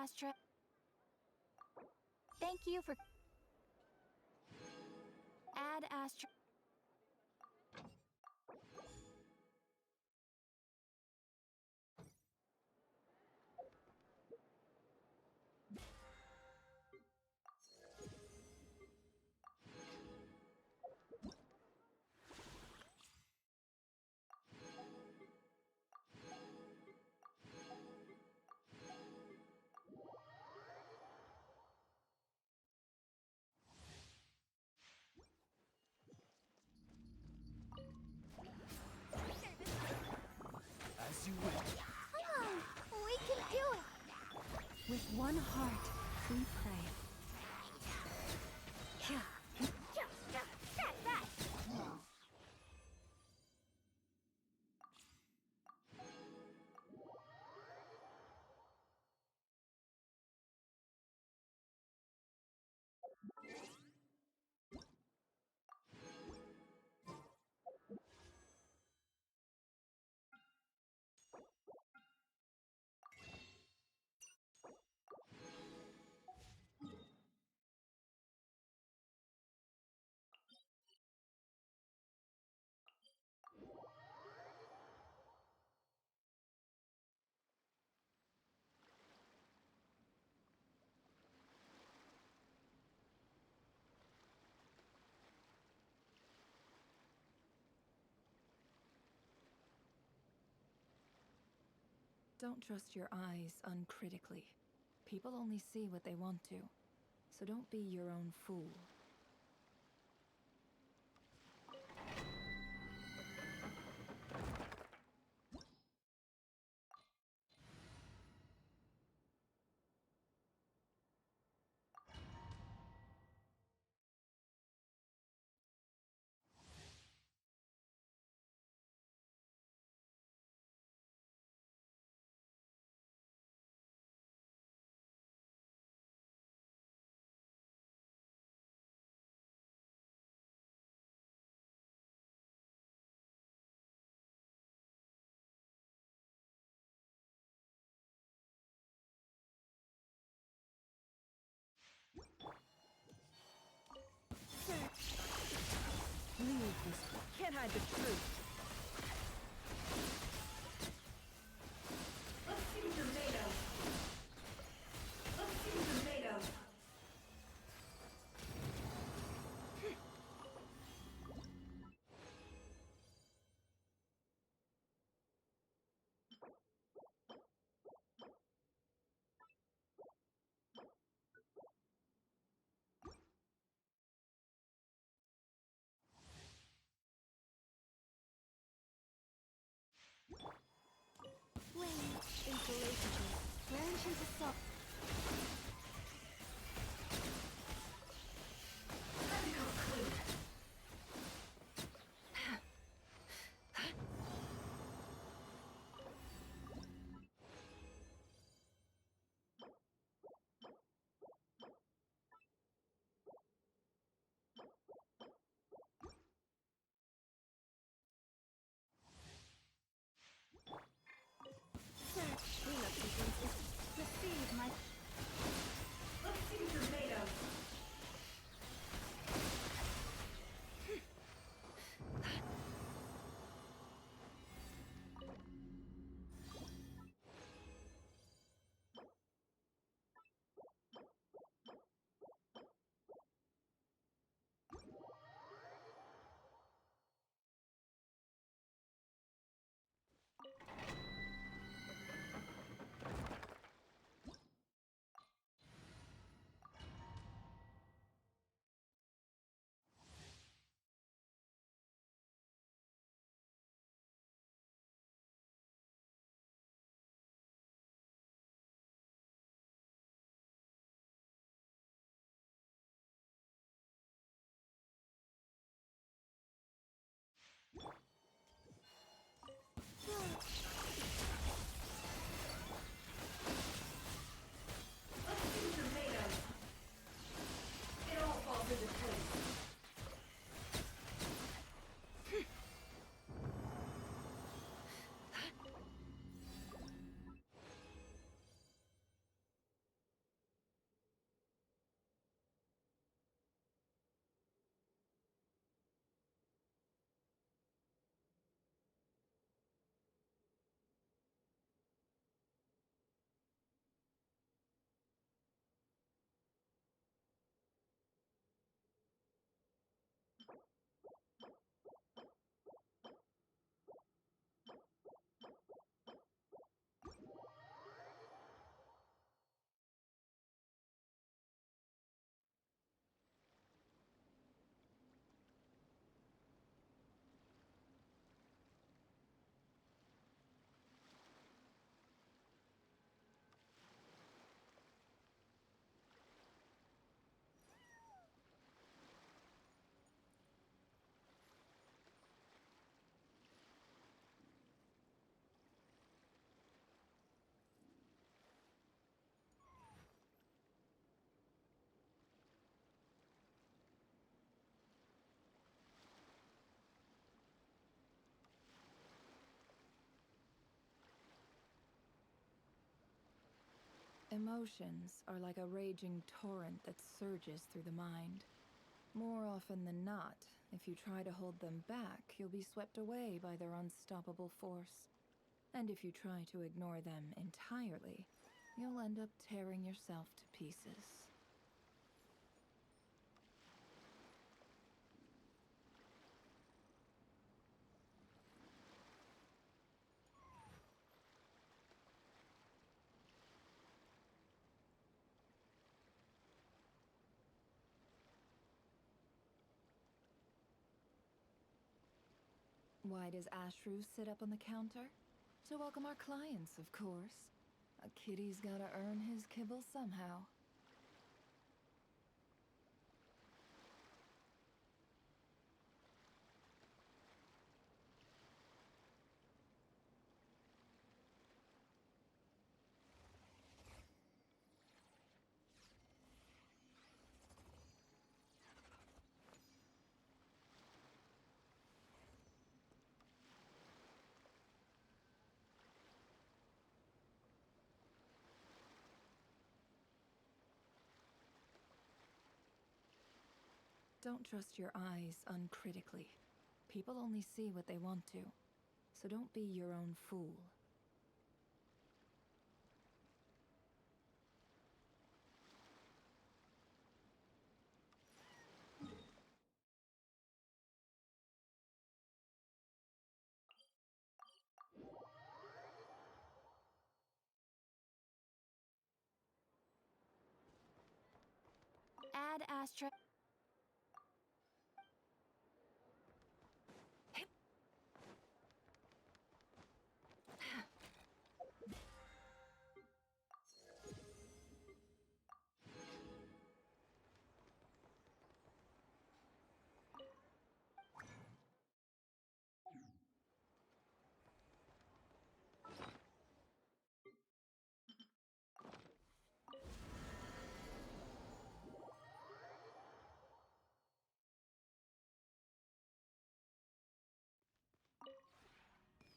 Astra. Thank you for... Add Astra. As you wish. Come on, we can do it! With one heart, we pray. That! Don't trust your eyes uncritically. People only see what they want to, so don't be your own fool. Leave this. Can't hide the truth. Let's see what you're made of. Let's see what you're made of. Flame insulation. Branch into salt. Time to go clean. Search. Cleanup sequences. Receive my Emotions are like a raging torrent that surges through the mind. More often than not, if you try to hold them back, you'll be swept away by their unstoppable force. And if you try to ignore them entirely, you'll end up tearing yourself to pieces. Why does Ashru sit up on the counter? To welcome our clients, of course. A kitty's gotta earn his kibble somehow. Don't trust your eyes uncritically. People only see what they want to, so don't be your own fool. Add Astra.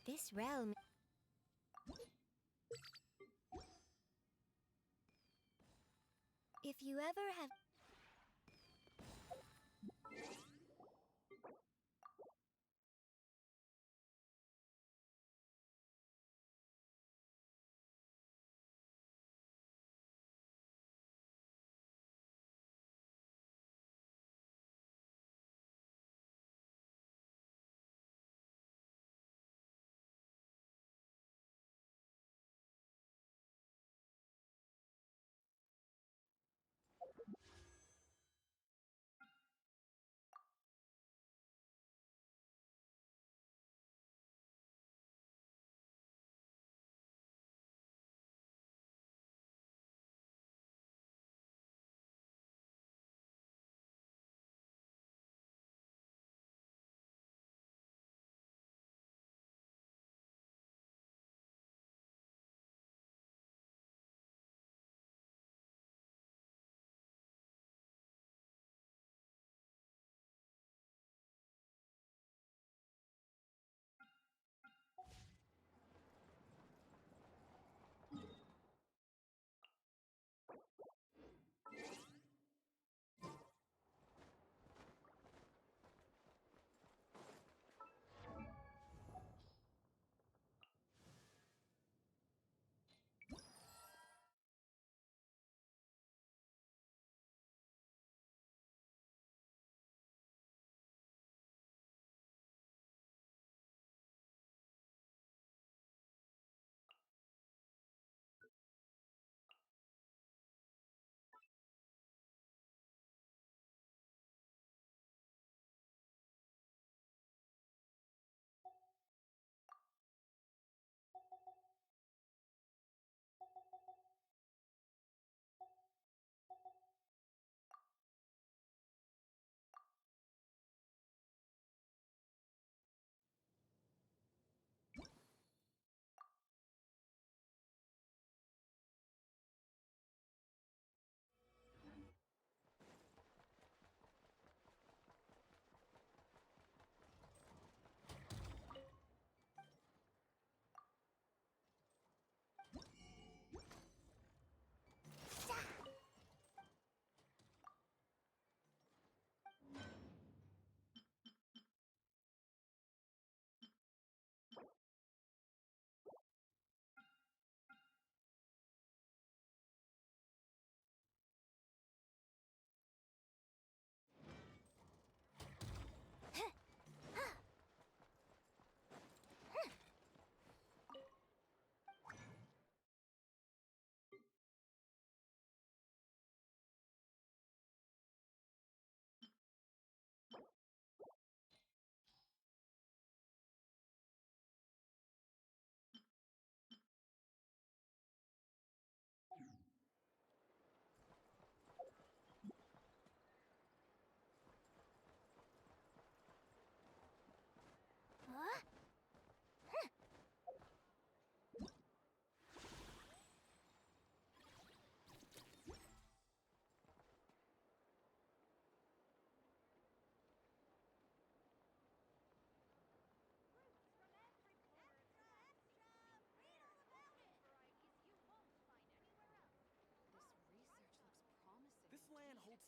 This realm. If you ever have.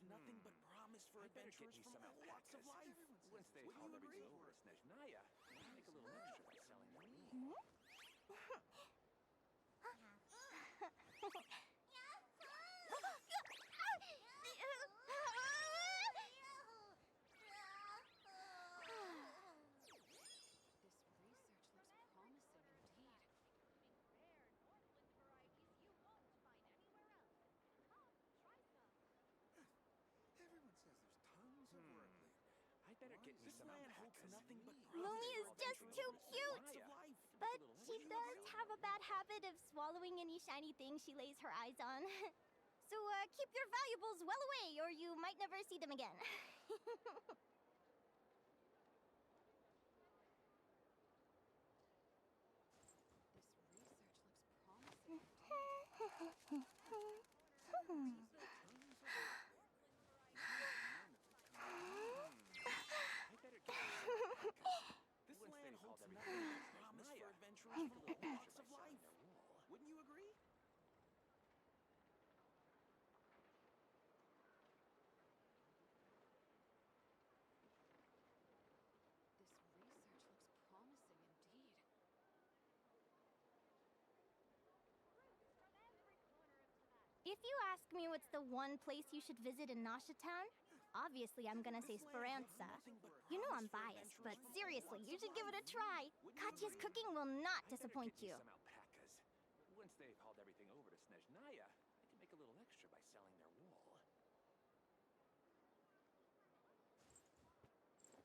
nothing but promise for adventurers from all walks of life. Once they've Wouldn't hauled you agree? everything over to Snezhnaya, make a little extra by selling their wool. This research looks promising indeed. Rare Northland varieties you won't find anywhere else. Come, try some. Everyone says there's tons of work. I better get me This some land holds alpacas. nothing but Lumi is promise just for too adventurers from cute. all walks of life. But she does have a bad habit of swallowing any shiny thing she lays her eyes on. So keep your valuables well away, or you might never see them again. This research looks promising indeed. I better get me some alpacas. This Once land they've holds hauled nothing everything but over to promise Snezhnaya, for adventurers make a from little all extra walks by of selling life. their wool. Wouldn't you agree? This research looks promising indeed. If you ask me what's the one place you should visit in Nasha Town, obviously I'm gonna say This land holds Speranza. nothing but You know I'm promise for biased, but adventurers from all seriously, walks you of should give it a life. try. Wouldn't you Katya's agree? cooking will not I better disappoint get me you. some alpacas. Once they've hauled everything over to Snezhnaya, I can make a little extra by selling their wool. This research looks promising indeed.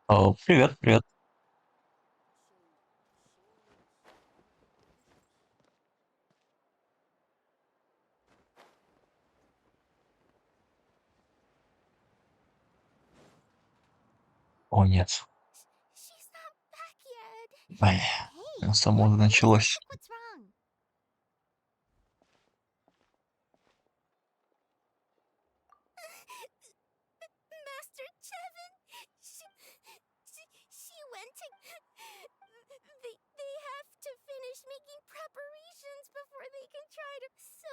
О, привет, привет. О, нет. She's not back yet. Ай, Hey, само what is it? началось. What's wrong? Master Chevin, she went to. They have to finish making preparations before they can try to. So.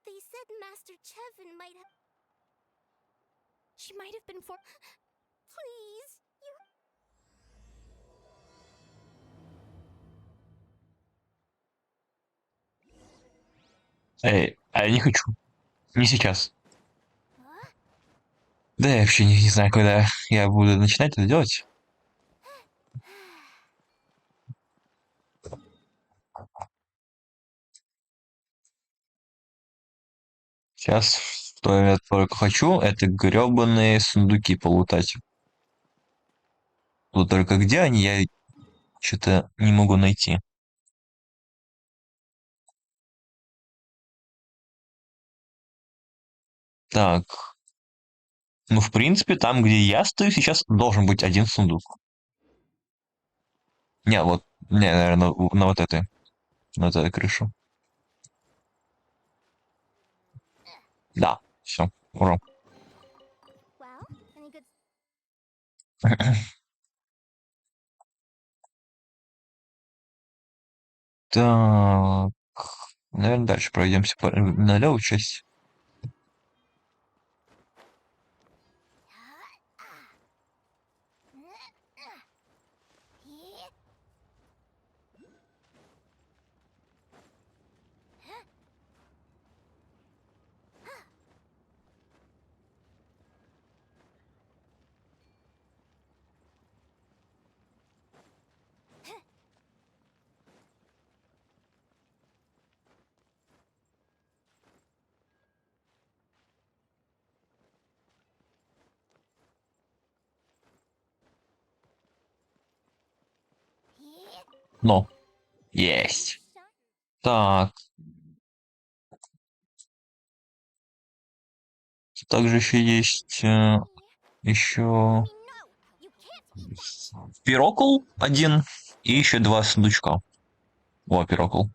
They said Master Chevin might have. She might have been for. Please, you. Эй, а я не хочу. Не сейчас. Huh? Да я вообще не знаю, когда я буду начинать это делать. Сейчас, что я только хочу, это гребаные сундуки полутать. Вот только где они, я что-то не могу найти. Так, ну, в принципе, там, где я стою, сейчас должен быть один сундук. Не, вот, не, наверное, на вот этой, на вот этой крыше. Да, все, ура. Well, any good. Так, наверное, дальше пройдемся на левую часть. Но, есть. Так, также еще есть еще пирокл один и еще два сундучка. О, пирокл.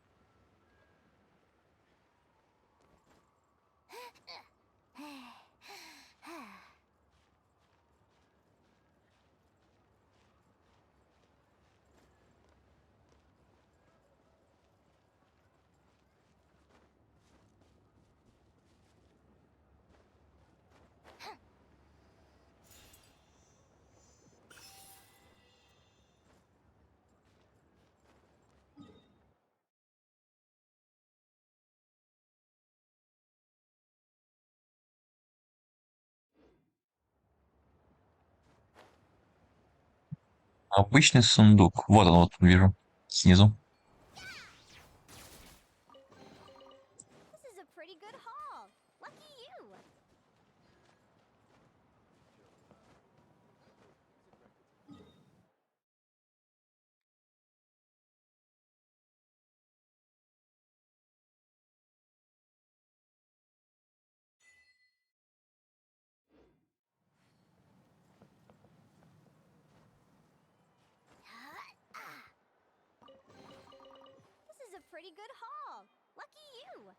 Обычный сундук. Вот он, вот вижу. Снизу. This is a pretty good haul. Lucky you. This is a pretty good haul. Lucky you.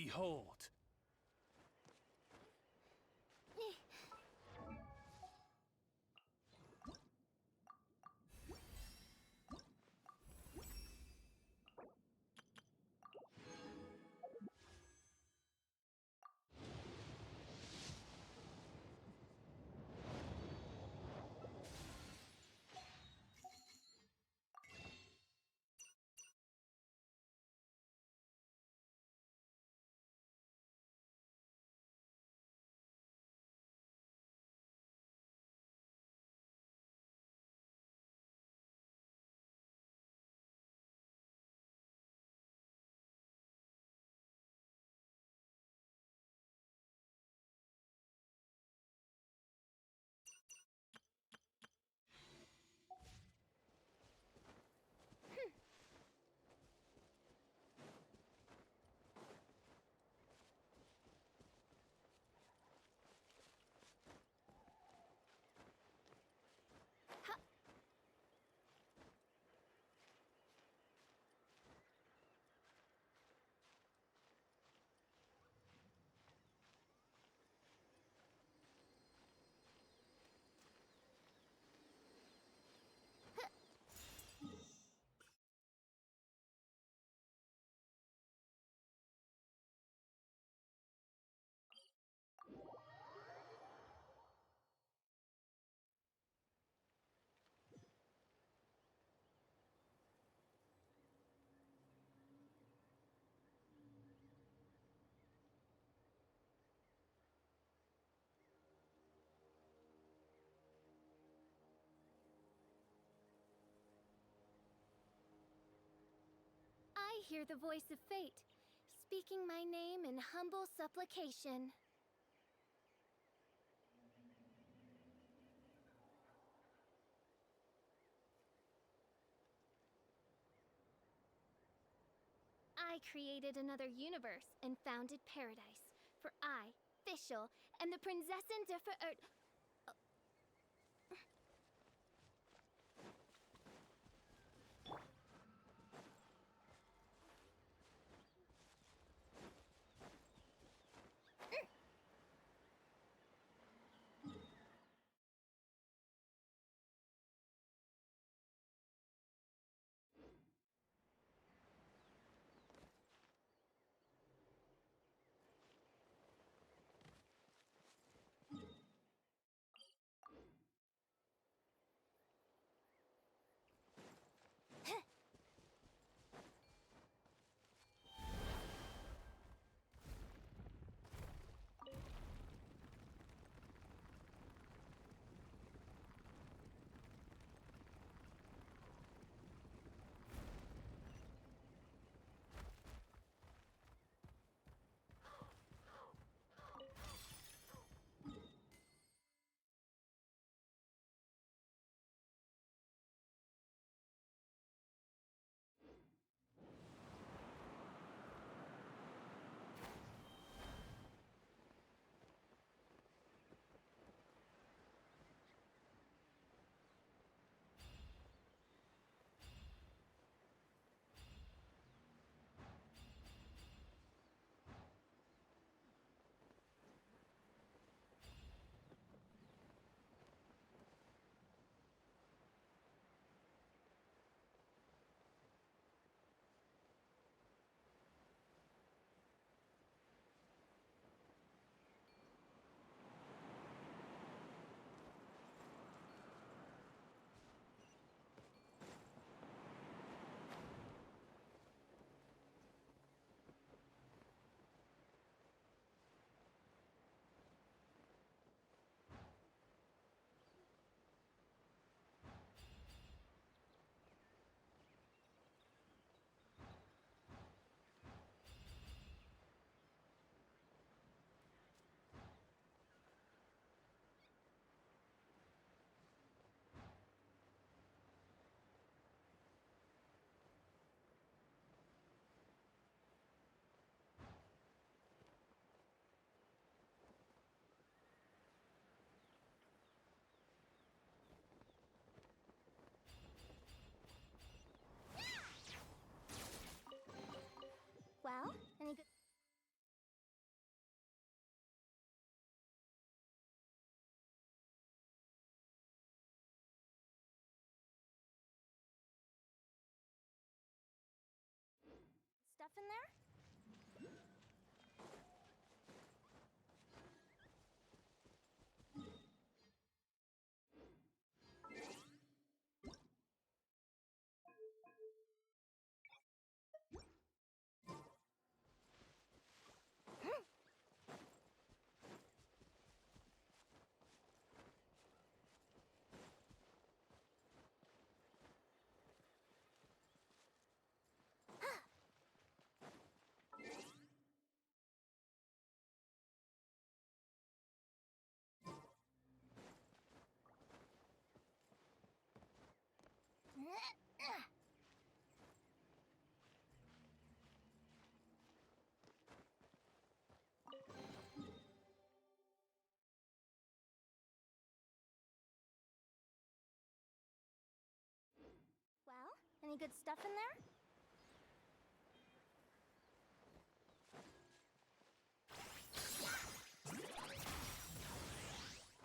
Behold. I hear the voice of fate, speaking my name in humble supplication. I created another universe and founded paradise. For I, Fischl, am the Prinzessin de in there? Well, any good stuff in there?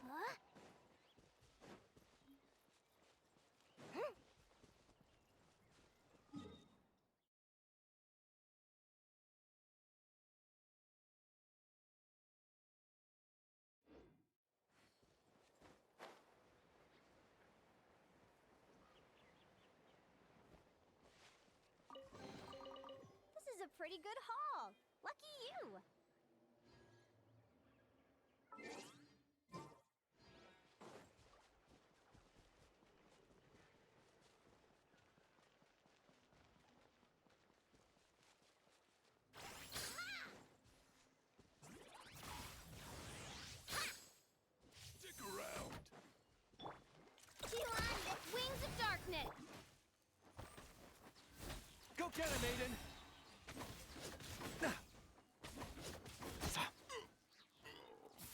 Huh? This is a pretty good haul. Lucky you. Stick around. T-Line with wings of darkness. Go get him, Aiden!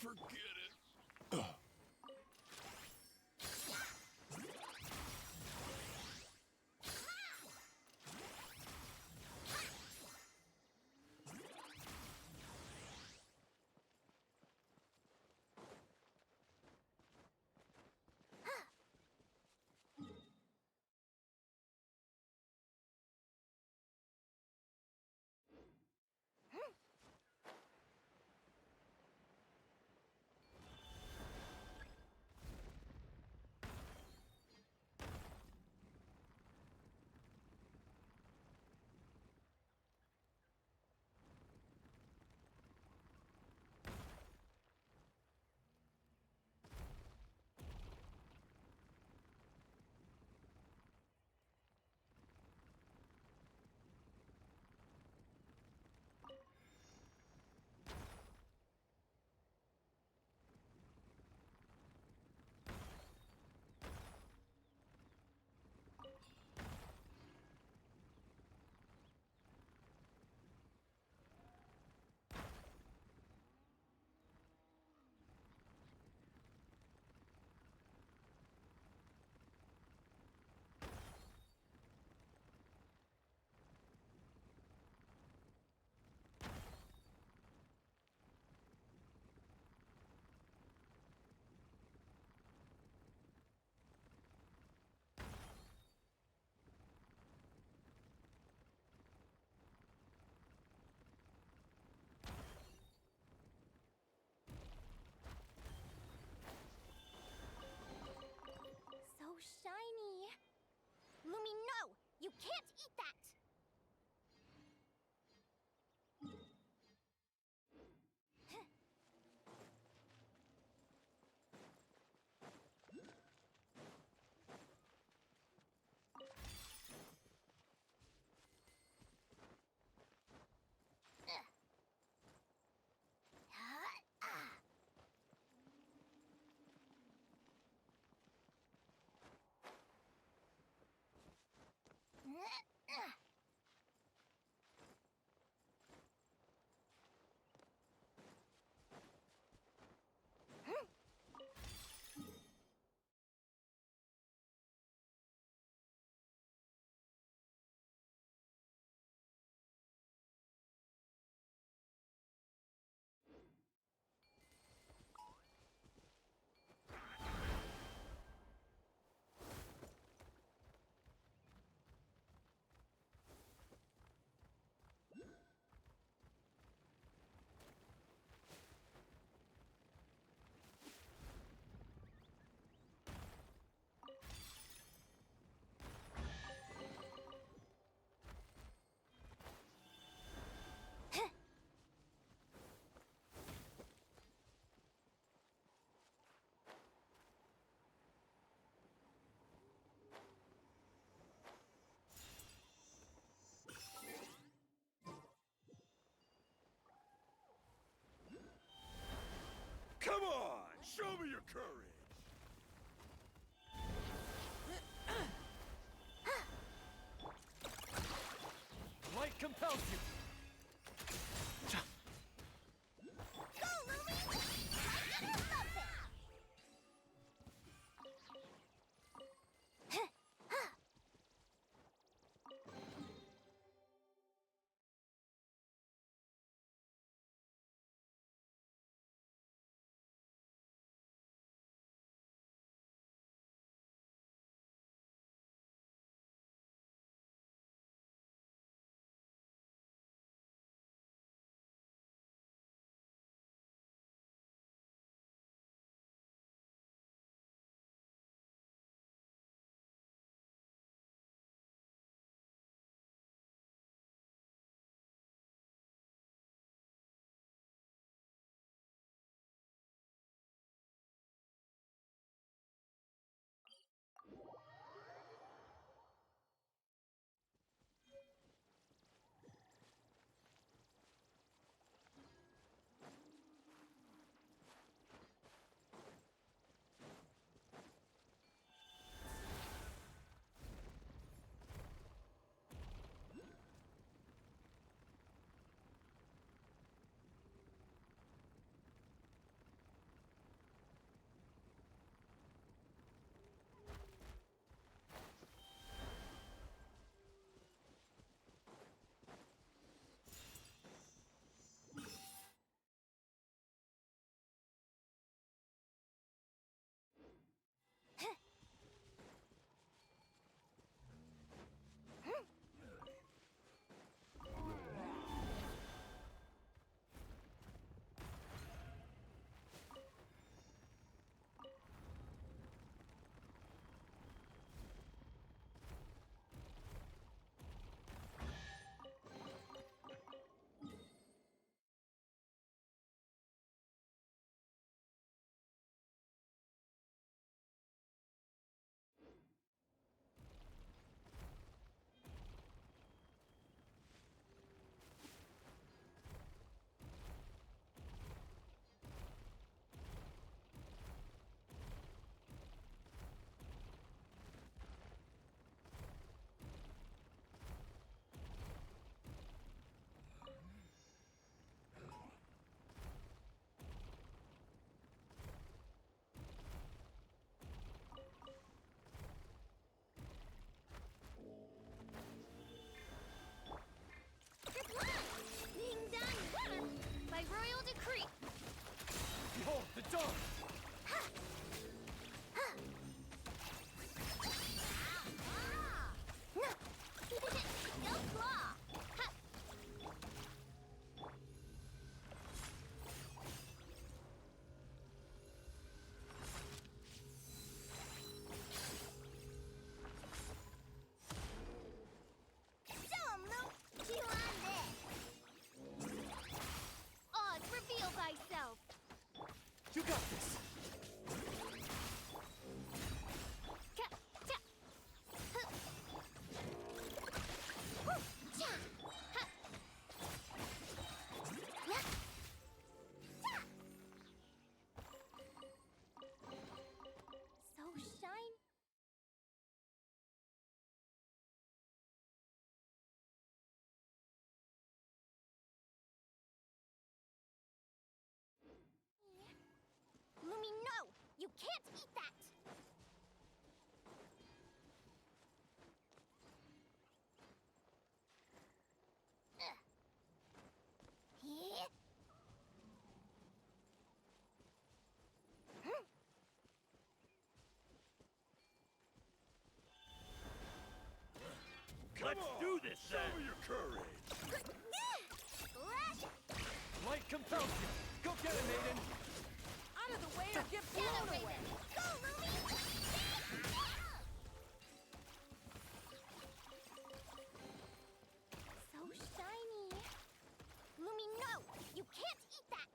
Forget it. Come on! Show me your courage! Light compels you. Go, Lumi! I love it! Being done by royal decree. Behold the dawn. Go claw. Oz, reveal thyself. You got this. So shiny. Lumi, no! You can't eat that! Yeah. Let's do this Show then. me your courage! Light compels you. Go get it, maiden. Out of the way or get Get blown away! away! Go, Lumi! So shiny. Lumi, no! You can't eat that!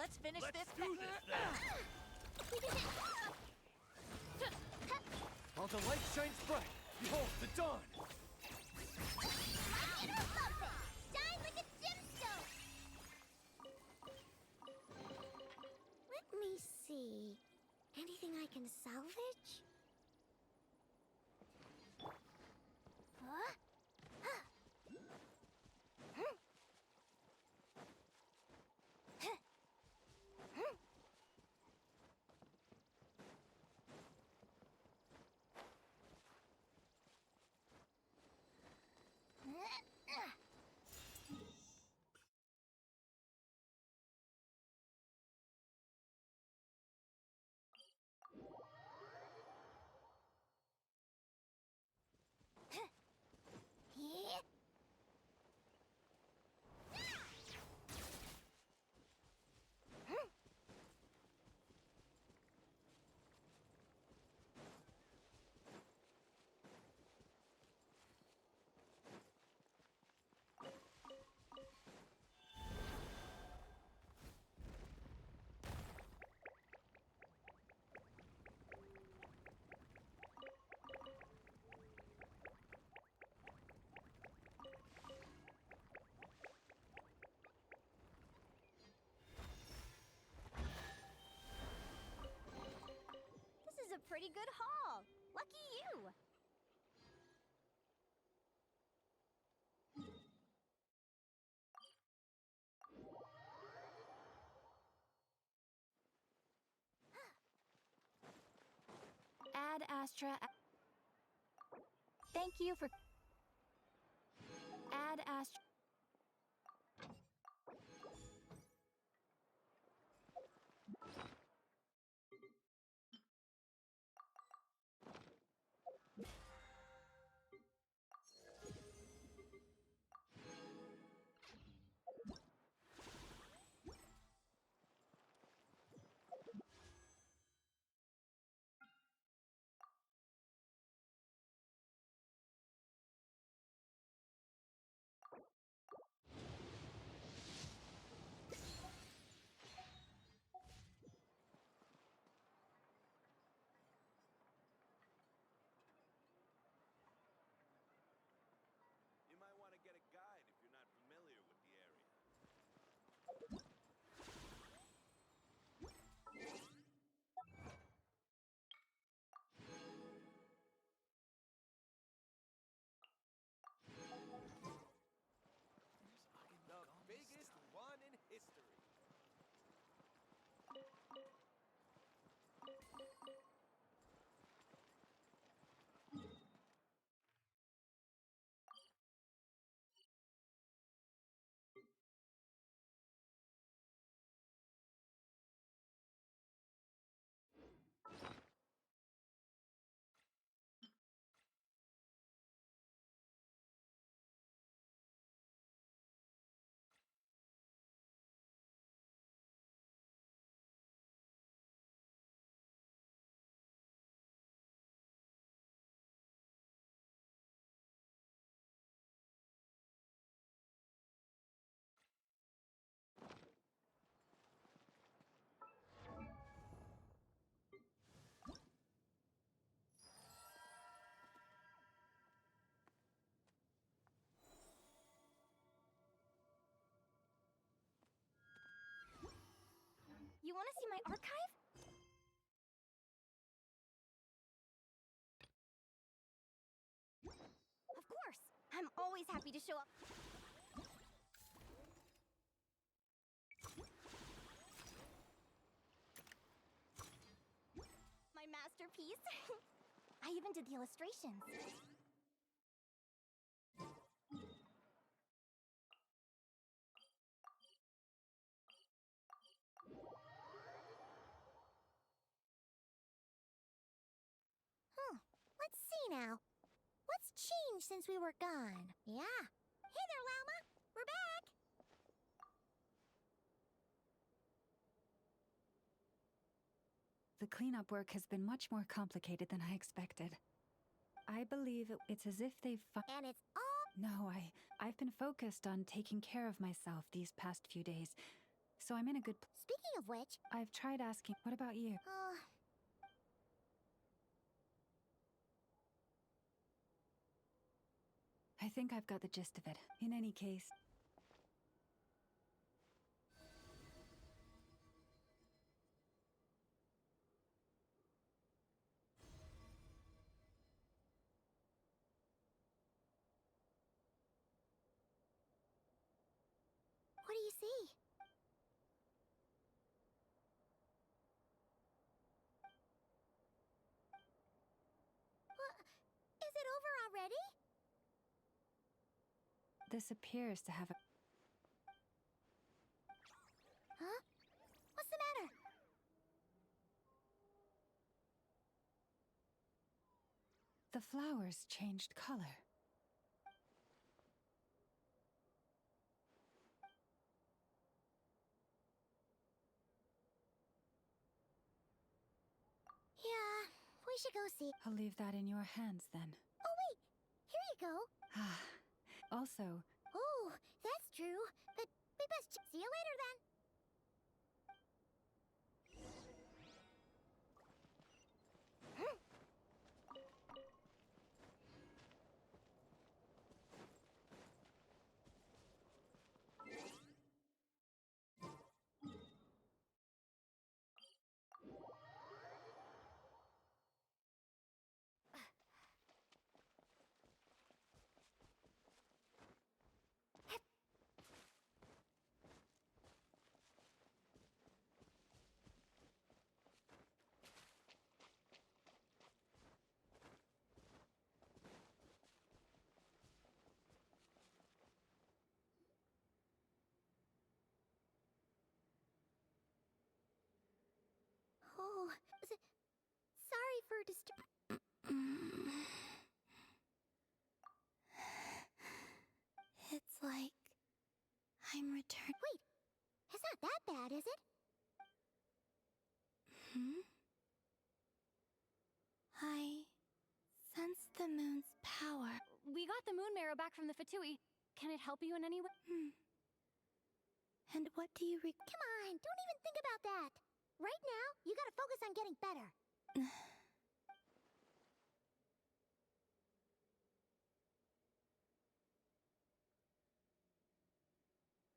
Let's finish Let's this. do this then. While the light shines bright, behold the dawn. Light it or lump it! Shine like a gemstone! Let me see. Anything I can salvage? Huh? Yeah. This is a pretty good haul. Lucky you. Ad Astra. Thank you for. Ad Astra. You might want to get a guide if you're not familiar with the area. The biggest one in history. You want to see my archive? Of course. I'm always happy to show up. My masterpiece. I even did the illustrations. Let's see now. What's changed since we were gone? Yeah. Hey there, Llama. We're back. The cleanup work has been much more complicated than I expected. I believe it's as if they've And it's all... No, I've been focused on taking care of myself these past few days. so I'm in a good Speaking of which, I've tried asking, what about you? I think I've got the gist of it. In any case, what do you see? What? Is it over already? this appears to have a... Huh? What's the matter? The flowers changed color. Yeah, we should go see. I'll leave that in your hands then. Oh wait, here you go. Ah. Also, Oh, that's true. But we best see you later then. Oh, sorry for It's like I'm returned. Wait, it's not that bad, is it? I sense the moon's power. We got the moon marrow back from the Fatui. Can it help you in any way? And what do you Come on, don't even think about that. Right now, you gotta focus on getting better.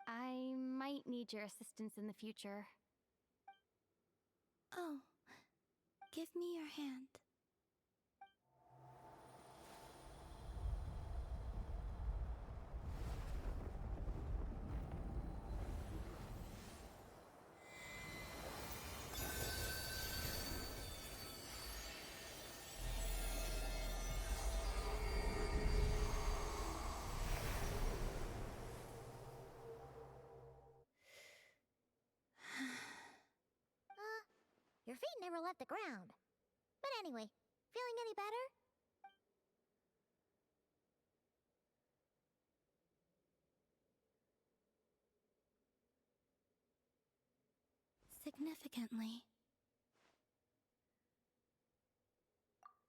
I might need your assistance in the future. Oh, give me your hand. Your feet never left the ground. But anyway, feeling any better? Significantly,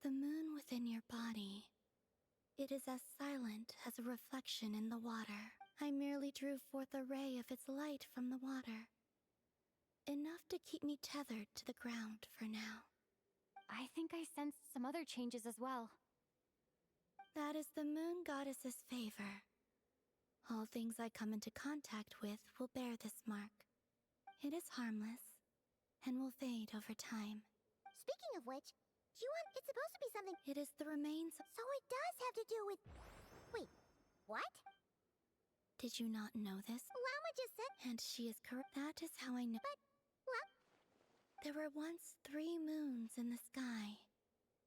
the moon within your body, it is as silent as a reflection in the water. I merely drew forth a ray of its light from the water. Enough to keep me tethered to the ground for now. I think I sensed some other changes as well. That is the moon goddess's favor. All things I come into contact with will bear this mark. It is harmless, and will fade over time. Speaking of which, do you want... It's supposed to be something... It is the remains... So it does have to do with... Wait, what? Did you not know this? Llama just said... And she is correct. That is how I know... But, well... There were once 3 moons in the sky,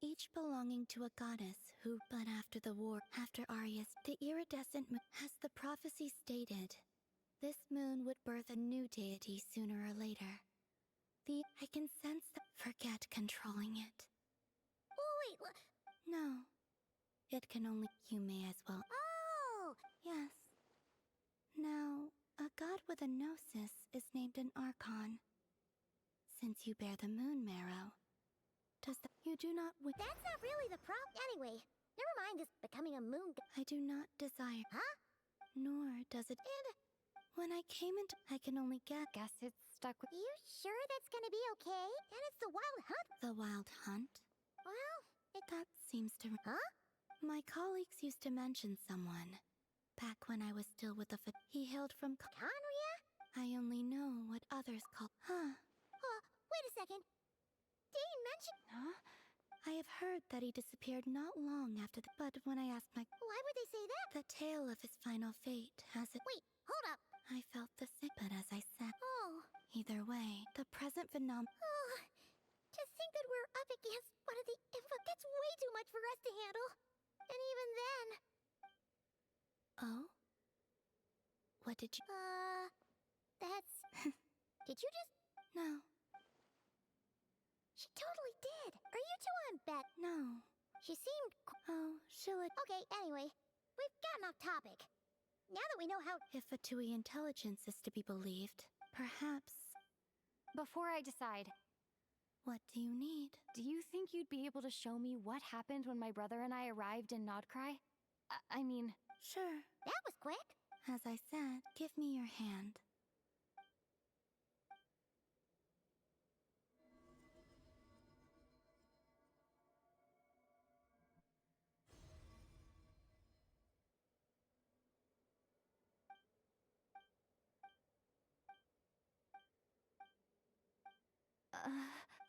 each belonging to a goddess who... But after the war, after Arius, the iridescent moon... As the prophecy stated, this moon would birth a new deity sooner or later. I can sense that... Forget controlling it. Oh, wait, no. It can only... You may as well... Oh! Yes. Now, a god with a gnosis is named an Archon. Since you bear the moon marrow, does that... You do not... That's not really the problem. Anyway, never mind this becoming a moon... I do not desire... Huh? Nor does it... And... When I came into, I can only guess. Guess it's stuck with. You sure that's gonna be okay? And it's the wild hunt. The wild hunt? Well, That seems to. Huh? My colleagues used to mention someone. Back when I was still with the. He hailed from. Conria? I only know what others call. Huh. Wait a second. Dane mentioned. Huh? I have heard that he disappeared not long after the. But when I asked my. Why would they say that? The tale of his final fate has it. Wait, hold up. I felt the same. But as I said. Oh. Either way, the present phenomenon. Oh. To think that we're up against one of the that's way too much for us to handle. And even then. Oh? What did you. That's. Did you just. No. She totally did. Are you two on bet? No. She seemed. Oh, she'll. Okay, anyway. We've gotten off topic. Now that we know how. If a Tui intelligence is to be believed, perhaps. Before I decide, What do you need? do you think you'd be able to show me what happened when my brother and I arrived in Nodcry? I mean, Sure. That was quick. As I said, give me your hand.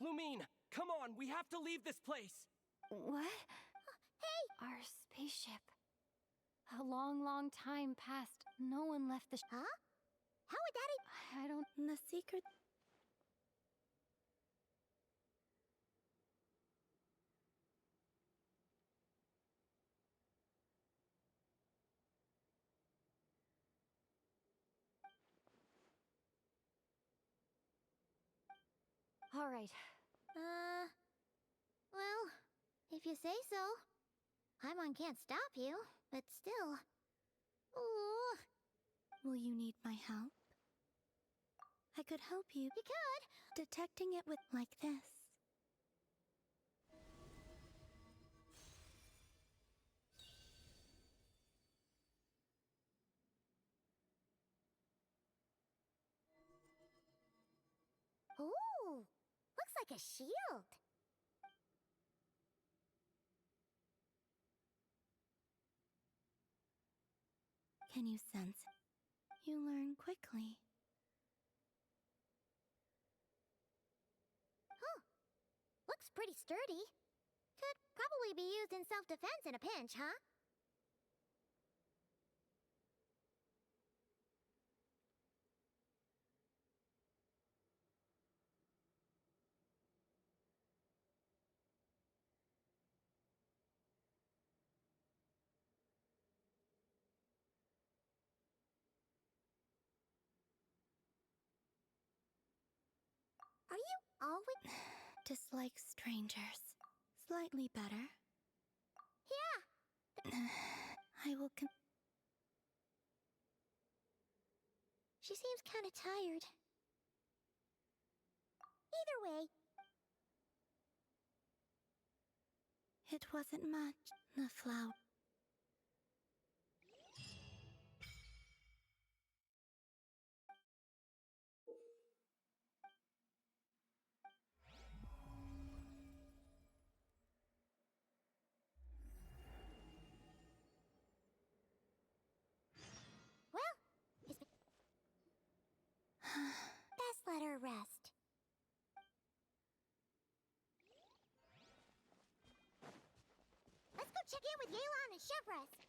Lumine, come on, we have to leave this place. what? Hey! Our spaceship. A long, long time passed. No one left the. Huh? How would that I don't. The secret. All right. Well, if you say so. Paimon can't stop you, but still. Ooh. Will you need my help? I could help you. You could. Detecting it with like this. Ooh. Looks like a shield. Can you sense it? You learn quickly. Looks pretty sturdy. Could probably be used in self-defense in a pinch, huh? Are you always... Dislike strangers. Slightly better. Yeah. I will She seems kind of tired. Either way, It wasn't much. The flower. well, best let her rest. Let's go check in with Yelan and Chevres.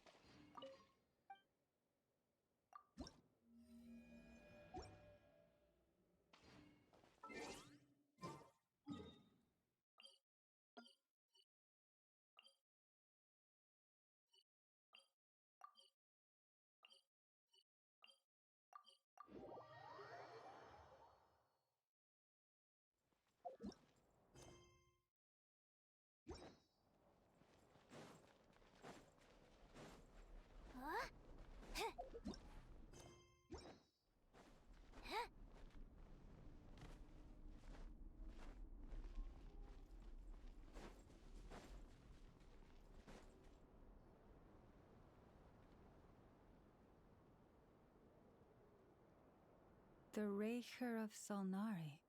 The Raker of Solnari.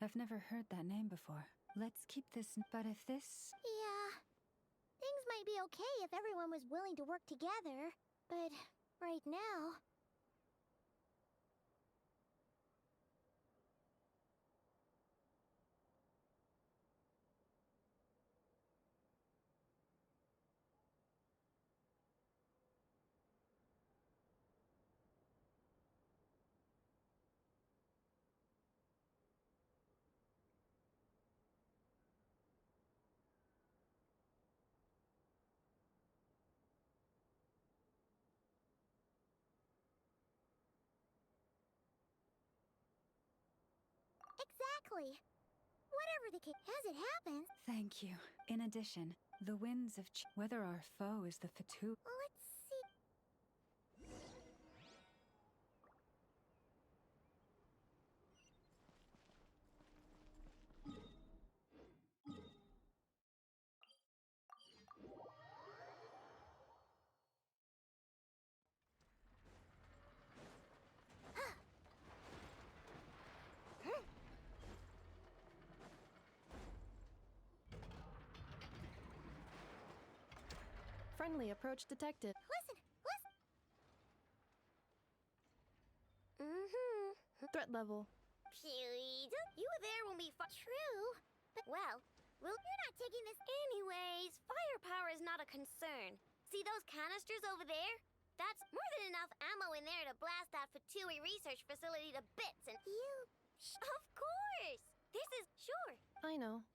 I've never heard that name before. Let's keep this. But if this. Yeah. Things might be okay if everyone was willing to work together. But right now. Exactly. Whatever the case, as it happens. Thank you. In addition, the winds of whether our foe is the Fatu. Let's see. Friendly approach detected. Listen. Threat level. You were there when we fought. True. But, well, you're not taking this. Anyways, firepower is not a concern. See those canisters over there? That's more than enough ammo in there to blast that Fatui research facility to bits and... Of course! This is... Sure. I know.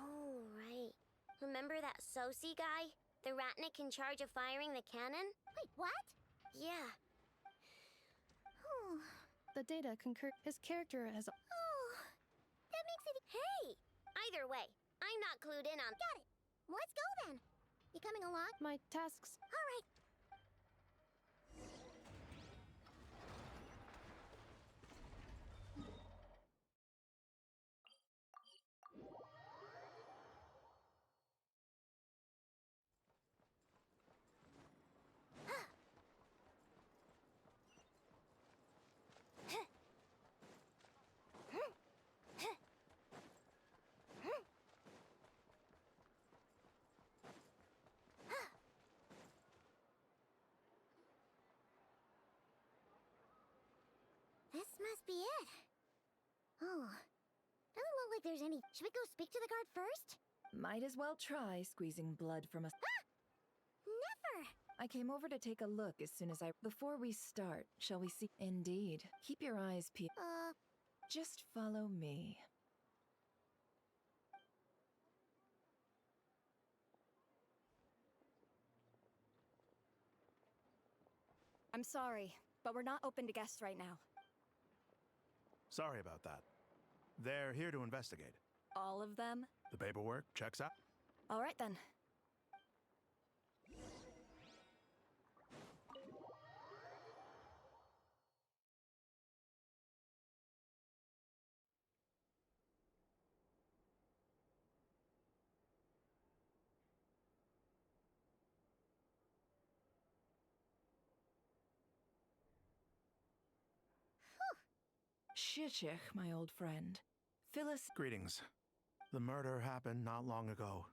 Oh, right. Remember that Sosi guy? The Ratnik in charge of firing the cannon? Wait, what? Yeah. The data concur. His character has. Oh, that makes it. Hey! Either way, I'm not clued in on... Got it. Let's go then. You coming along? My tasks. All right. This must be it. Oh, doesn't look like there's any. Should we go speak to the guard first? Might as well try squeezing blood from a. Never! I came over to take a look as soon as I. Before we start, shall we see? Indeed. Keep your eyes peeled. Just follow me. I'm sorry, but we're not open to guests right now. Sorry about that. They're here to investigate. All of them? The paperwork checks out. All right then. Shishich, my old friend. Phyllis. Greetings. The murder happened not long ago.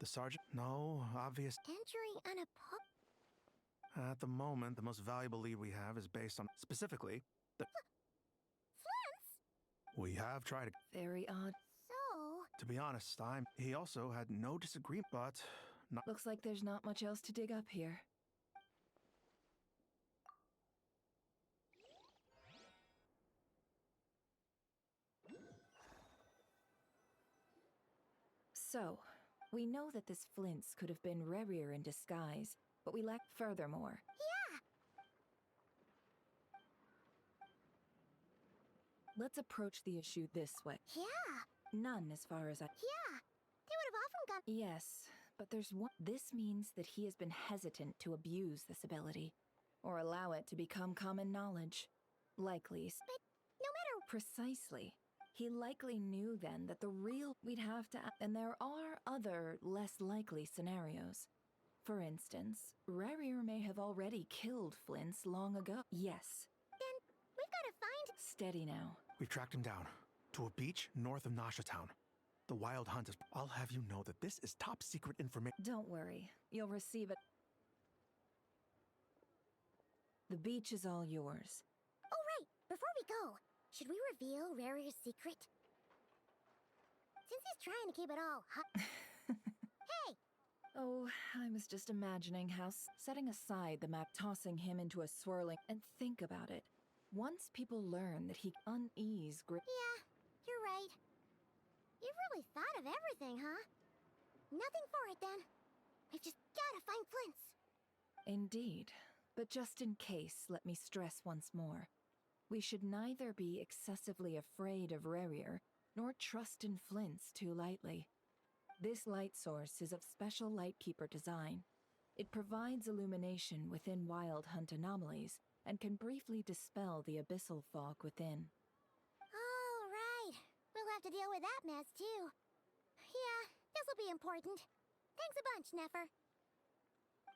The sergeant? No, obvious. Entering an apoc. At the moment, the most valuable lead we have is based on, specifically, the... Flint's? We have tried to... Very odd. So... To be honest, he also had no disagreement, but... Not... Looks like there's not much else to dig up here. So, we know that this Flint's could have been Rerir in disguise, but we lack furthermore. Yeah! Let's approach the issue this way. Yeah! None as far as I... Yeah! They would have often gone... Yes, but there's one... This means that he has been hesitant to abuse this ability, or allow it to become common knowledge. Likely. But no matter... Precisely. He likely knew then that the real... We'd have to... And there are other, less likely scenarios. For instance, Rerir may have already killed Flint's long ago. Yes. Then we've got to find... Steady now. We've tracked him down to a beach north of Nasha Town. The wild hunt is. I'll have you know that this is top secret information. Don't worry. You'll receive it. The beach is all yours. Oh, right. Before we go, should we reveal Rarier's secret? Since he's trying to keep it all Hey! Oh, I was just imagining how setting aside the map, tossing him into a swirling, and think about it. Once people learn that he unease grip. Yeah, you're right. You've really thought of everything, huh? Nothing for it then. We've just gotta find Flint's. Indeed. But just in case, let me stress once more. We should neither be excessively afraid of Rarier, nor trust in Flint's too lightly. This light source is of special Lightkeeper design. It provides illumination within Wild Hunt anomalies, and can briefly dispel the abyssal fog within. Oh, right. We'll have to deal with that mess, too. Yeah, this'll be important. Thanks a bunch, Nefer.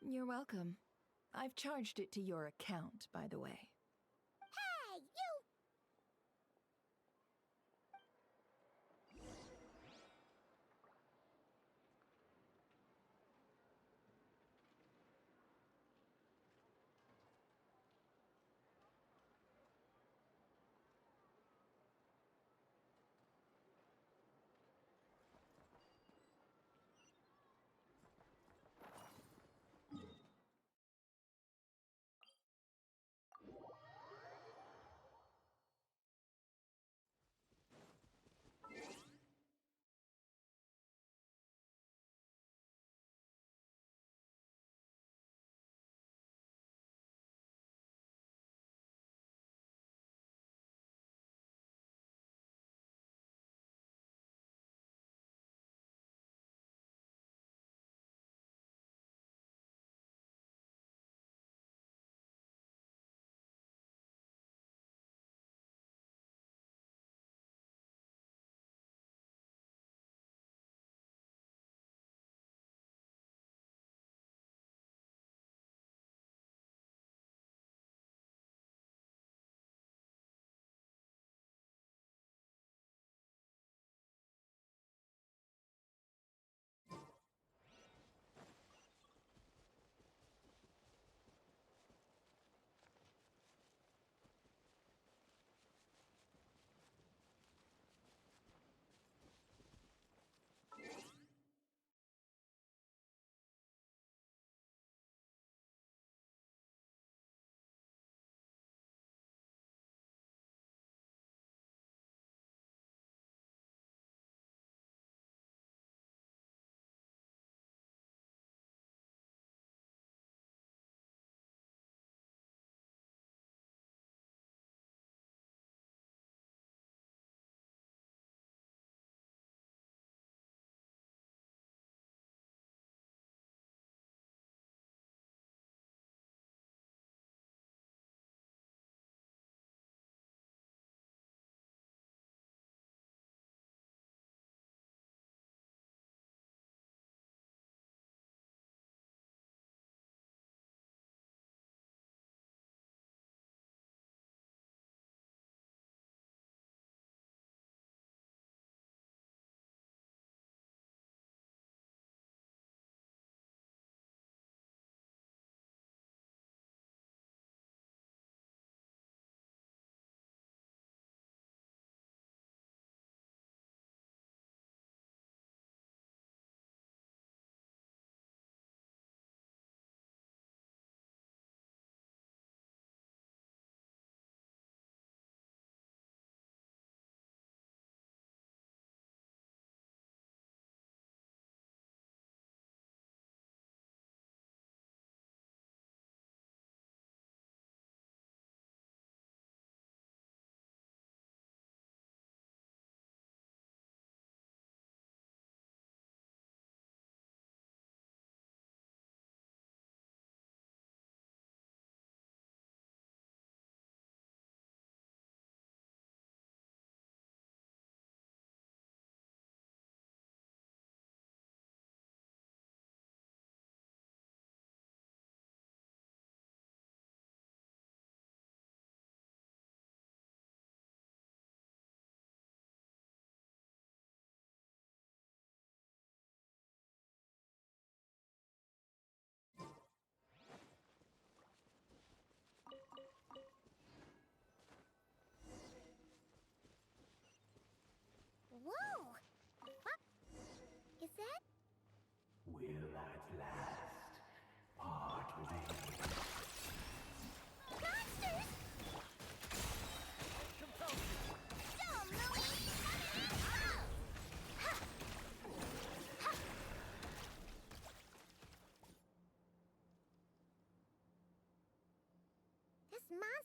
You're welcome. I've charged it to your account, by the way. Hey, you!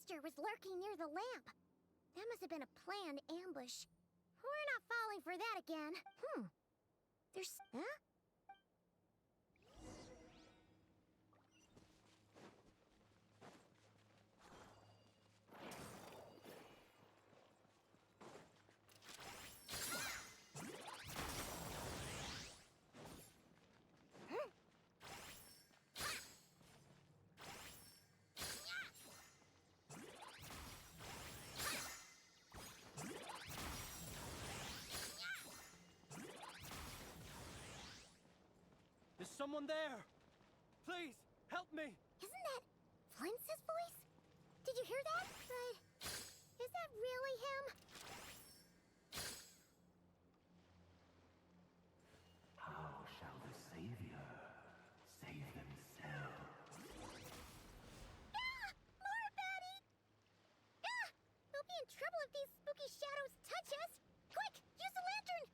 monster was lurking near the lamp. That must have been a planned ambush. We're not falling for that again. There's... Huh? Is someone there? Please, help me! Isn't that Flintz's voice? Did you hear that? But is that really him? How shall the Savior save themselves? Ah! More Betty! Ah! We'll be in trouble if these spooky shadows touch us! Quick! Use the lantern!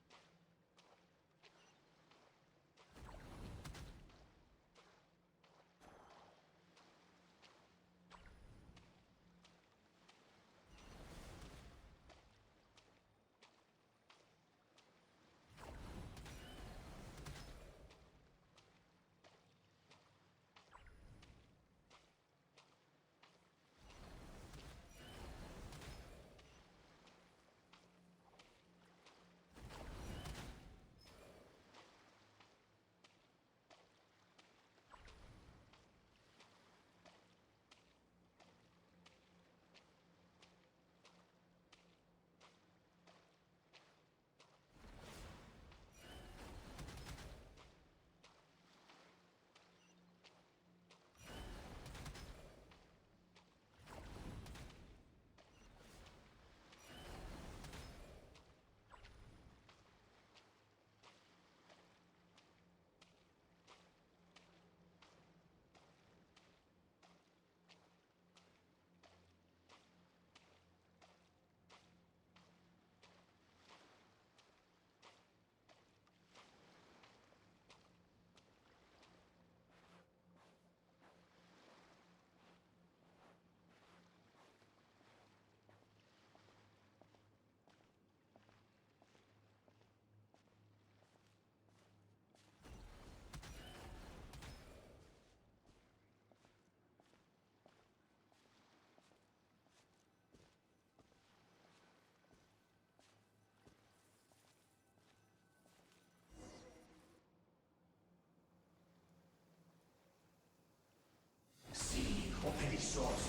Perissos.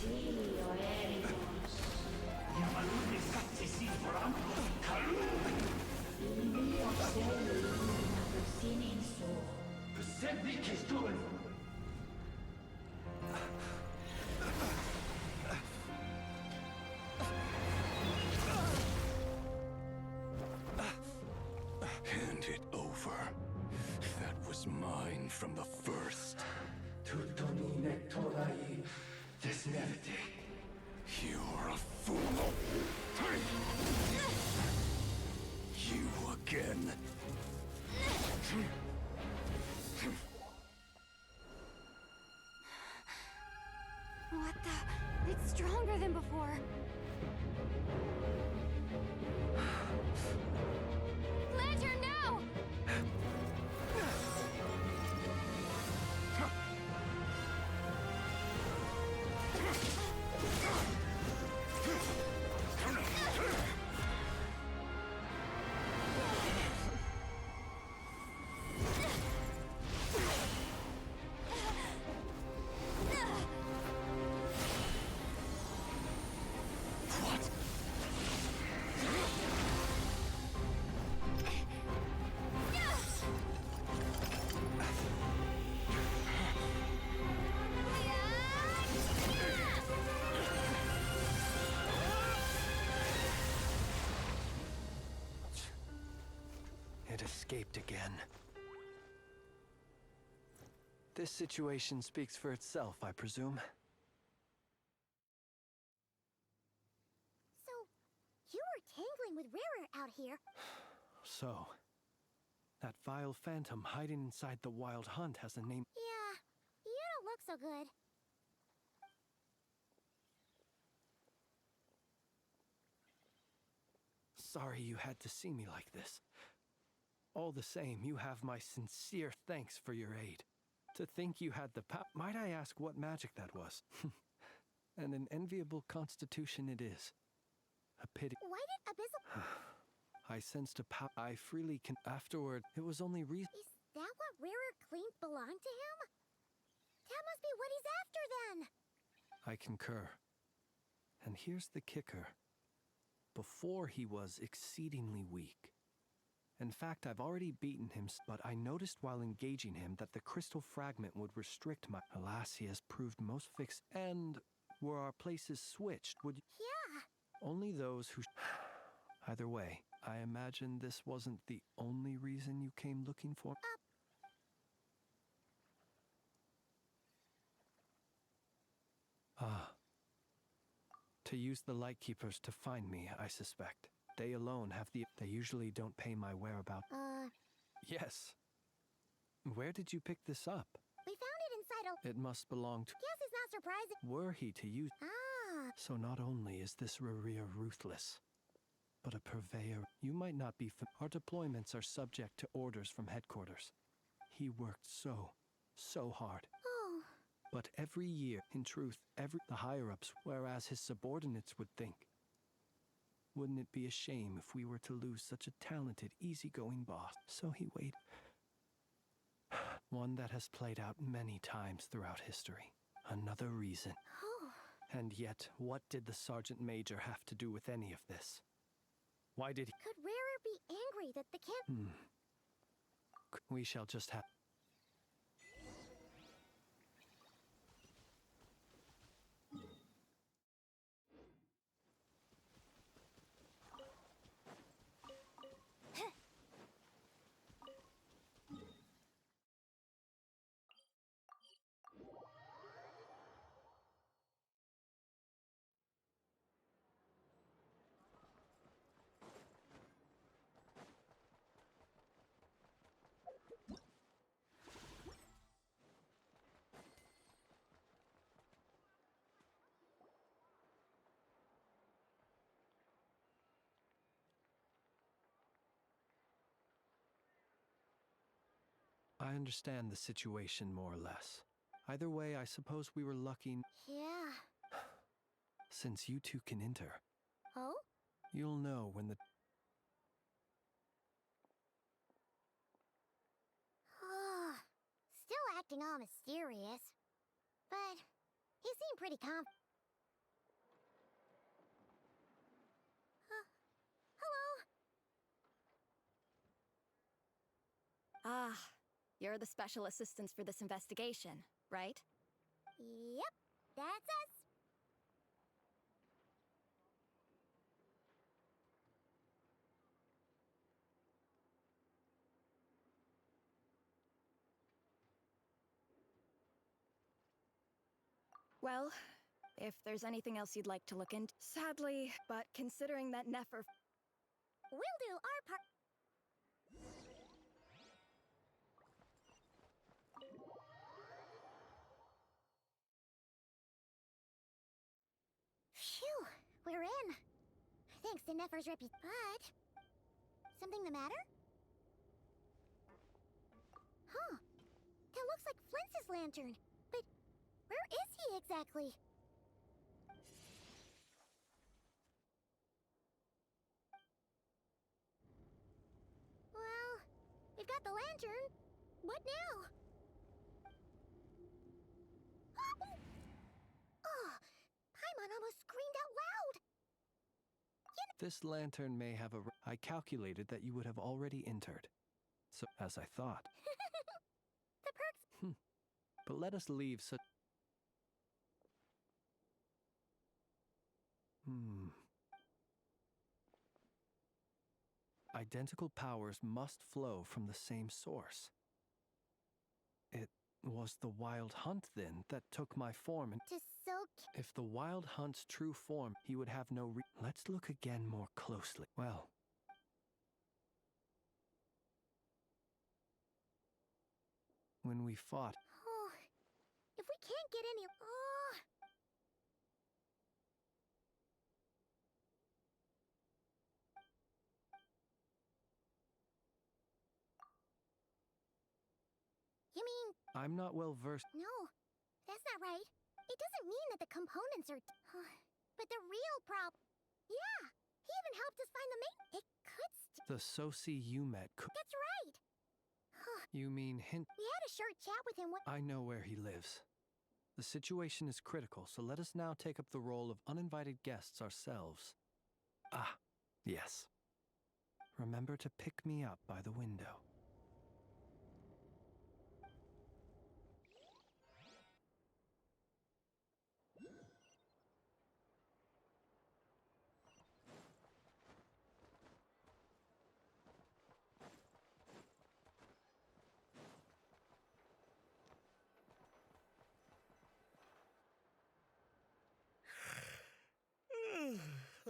Filio Ericos. Iamalune sattesi vorando calum. Ilio seli sinin so. Persebi kestul. Hand it over. That was mine from the first. Tutonine torai desnerte. You're a fool. You again. What the? It's stronger than before. Lantern, now! It escaped again. This situation speaks for itself, I presume. So, you were tangling with Rarer out here. So, that vile phantom hiding inside the Wild Hunt has a name. Yeah, you don't look so good. sorry you had to see me like this. All the same, you have my sincere thanks for your aid. To think you had the power. Might I ask what magic that was? And an enviable constitution it is. A pity. Why did Abyssal... I sensed a power. I freely can. Afterward, it was only reason. Is that what Rarer claimed belonged to him? That must be what he's after then! I concur. And here's the kicker. Before he was exceedingly weak. In fact, I've already beaten him, but I noticed while engaging him that the crystal fragment would restrict my... Alas, he has proved most fixed. And were our places switched, would... Yeah! Only those who... Either way, I imagine this wasn't the only reason you came looking for... Ah. To use the Lightkeepers to find me, I suspect. They alone have the... They usually don't pay my whereabouts. Yes. Where did you pick this up? We found it inside a... It must belong to... Guess it's not surprising. Were he to use... Ah. So not only is this Rarir ruthless, but a purveyor. You might not be... Our deployments are subject to orders from headquarters. He worked so hard. Oh. But every year, in truth, the higher-ups, whereas his subordinates would think. Wouldn't it be a shame if we were to lose such a talented, easygoing boss? So he waited. One that has played out many times throughout history. Another reason. Oh. And yet, what did the Sergeant Major have to do with any of this? Why did he... Could Rarer be angry that the camp... We shall just have... I understand the situation more or less. Either way, I suppose we were lucky. Yeah. Since you two can enter. Oh? You'll know when the... Still acting all mysterious. But he seemed pretty hello? Ah, you're the special assistants for this investigation, right? Yep, that's us. Well, if there's anything else you'd like to look into... Sadly, but considering that Nefer... We'll do our part. Phew, we're in. Thanks to Nefer's reputation. But... something the matter? Huh. That looks like Flintz's lantern. But where is he exactly? Well, we've got the lantern. What now? Oh, Paimon almost screamed out loud. This lantern may have a... I calculated that you would have already entered. So, as I thought. The perks... But let us leave such... Identical powers must flow from the same source. It was the Wild Hunt, then, that took my form and... To soak... If the Wild Hunt's true form, he would have no Let's look again more closely. Well... When we fought... Oh, if we can't get any... Oh... I'm not well versed. No, that's not right. It doesn't mean that the components are... but the real problem... Yeah, he even helped us find the main... It could The Soci you met could... That's right! You mean hint... We had a short chat with him when... I know where he lives. The situation is critical, so let us now take up the role of uninvited guests ourselves. Ah, yes. Remember to pick me up by the window.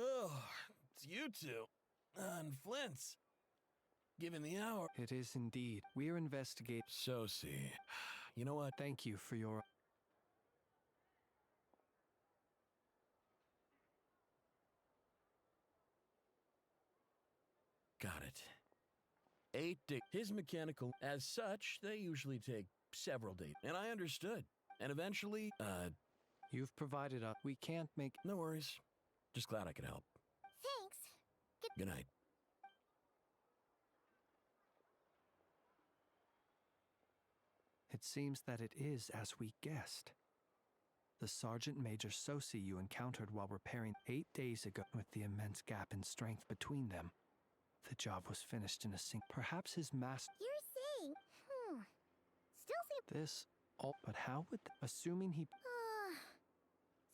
Oh, it's you two. And Flint's. Given the hour. It is indeed. We're investigating. So see. You know what? Thank you for your... Got it. 8 days. His mechanical. As such, they usually take several days. And I understood. And eventually, You've provided us. We can't make... No worries. Just glad I could help. Thanks. Good night. It seems that it is as we guessed. The Sergeant Major Soci you encountered while repairing 8 days ago, with the immense gap in strength between them. The job was finished in a sink. Perhaps his master... You're saying... Still seem... This... all... But how would... Assuming he...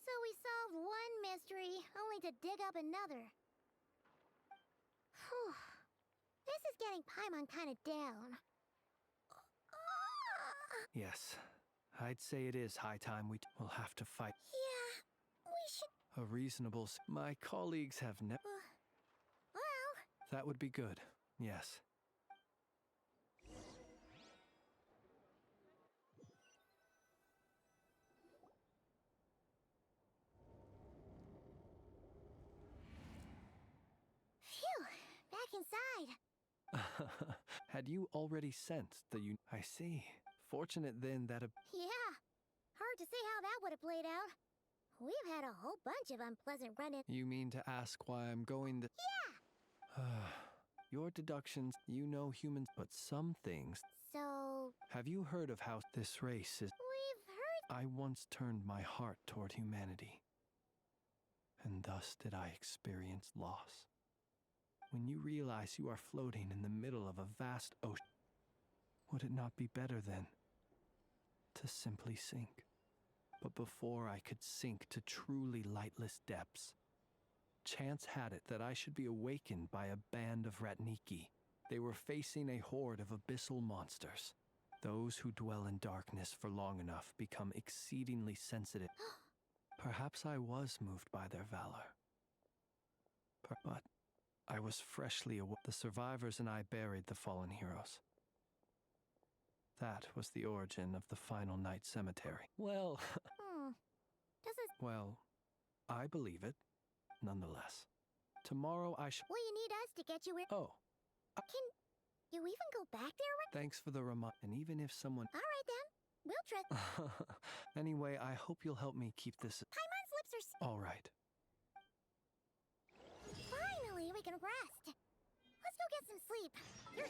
So we solved one mystery, only to dig up another. Whew. This is getting Paimon kind of down. Yes. I'd say it is high time we'll have to fight. Yeah, we should... A reasonable... My colleagues have never... well... That would be good. Yes. Phew, back inside. Had you already sensed that you... I see. Fortunate then that a... Yeah, hard to say how that would have played out. We've had a whole bunch of unpleasant run-ins. You mean to ask why I'm going to... Yeah! Your deductions, you know humans, but some things... So... Have you heard of how this race is... We've heard... I once turned my heart toward humanity. And thus did I experience loss. When you realize you are floating in the middle of a vast ocean, would it not be better then to simply sink? But before I could sink to truly lightless depths, chance had it that I should be awakened by a band of Ratniki. They were facing a horde of abyssal monsters. Those who dwell in darkness for long enough become exceedingly sensitive. Perhaps I was moved by their valor. But I was freshly awake. The survivors and I buried the fallen heroes. That was the origin of the Final Night Cemetery. Well... Does it... Well, I believe it, nonetheless. Tomorrow I shall... Will you need us to get you where... Oh. Can you even go back there? Thanks for the reminder. And even if someone... All right, then. We'll try... Anyway, I hope you'll help me keep this... Paimon's lips are... All right. Finally, we can rest. Let's go get some sleep. You're...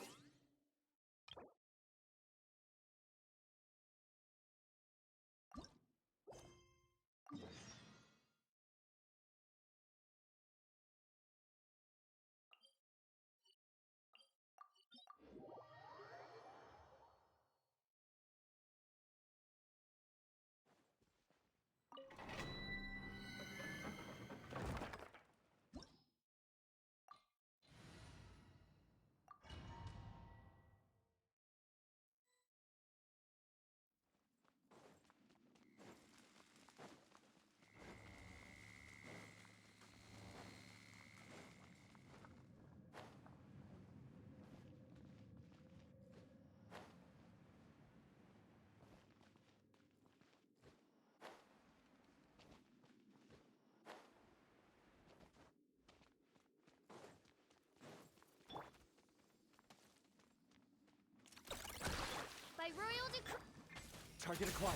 Target acquired.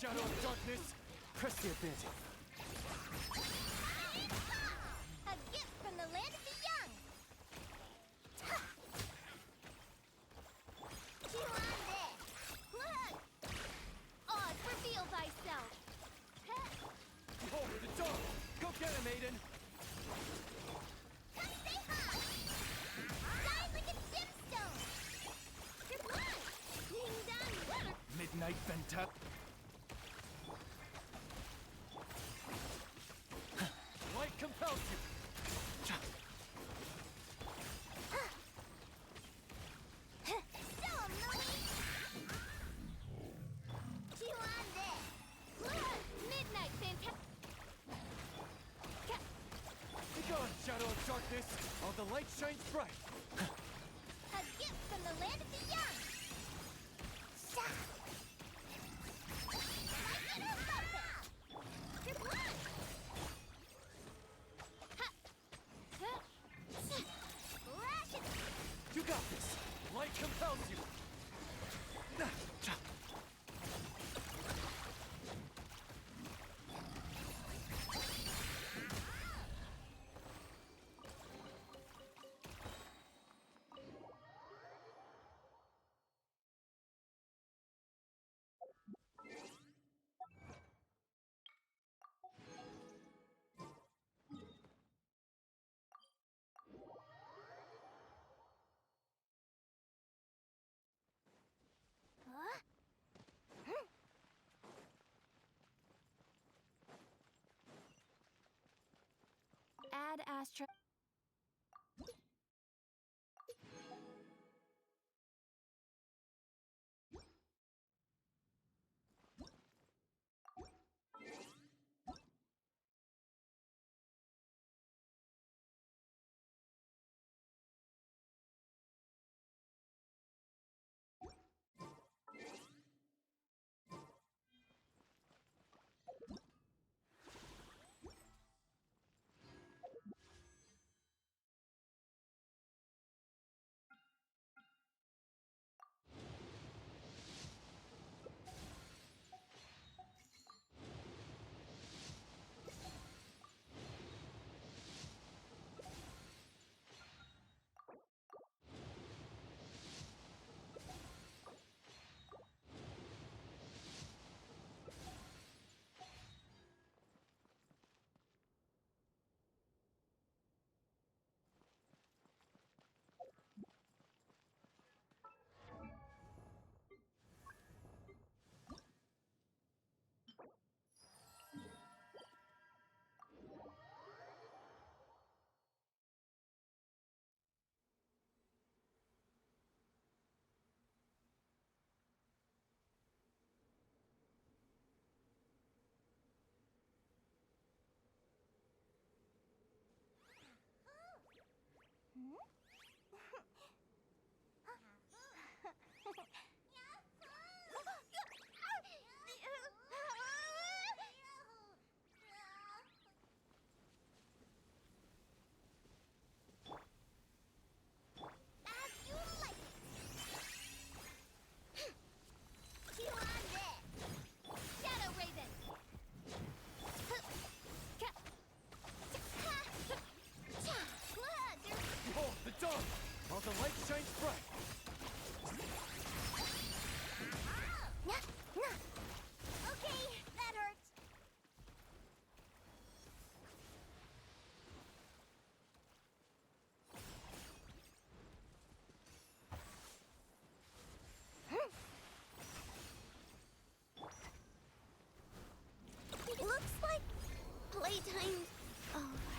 Shadow of darkness, press the advantage. A gift from the land of the young. Chew on this. Look. Oz, reveal thyself. Behold the dawn. Go get him, Aiden. Come say hi. Shine like a gemstone. You're blind. Ding dong. Midnight Ventap. Light compels you. Show 'em, Louie. Chew on this. Look. Midnight fantastic. Begone, shadow of darkness. All the light shines bright. A gift from the land of the young. Stop. Like it or lump it. You're blind. Lash it. You got this. Light compels you. Huh? Add Astra. All the light shines bright. Okay, that hurts. Looks like playtime's over.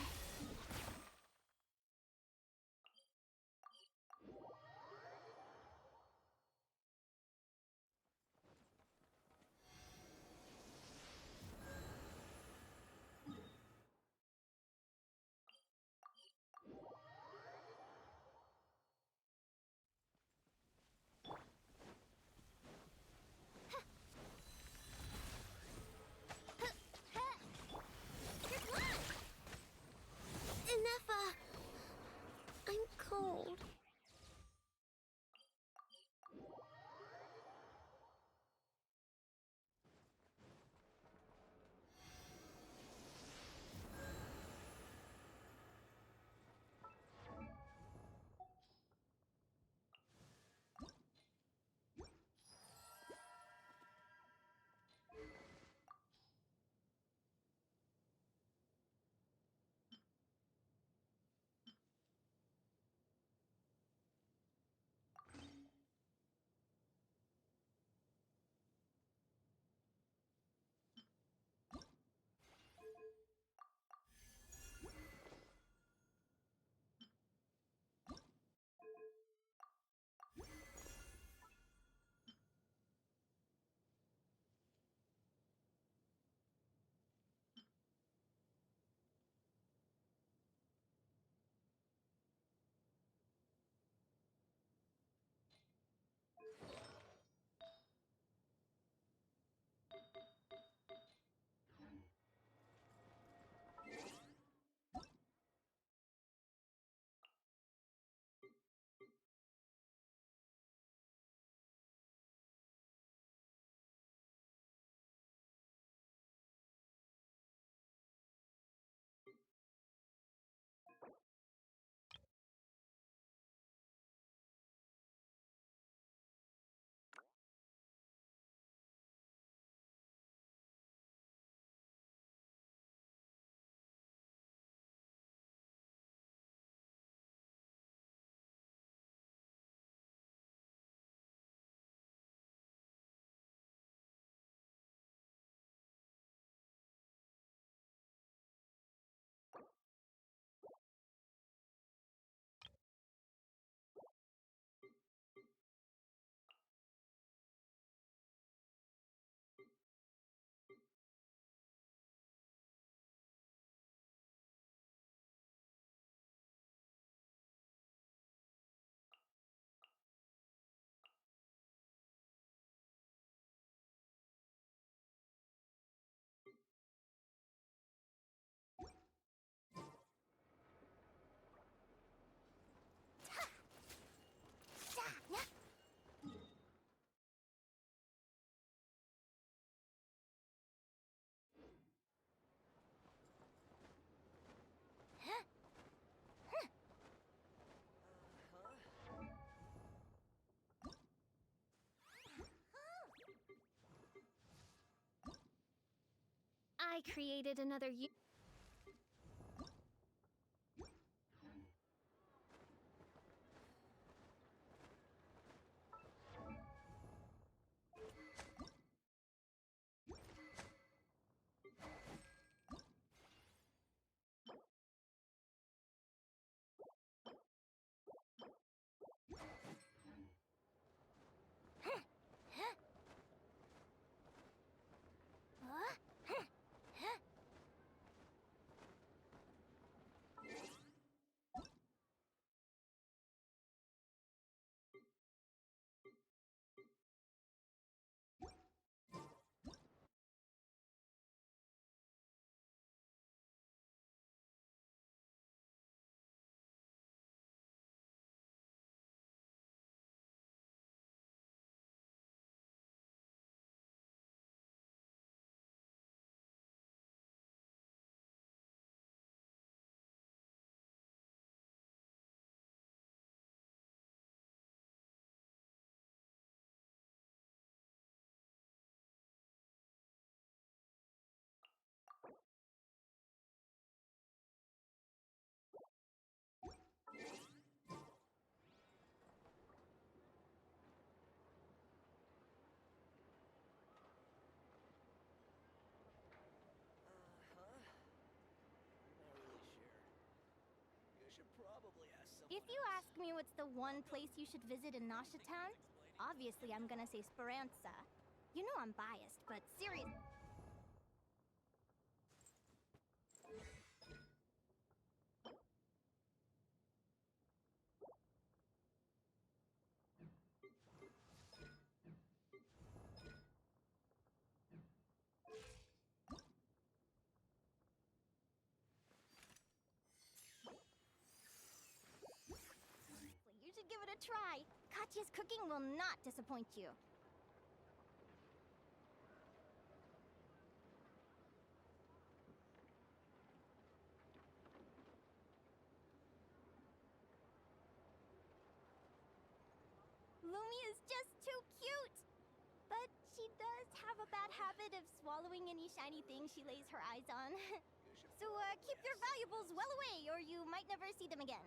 I created another If you ask me what's the one place you should visit in Nasha Town, obviously I'm gonna say Speranza. You know I'm biased, but serious. You should give it a try. Katya's cooking will not disappoint you. Lumi is just too cute! But she does have a bad habit of swallowing any shiny thing she lays her eyes on. So keep your valuables well away or you might never see them again.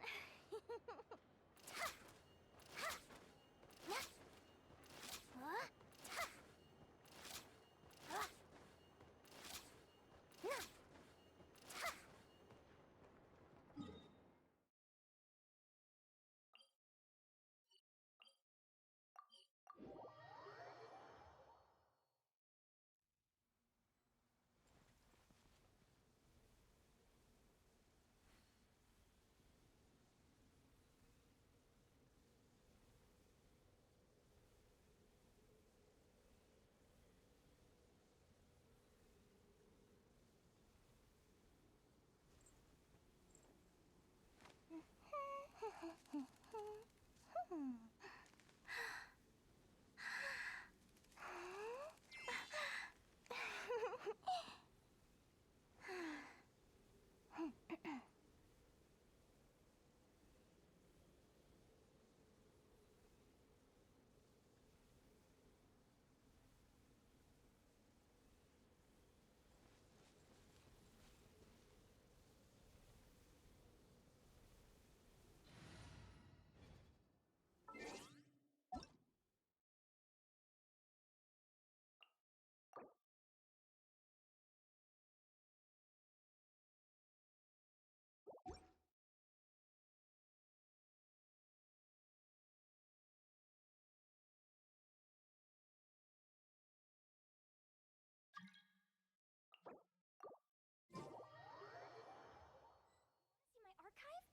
See my archive?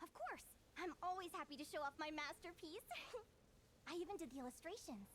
Of course! I'm always happy to show off my masterpiece. I even did the illustrations.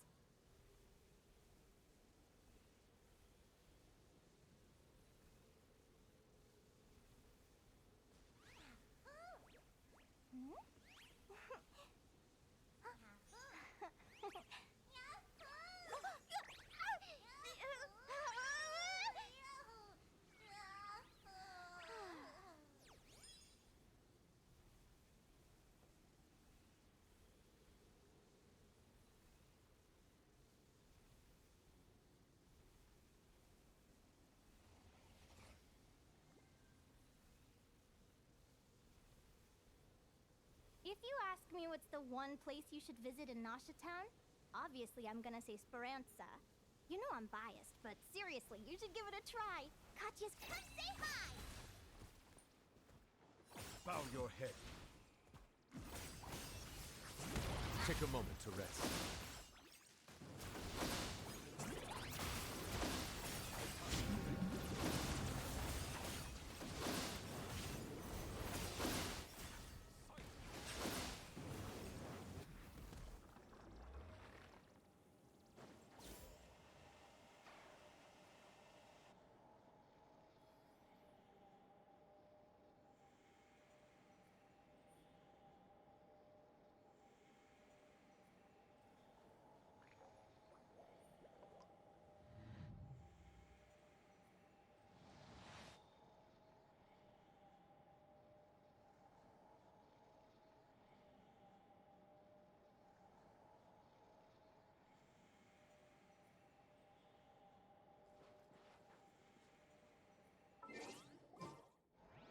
ask me what's the one place you should visit in Nasha Town, obviously I'm gonna say Speranza. You know I'm biased, but seriously, you should give it a try. Katya's come say hi! Bow your head. Take a moment to rest.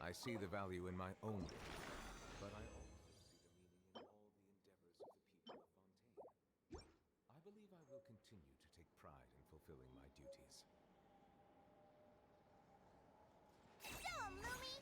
I see the value in my own work, but I also see the meaning in all the endeavors of the people of Fontaine. I believe I will continue to take pride in fulfilling my duties. Show 'em, Lumi!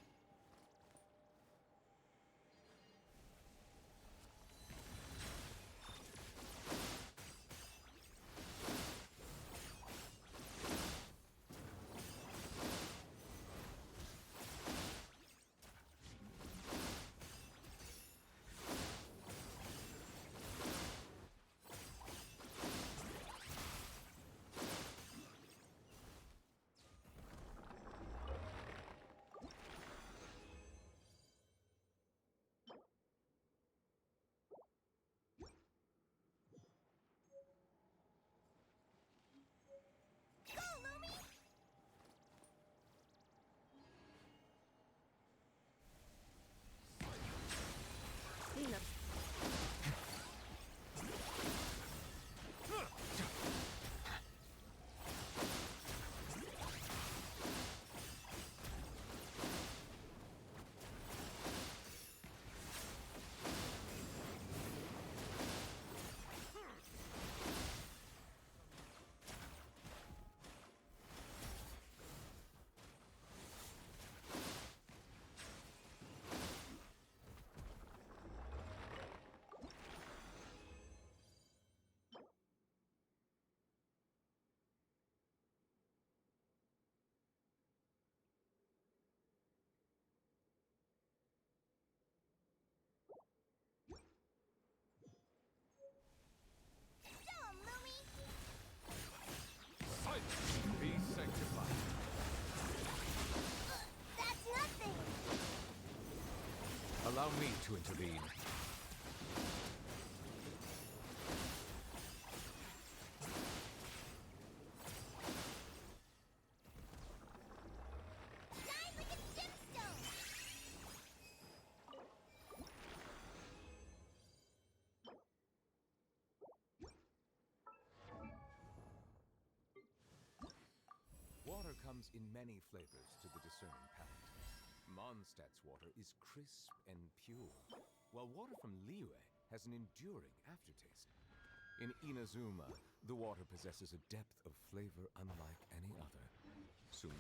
Be sanctified. That's nothing! Allow me to intervene. Shine like a gemstone! Water comes in many flavors to the discerning palate. Mondstadt's water is crisp and pure, while water from Liyue has an enduring aftertaste. In Inazuma, the water possesses a depth of flavor unlike any other. Sume?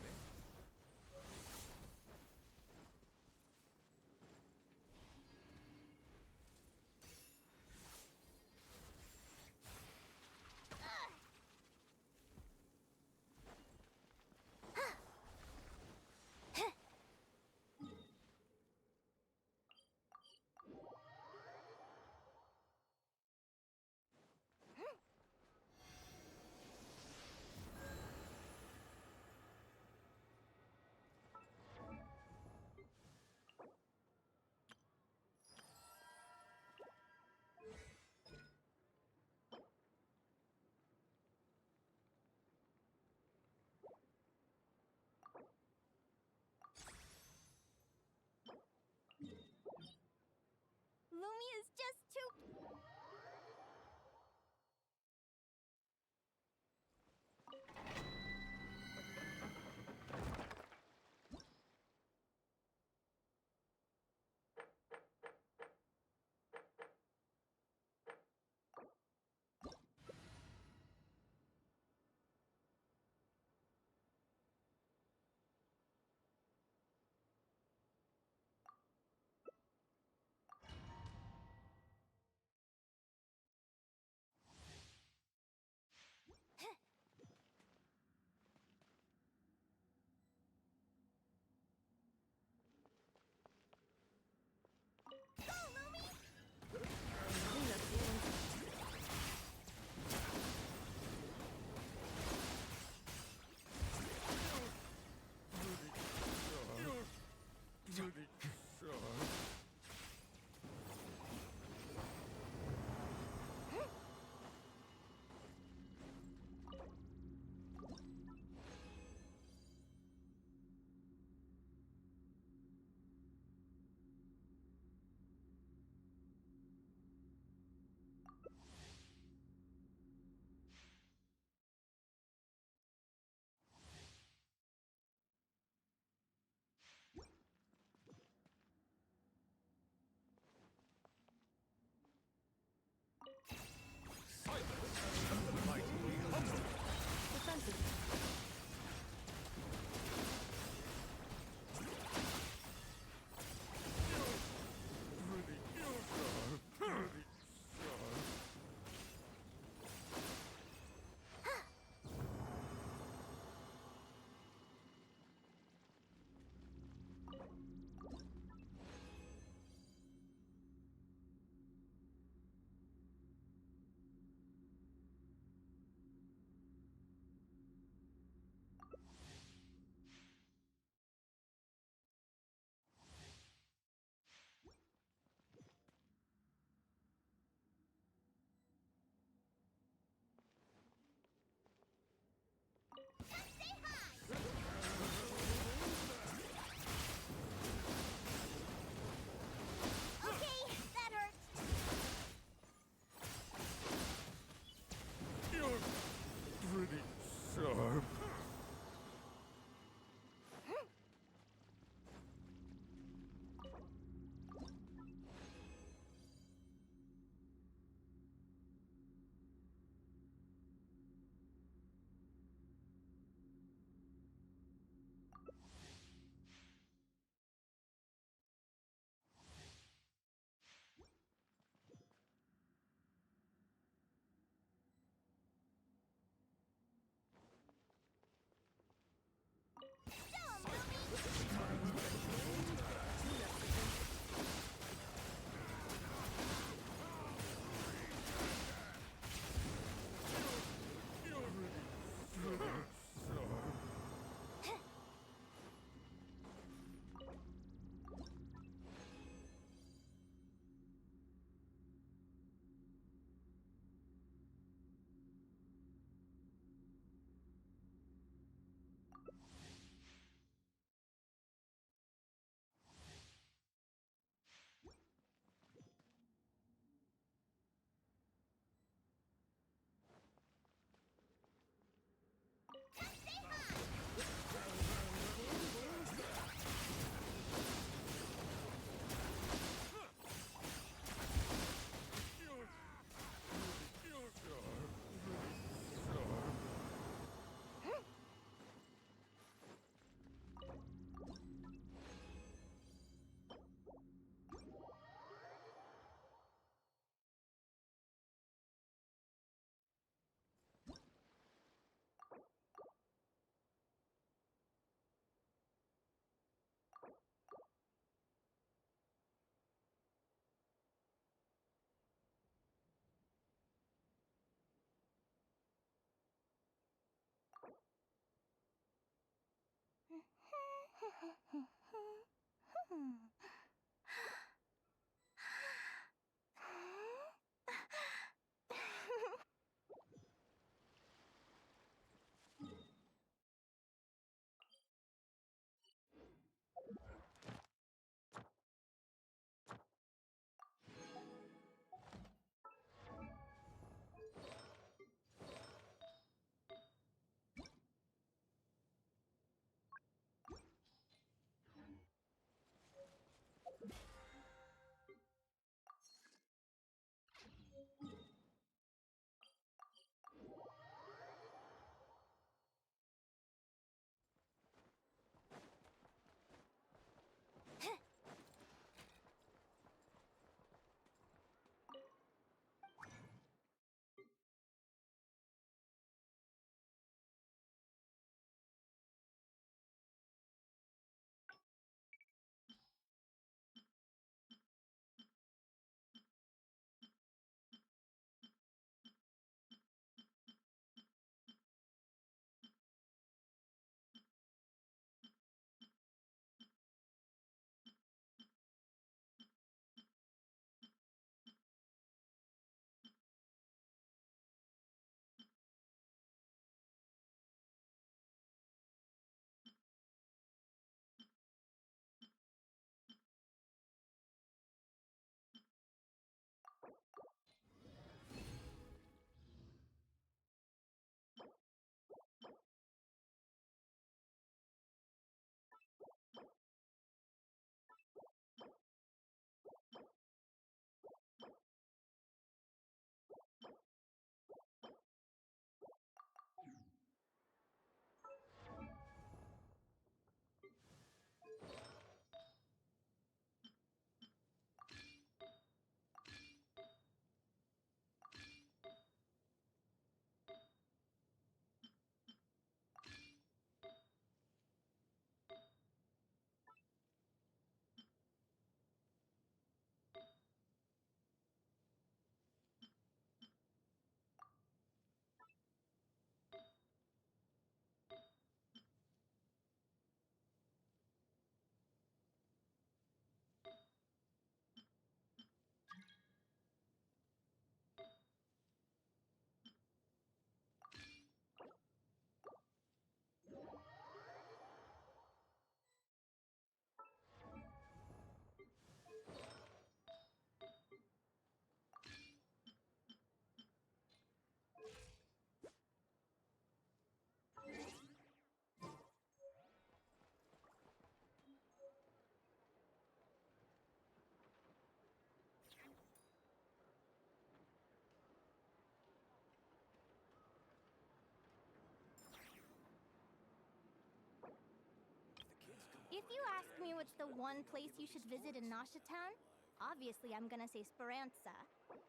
If you ask me what's the one place you should visit in Nasha Town, obviously I'm gonna say Speranza.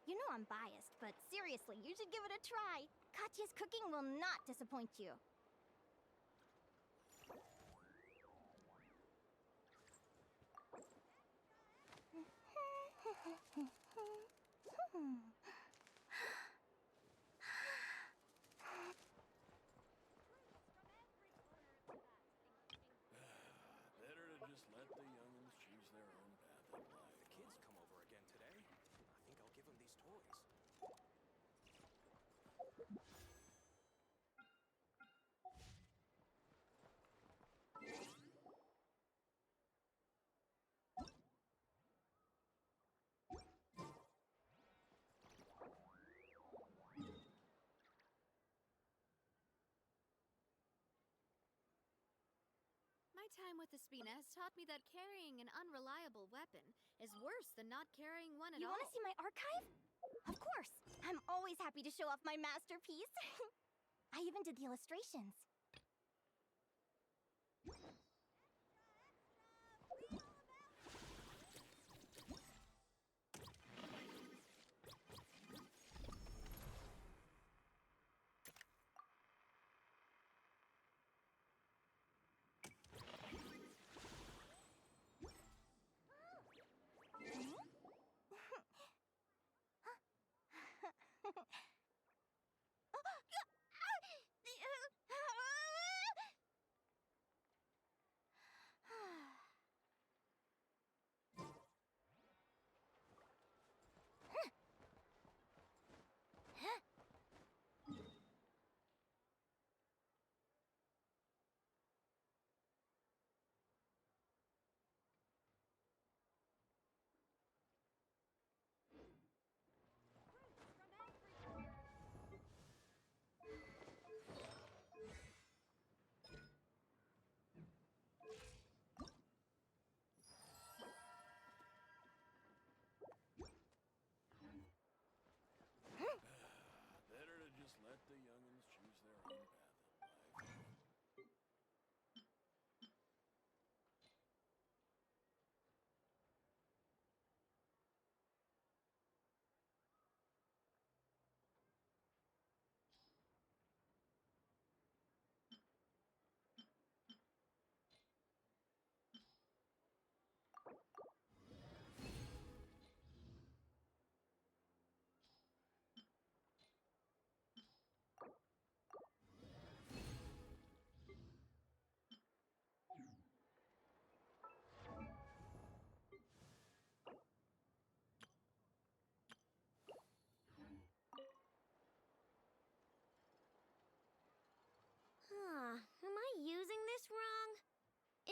You know I'm biased, but seriously, you should give it a try. Katya's cooking will not disappoint you. Better to just let the youngins choose their own path in life. The kids come over again today. I think I'll give them these toys. My time with Espina has taught me that carrying an unreliable weapon is worse than not carrying one at You all. wanna see my archive? Of course! I'm always happy to show off my masterpiece. I even did the illustrations.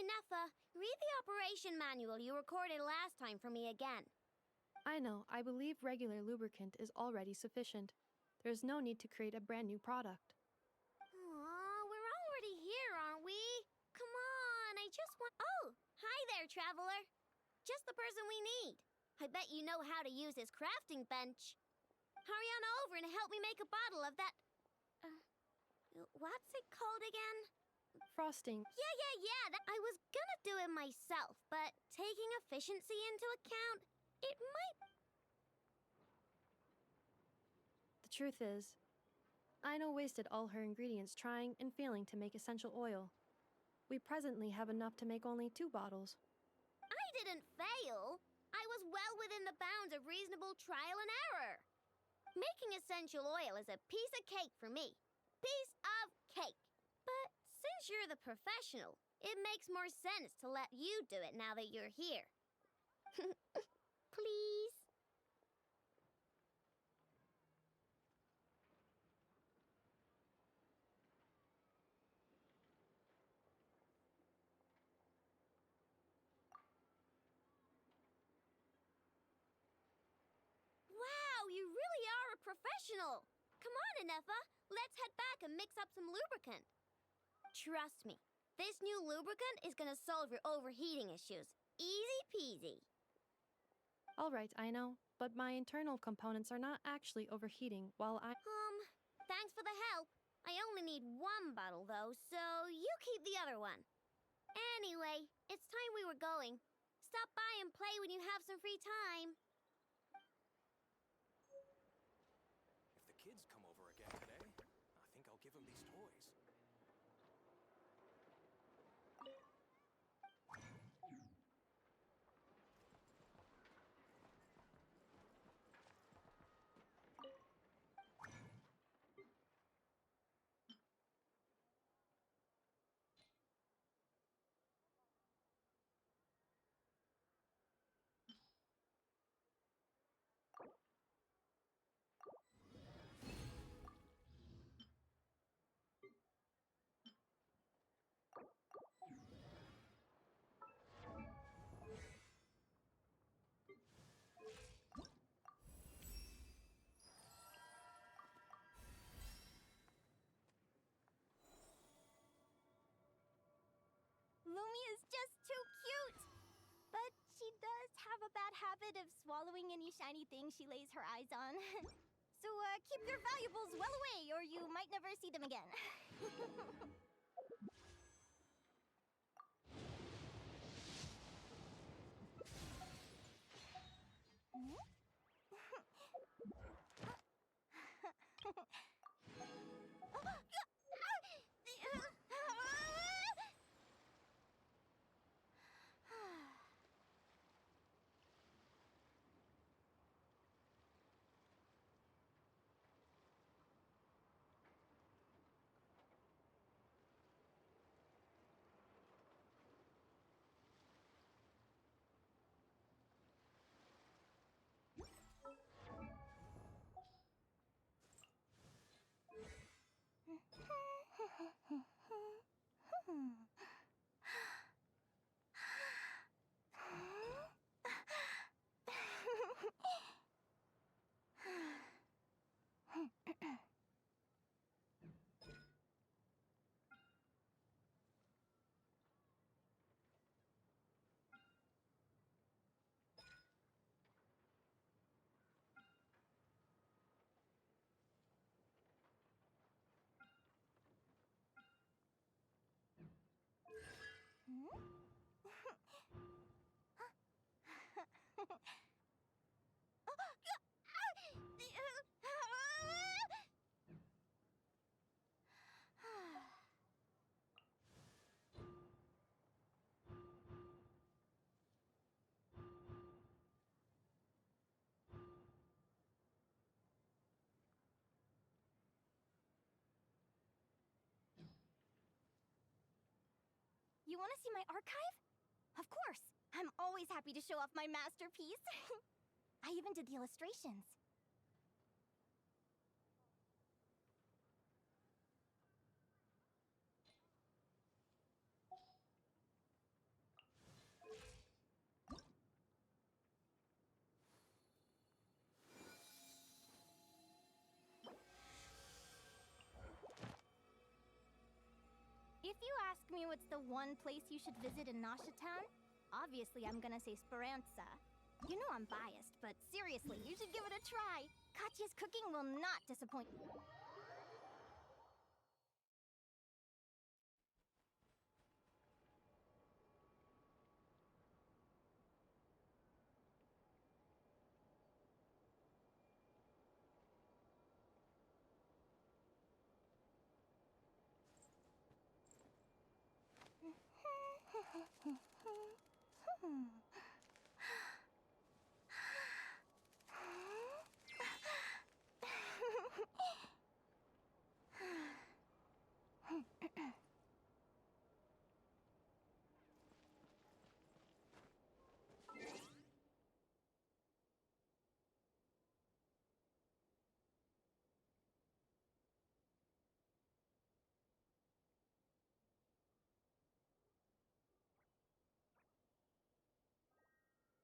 Inefa, read the operation manual you recorded last time for me again. I know, I believe regular lubricant is already sufficient. There's no need to create a brand new product. Aw, we're already here, aren't we? Come on, I just want. Oh, hi there, traveler. Just the person we need. I bet you know how to use this crafting bench. Hurry on over and help me make a bottle of that. What's it called again? Frosting. Yeah. I was gonna do it myself, but taking efficiency into account, it might. The truth is, Aino wasted all her ingredients trying and failing to make essential oil. We presently have enough to make only 2 bottles. I didn't fail. I was well within the bounds of reasonable trial and error. Making essential oil is a piece of cake for me. Piece of cake. But since you're the professional, it makes more sense to let you do it now that you're here. Please? Wow, you really are a professional. Come on, Inefa. Let's head back and mix up some lubricant. Trust me, this new lubricant is gonna solve your overheating issues. Easy peasy. Alright, Aino, but my internal components are not actually overheating while Thanks for the help. I only need 1 bottle, though, so you keep the other one. Anyway, it's time we were going. Stop by and play when you have some free time. If the kids come over again today, I think I'll give them these toys. Lumia's just too cute! But she does have a bad habit of swallowing any shiny thing she lays her eyes on. So, keep your valuables well away, or you might never see them again. You want to see my archive? Of course! I'm always happy to show off my masterpiece. I even did the illustrations. you ask me what's the one place you should visit in Nasha Town, obviously I'm gonna say Speranza. You know I'm biased, but seriously, you should give it a try. Katya's cooking will not disappoint you.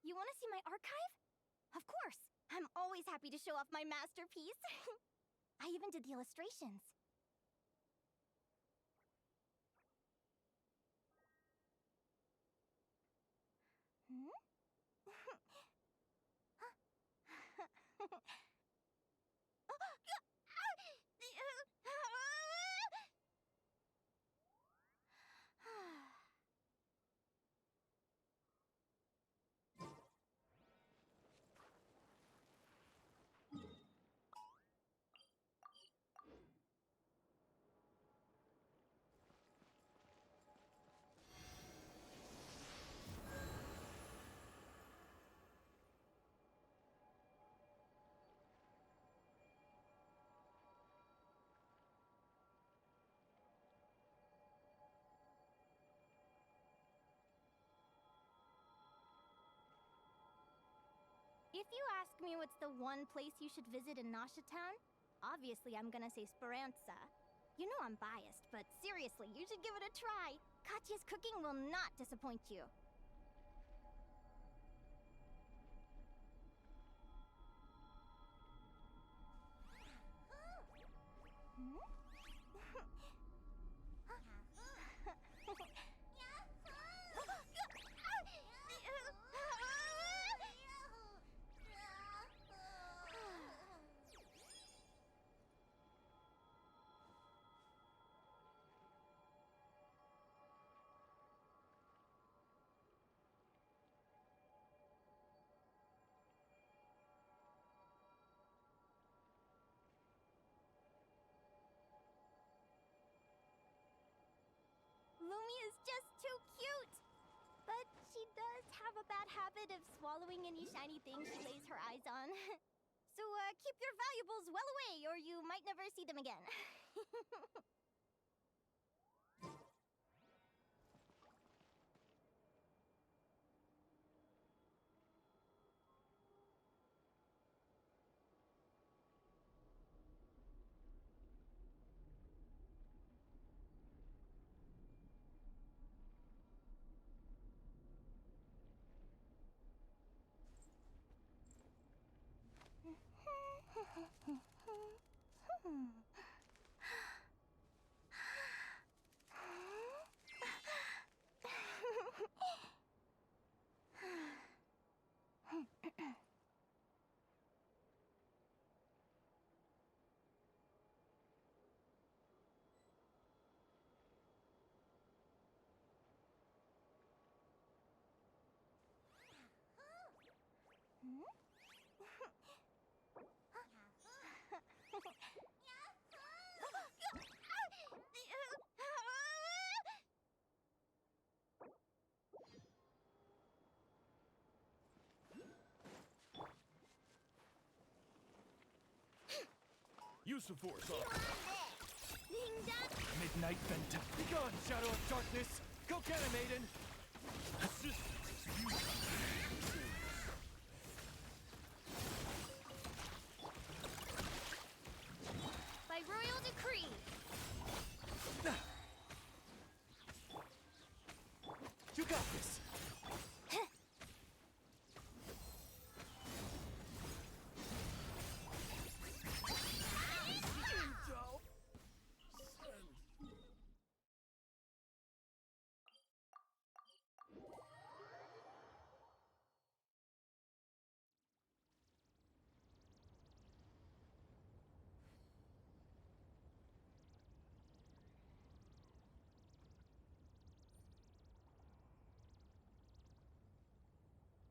You want to see my archive? Of course! I'm always happy to show off my masterpiece. I even did the illustrations. Hmm? If you ask me what's the one place you should visit in Nasha Town, obviously I'm gonna say Speranza. You know I'm biased, but seriously, you should give it a try. Katya's cooking will not disappoint you. Hmm? Lumi is just too cute! But she does have a bad habit of swallowing any shiny thing she lays her eyes on. So, keep your valuables well away, or you might never see them again. Use the force, officer. Midnight Venta. Begone, shadow of darkness! Go get him, Aiden! By royal decree. You got this!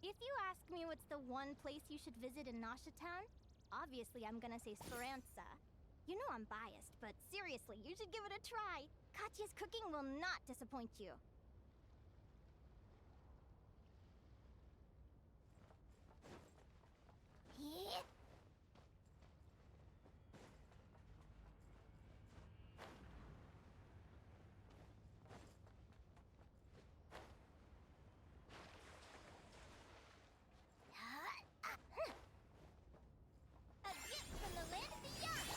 If you ask me what's the one place you should visit in Nasha Town, obviously I'm gonna say Speranza. You know I'm biased, but seriously, you should give it a try. Katya's cooking will not disappoint you. Yeah. A gift from the land beyond.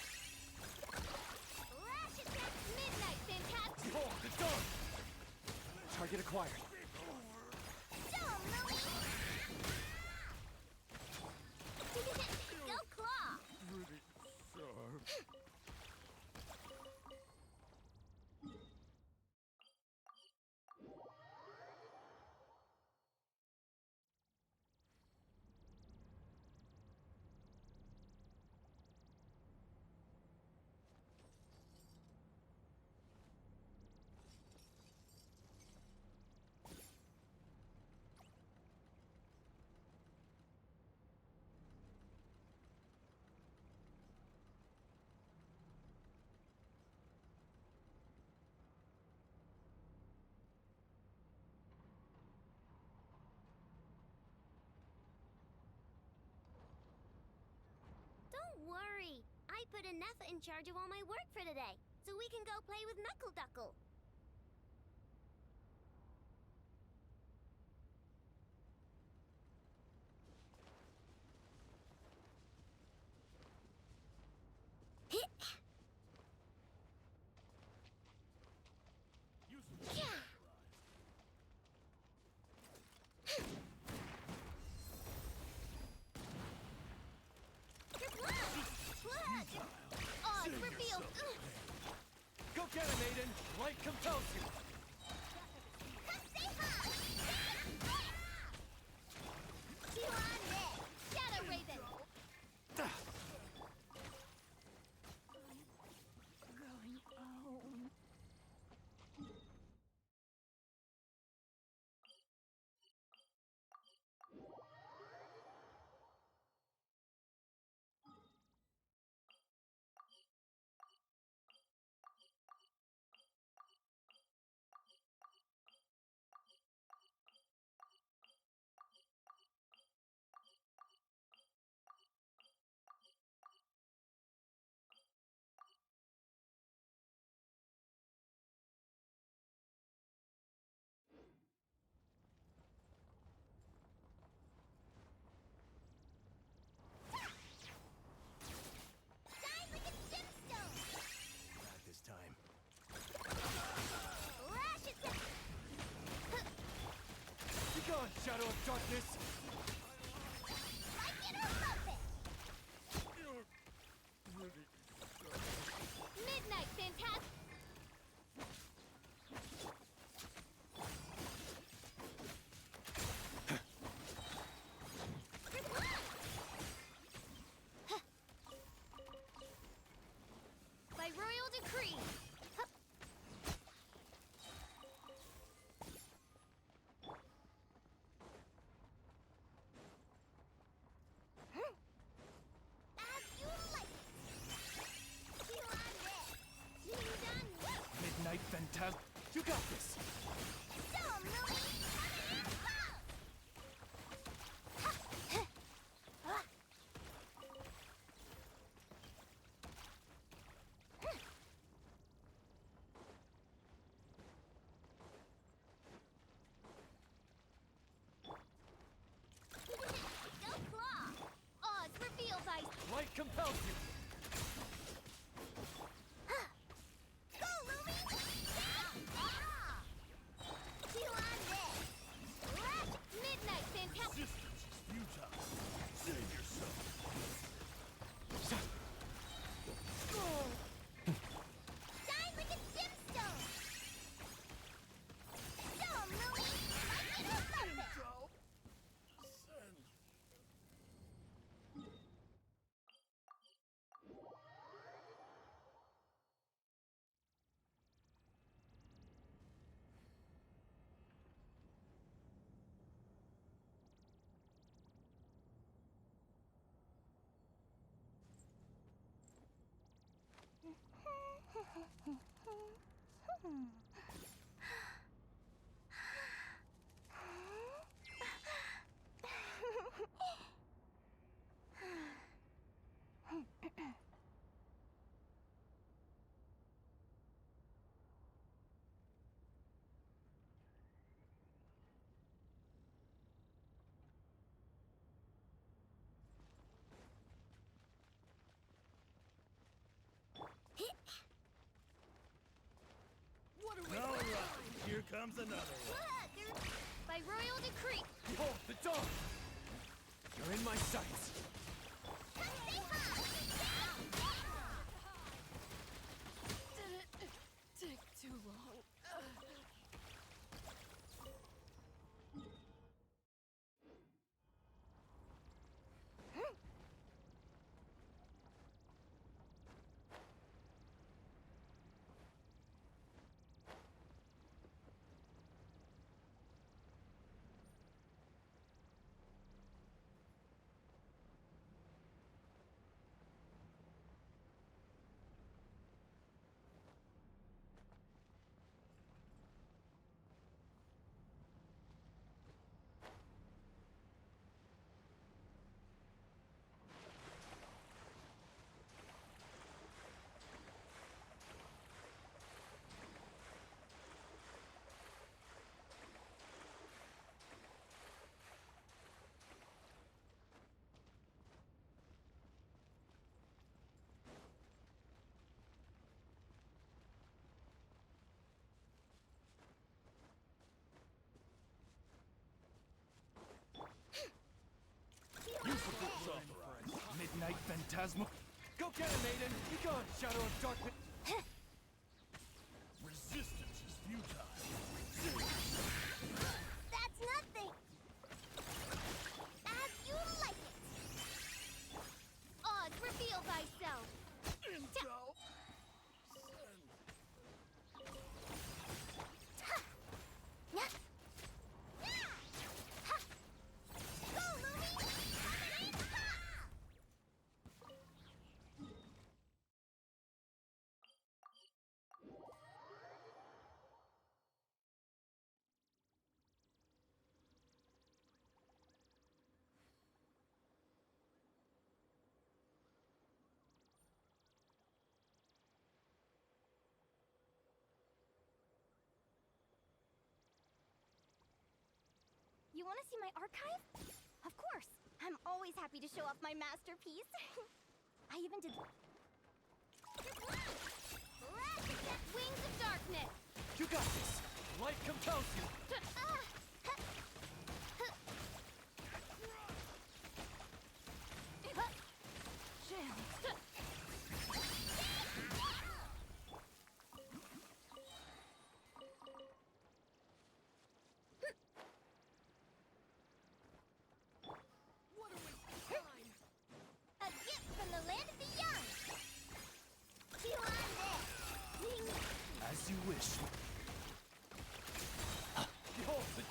Lash attack midnight, fantastic. Behold, the dawn! Target acquired. Dumb, Louie. Go claw. Pretty sharp. Don't worry. I put Anetha in charge of all my work for today, so we can go play with Knuckle Duckle. Oh, it's revealed. Go get him, Aiden! Light compels you! Shadow Raven. Going home. Shine like a gemstone. Not this time. Lash attack. Be gone, Shadow of Darkness! Like it or lump it. Midnight, fantastic. By royal decree. As you like it. You on this. You done well. Midnight Fantastic. You got this! Dumb, Louie. Coming in close. Go claw. Odds revealed by Light compels you! Go, Louie! You on this. Lash midnight, fantastic. Futile. Save yourself. Shine like a gemstone. Dumb, Louie. Like it or lump it. All right, here comes another one. By royal decree. Behold, the dawn! You're in my sights. Did it take too long? Midnight Phantasma. Go get him, Aiden! Be gone, Shadow of Darkness! Resistance is futile. That's nothing! As you like it! Oz, reveal thyself. Intel. Go, Lumi! Coming in hot! You want to see my archive? Of course! I'm always happy to show off my masterpiece. I even did... Wings of darkness. You got this! Light compels you! A gift from the land of the young! You on this! As you wish. Behold, the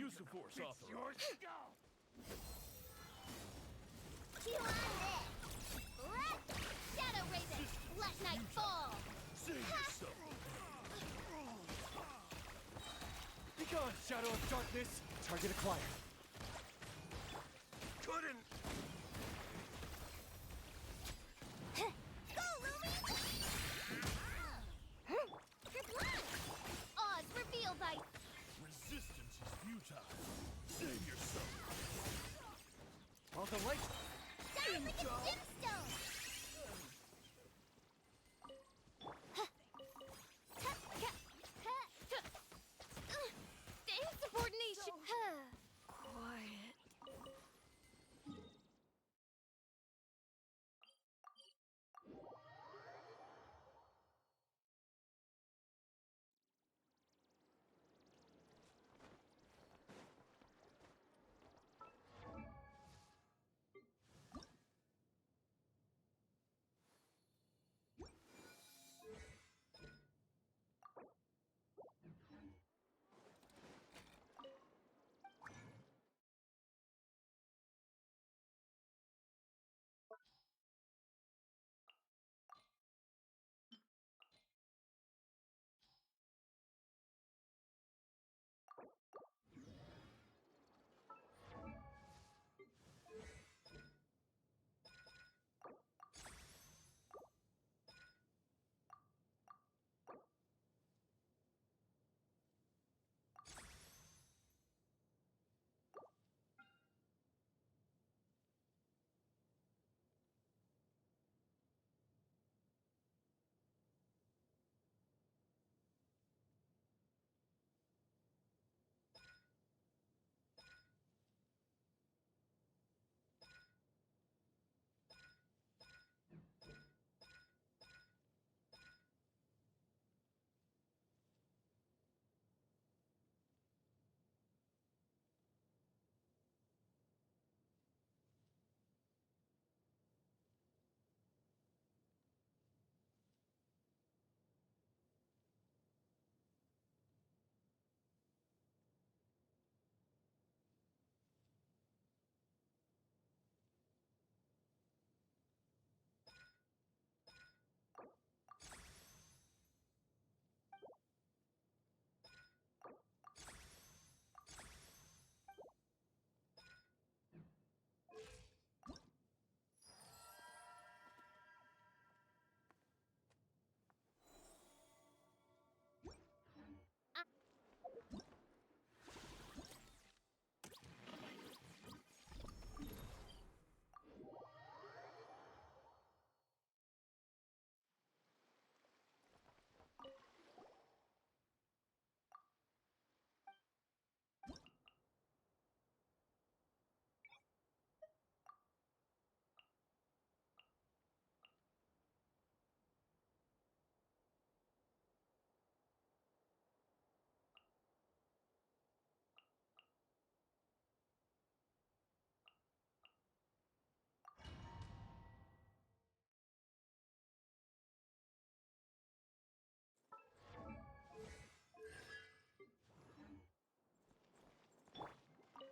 Use the force, authorized. You on this! Let Shadow Raven, let night fall! Save yourself! Be gone, Shadow of Darkness! Target acquired. Couldn't! Go, Lumi! You're blind! Oz, reveal thy... Resistance is futile. Save yourself! All the lights... Shine like a gemstone! Insubordination! Quiet.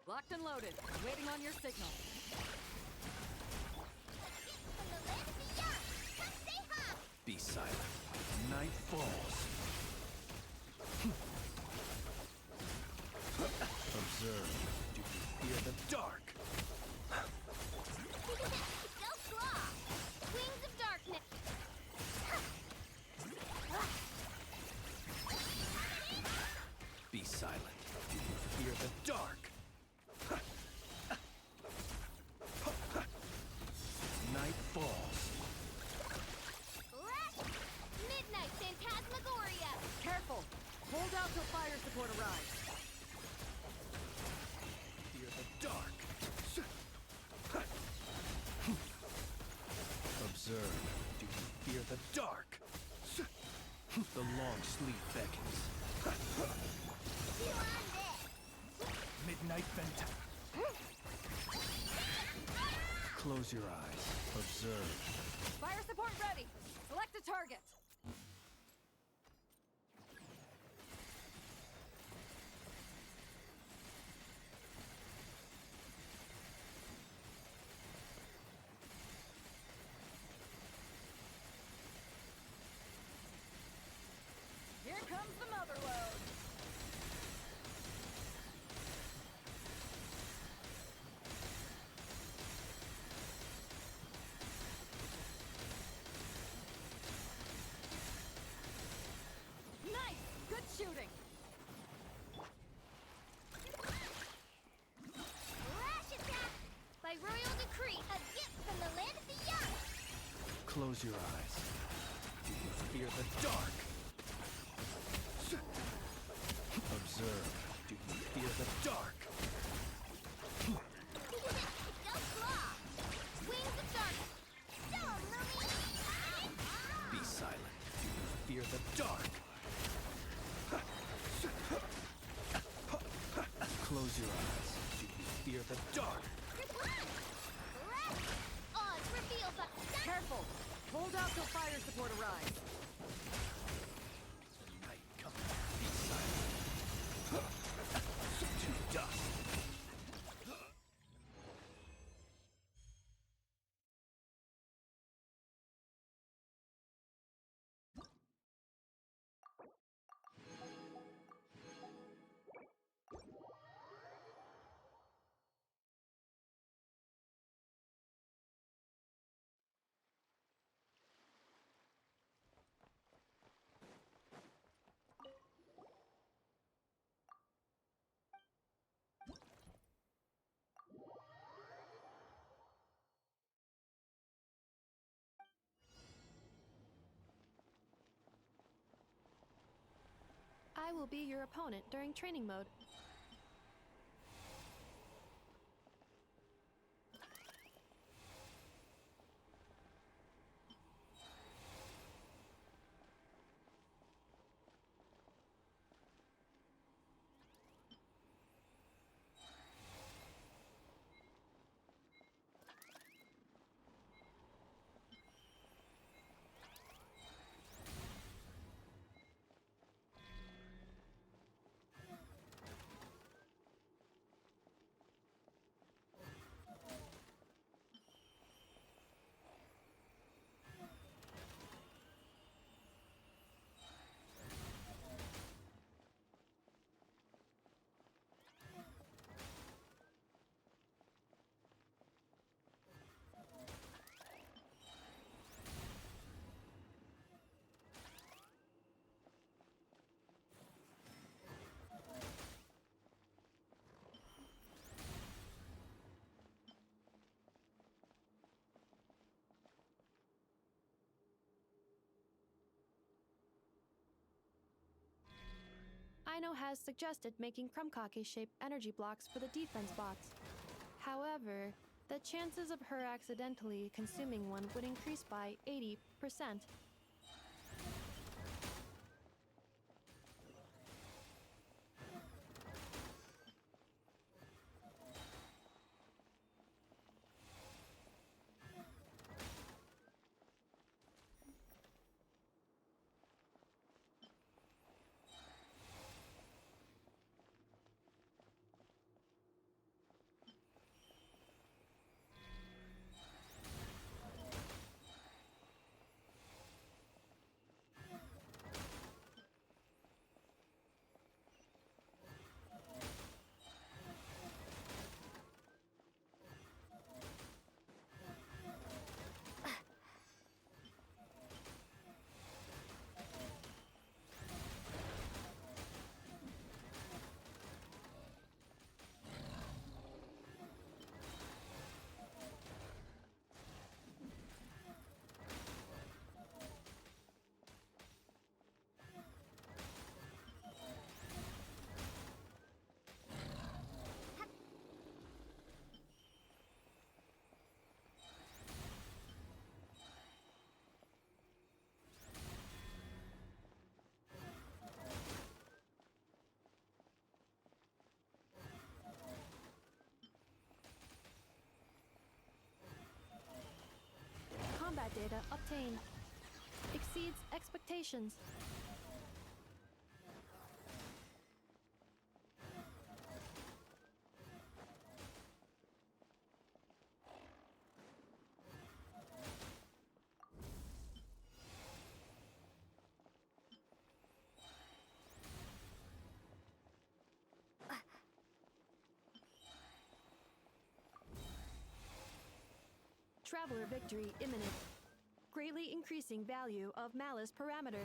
Locked and loaded. Waiting on your signal. Be silent. Night falls. Observe. Do you fear the dark? Self-claw! Wings of darkness! Be silent. Do you fear the dark? Night falls. Midnight Phantasmagoria! Careful! Hold out till fire support arrives. Fear the dark. Observe. Do you fear the dark? The long sleep beckons. Midnight Phantasm. Close your eyes. Observe. Fire support ready. Select a target. Close your eyes. Do you fear the dark? Observe. Do you fear the dark? Go claw! Wings of darkness! Don't Be silent. Do you fear the dark? Close your eyes. Do you fear the dark? Odds reveal the... Careful! Hold out till fire support arrives. Night coming. Be silent. To dust. I will be your opponent during training mode. Aino has suggested making Krumkake-shaped energy blocks for the defense bots. However, the chances of her accidentally consuming one would increase by 80%. Combat data obtained. Exceeds expectations. Traveler victory imminent. Greatly increasing value of malice parameter.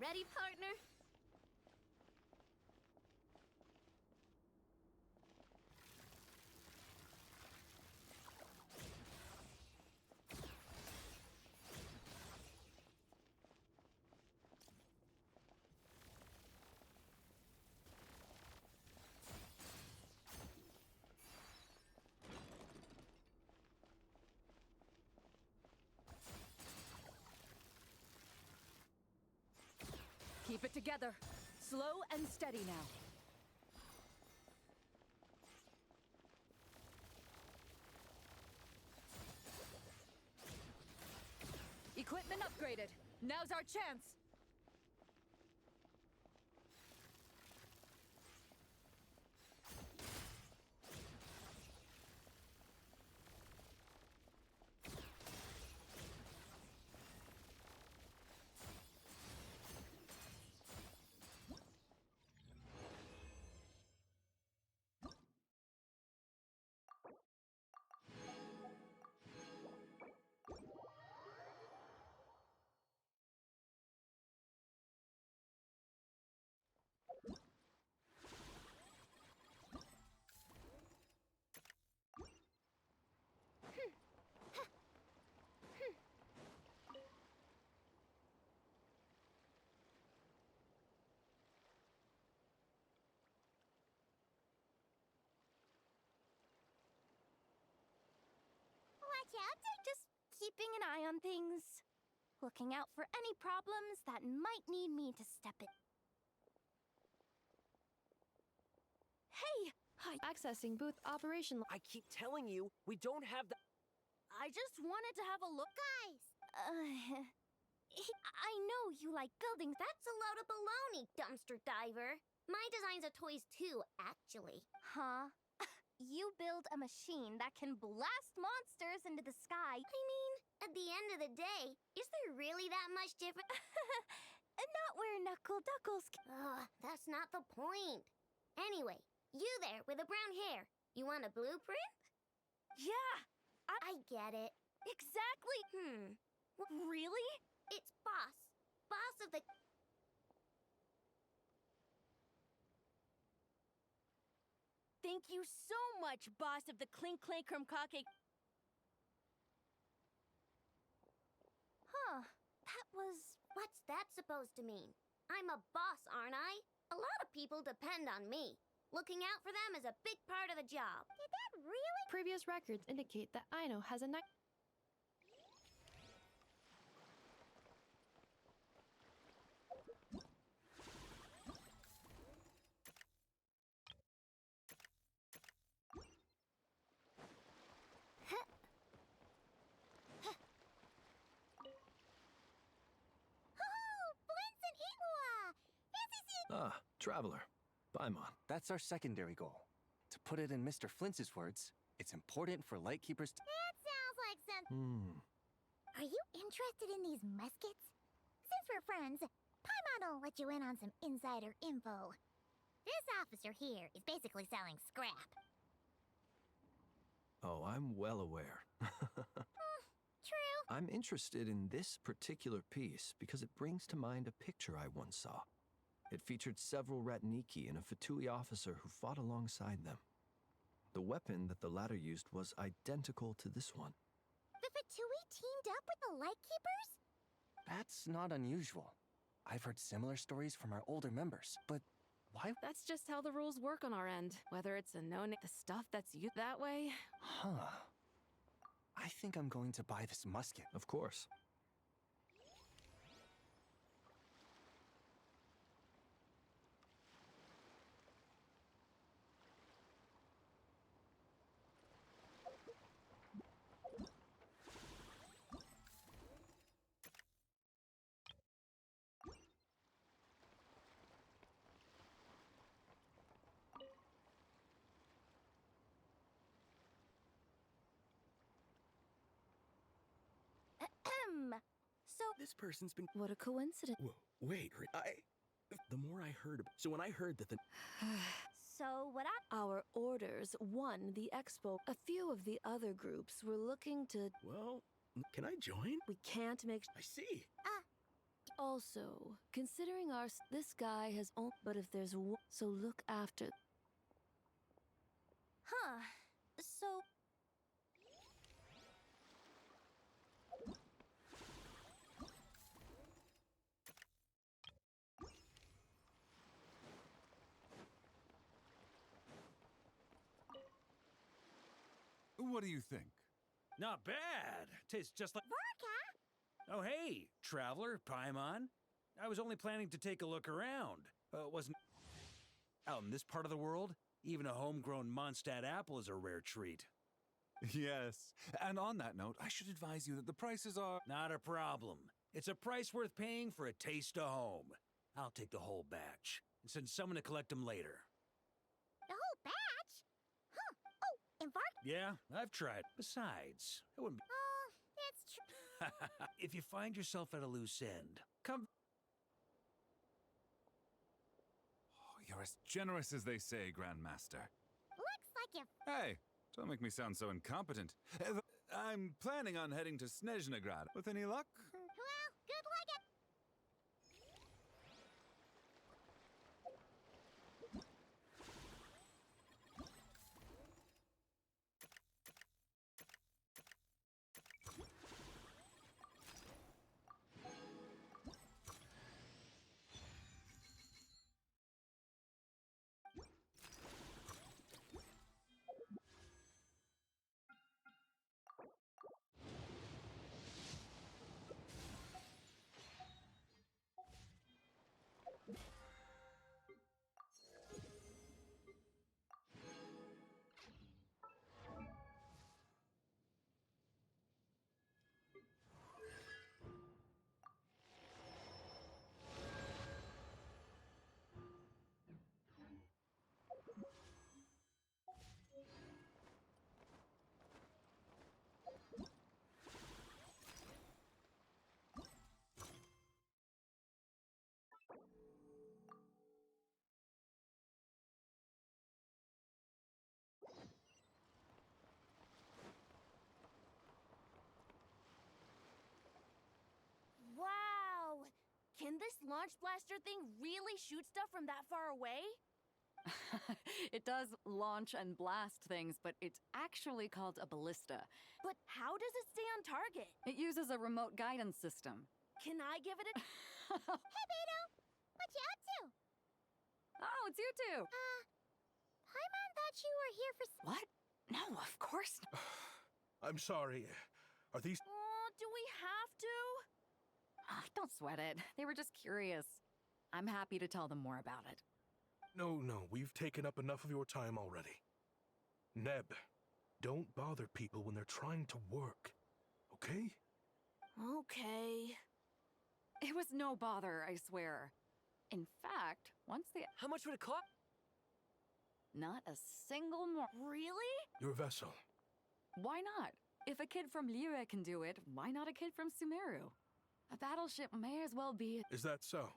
Ready, partner? Keep it together. Slow and steady now. Equipment upgraded. Now's our chance. Watch out, just keeping an eye on things. Looking out for any problems that might need me to step in. Hey! Hi. Accessing booth operation. I keep telling you, we don't have the... I just wanted to have a look. Guys! I know you like buildings. That's a load of baloney, dumpster diver. My designs are toys too, actually. Huh? You build a machine that can blast monsters into the sky. I mean, at the end of the day, is there really that much difference? Not where Knuckle Duckles... Ugh, that's not the point. Anyway, you there with the brown hair. You want a blueprint? Yeah! I get it. Exactly! Really? It's boss. Boss of the... Thank you so much, boss of the Clink Clank Krumkake. Huh. That was... What's that supposed to mean? I'm a boss, aren't I? A lot of people depend on me. Looking out for them is a big part of the job. Did that really? Previous records indicate that Aino has a night. Ah, Traveler. Paimon. That's our secondary goal. To put it in Mr. Flintz's words, it's important for Lightkeepers to... That sounds like some... Are you interested in these muskets? Since we're friends, Paimon will let you in on some insider info. This officer here is basically selling scrap. Oh, I'm well aware. True. I'm interested in this particular piece because it brings to mind a picture I once saw. It featured several Ratniki and a Fatui officer who fought alongside them. The weapon that the latter used was identical to this one. The Fatui teamed up with the Lightkeepers? That's not unusual. I've heard similar stories from our older members, but why? That's just how the rules work on our end. Whether it's a no-name, the stuff that's used that way. Huh. I think I'm going to buy this musket. Of course. So... This person's been... What a coincidence. Wait, the more I heard... So when I heard that the... So what Our orders won the expo. A few of the other groups were looking to... Well, can I join? We can't make... I see. Also, considering this guy has but if there's so look after. Huh. So. What do you think? Not bad. Tastes just like. Oh, hey, traveler, Paimon. I was only planning to take a look around. Wasn't. Out in this part of the world, even a homegrown Mondstadt apple is a rare treat. Yes. And on that note, I should advise you that the prices are. Not a problem. It's a price worth paying for a taste of home. I'll take the whole batch and send someone to collect them later. The whole batch? Huh. Oh, embark? Yeah, I've tried. Besides, it wouldn't be. Oh, that's true. If you find yourself at a loose end, come. Oh, you're as generous as they say, Grandmaster. Looks like if. Hey, don't make me sound so incompetent. I'm planning on heading to Snezhnegrad. With any luck? Well, good luck at. Wow! Can this launch blaster thing really shoot stuff from that far away? It does launch and blast things, but it's actually called a ballista. But how does it stay on target? It uses a remote guidance system. Can I give it a... Hey, Beto! What you up to? Oh, it's you two! Paimon thought you were here for. What? No, of course not. I'm sorry. Are these. Oh, do we have to? Don't sweat it. They were just curious. I'm happy to tell them more about it. No, we've taken up enough of your time already. Neb, don't bother people when they're trying to work, okay? Okay. It was no bother, I swear. In fact, once they... How much would it cost? Not a single more. Really? Your vessel. Why not? If a kid from Liyue can do it, why not a kid from Sumeru? A battleship may as well be... Is that so?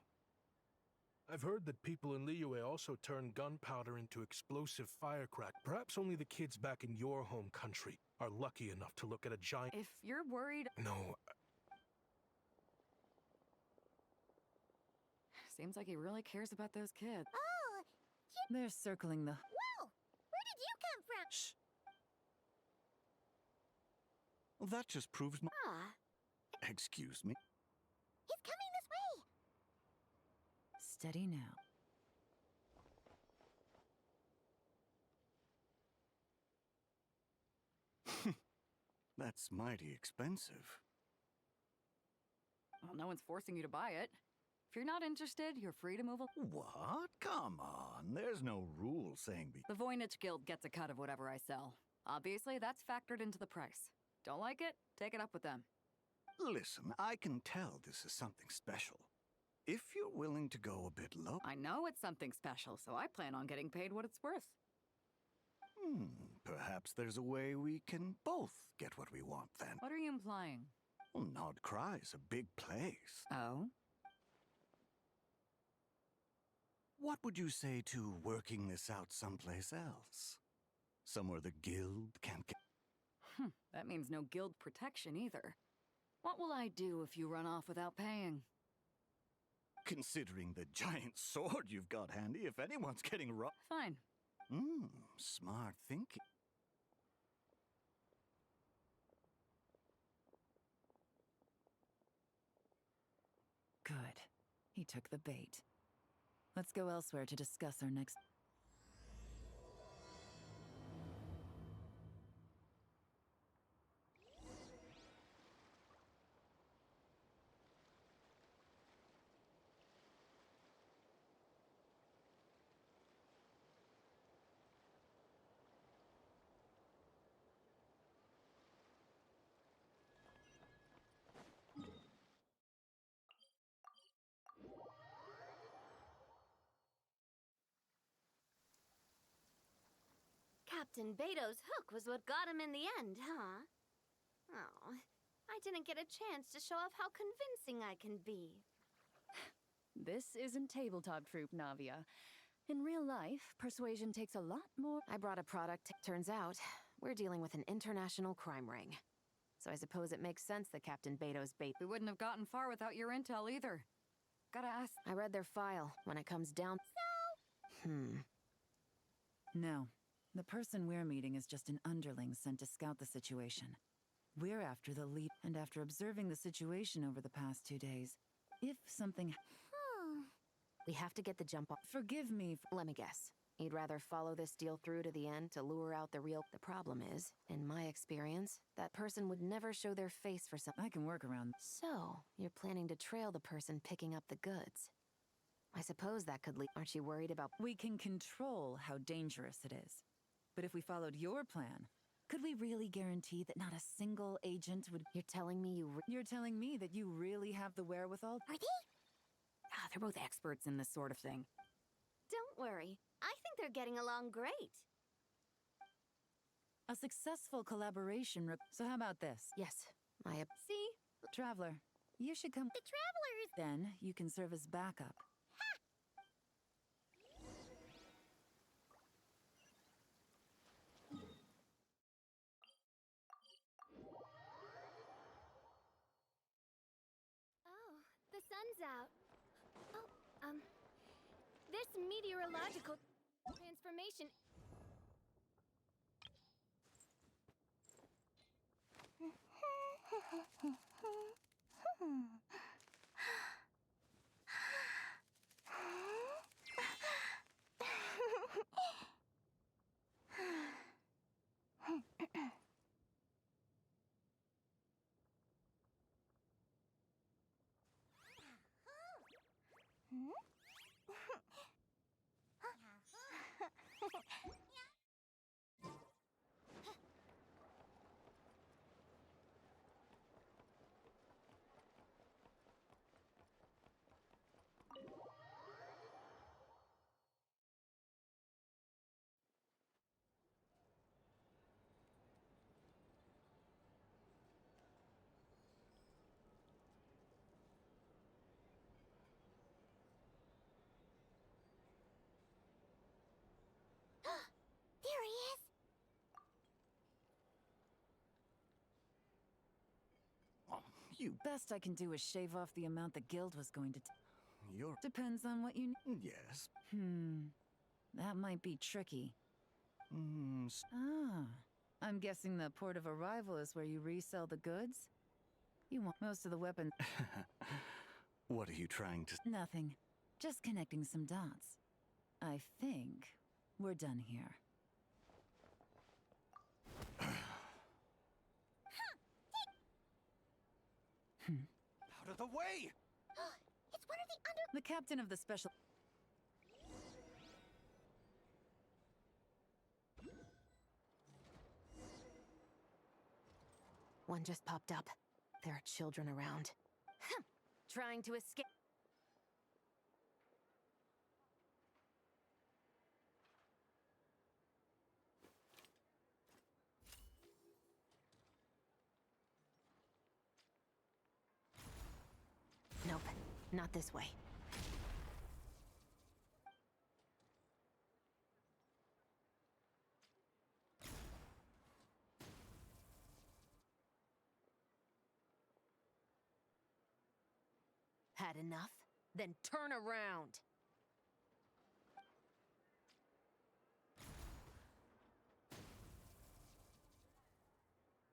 I've heard that people in Liyue also turn gunpowder into explosive firecrack. Perhaps only the kids back in your home country are lucky enough to look at a giant... If you're worried... No. Seems like he really cares about those kids. Oh! They're circling the... Whoa! Where did you come from? Shh. Well, that just proves my... Excuse me? He's coming this way! Steady now. That's mighty expensive. Well, no one's forcing you to buy it. If you're not interested, you're free to move along. What? Come on. There's no rule saying The Voynich Guild gets a cut of whatever I sell. Obviously, that's factored into the price. Don't like it? Take it up with them. Listen, I can tell this is something special. If you're willing to go a bit low... I know it's something special, so I plan on getting paid what it's worth. Perhaps there's a way we can both get what we want then. What are you implying? Well, Nod Cry's a big place. Oh? What would you say to working this out someplace else? Somewhere the guild can't get... That means no guild protection either. What will I do if you run off without paying? Considering the giant sword you've got handy, if anyone's getting robbed. Fine. Smart thinking. Good. He took the bait. Let's go elsewhere to discuss our next... Captain Beto's hook was what got him in the end, huh? Oh, I didn't get a chance to show off how convincing I can be. This isn't tabletop troop, Navia. In real life, persuasion takes a lot more... I brought a product. Turns out, we're dealing with an international crime ring. So I suppose it makes sense that Captain Beto's bait... We wouldn't have gotten far without your intel either. Gotta ask... I read their file. When it comes down... So? No. The person we're meeting is just an underling sent to scout the situation. We're after the lead, and after observing the situation over the past 2 days, if something... We have to get the jump on... Forgive me Let me guess. You'd rather follow this deal through to the end to lure out the real... The problem is, in my experience, that person would never show their face for some... I can work around... So, you're planning to trail the person picking up the goods. I suppose that could lead... Aren't you worried about... We can control how dangerous it is. But if we followed your plan, could we really guarantee that not a single agent would... You're telling me You're telling me that you really have the wherewithal? Are they? They're both experts in this sort of thing. Don't worry. I think they're getting along great. A successful collaboration... So how about this? Yes, See? Traveler, you should come... The Travelers... Then you can serve as backup. The sun's out. This meteorological transformation... There he is! You... Best I can do is shave off the amount the guild was going to... Depends on what you... Yes. That might be tricky. I'm guessing the port of arrival is where you resell the goods? You want most of the weapons... What are you trying to... Nothing. Just connecting some dots. I think we're done here. Out of the way! It's one of the The captain of the special... One just popped up. There are children around. Trying to escape. Nope, not this way. Had enough? then turn around.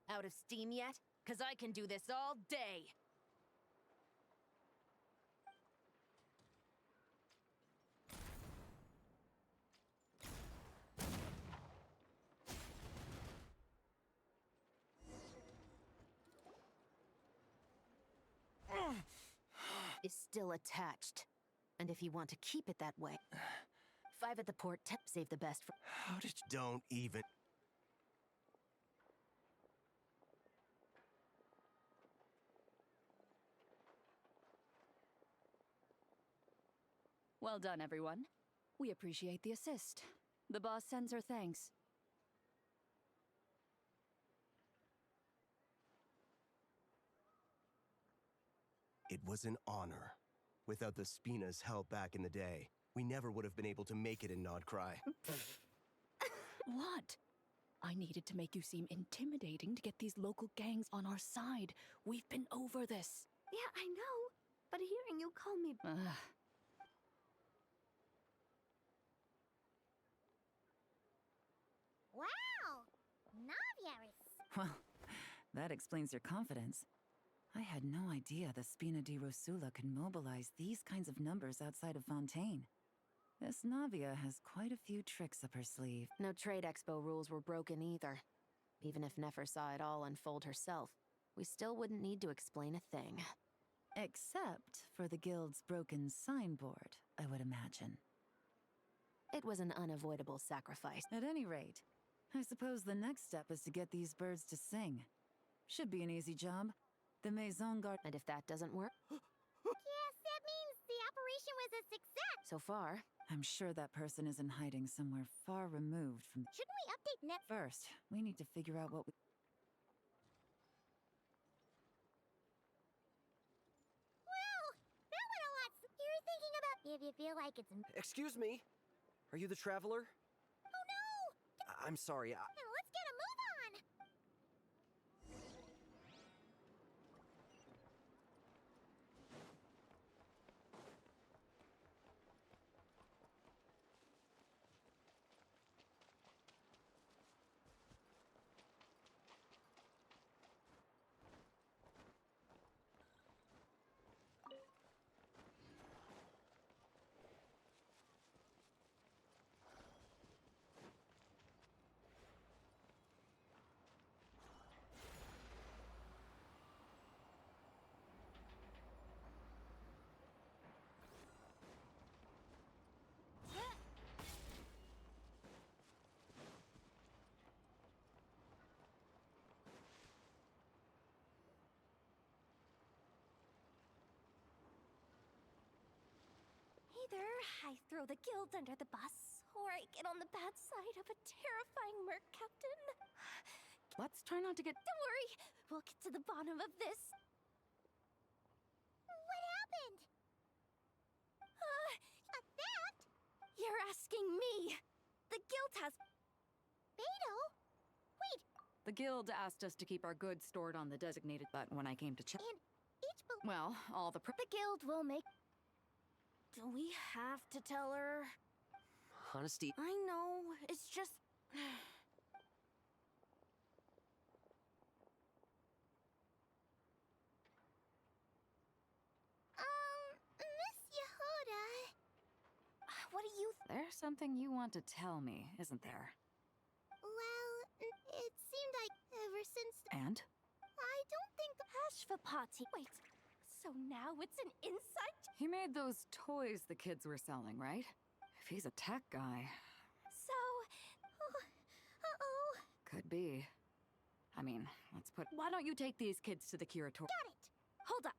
Out of steam yet? 'Cause I can do this all day. Is still attached. And if you want to keep it that way, 5 at the port, save the best for— How did you— Don't even... Well done, everyone. We appreciate the assist. The boss sends her thanks. It was an honor. Without the Spina's help back in the day, we never would have been able to make it in Nodcry. What? I needed to make you seem intimidating to get these local gangs on our side. We've been over this. Yeah, I know. But hearing you call me... Wow! Naviaris! Well, that explains your confidence. I had no idea the Spina di Rosula could mobilize these kinds of numbers outside of Fontaine. This Navia has quite a few tricks up her sleeve. No trade expo rules were broken either. Even if Nefer saw it all unfold herself, we still wouldn't need to explain a thing. Except for the guild's broken signboard, I would imagine. It was an unavoidable sacrifice. At any rate, I suppose the next step is to get these birds to sing. Should be an easy job. The Maison Garde— And if that doesn't work? Yes, that means the operation was a success! So far. I'm sure that person is in hiding somewhere far removed from— Shouldn't we update net— First, we need to figure out what we— Well, that went a lot. You're thinking about if you feel like it's... Excuse me? Are you the traveler? Oh no! I'm sorry. Now let's get a move on! Either I throw the guild under the bus, or I get on the bad side of a terrifying merc captain. Let's try not to get— Don't worry, we'll get to the bottom of this. What happened? A theft? You're asking me! The guild has... Beto? Wait, The guild asked us to keep our goods stored on the designated— But when I came to check— and each... Well, all the— The guild will make... Do we have to tell her? Honesty. I know, it's just... Miss Yehuda... What do you... There's something you want to tell me, isn't there? Well, it seemed like ever since... And? I don't think... Ashvapati. Wait, so now it's an inside... He made those toys the kids were selling, right? If he's a tech guy... So... Uh-oh... Could be. I mean, let's put— Why don't you take these kids to the curator? Got it! Hold up.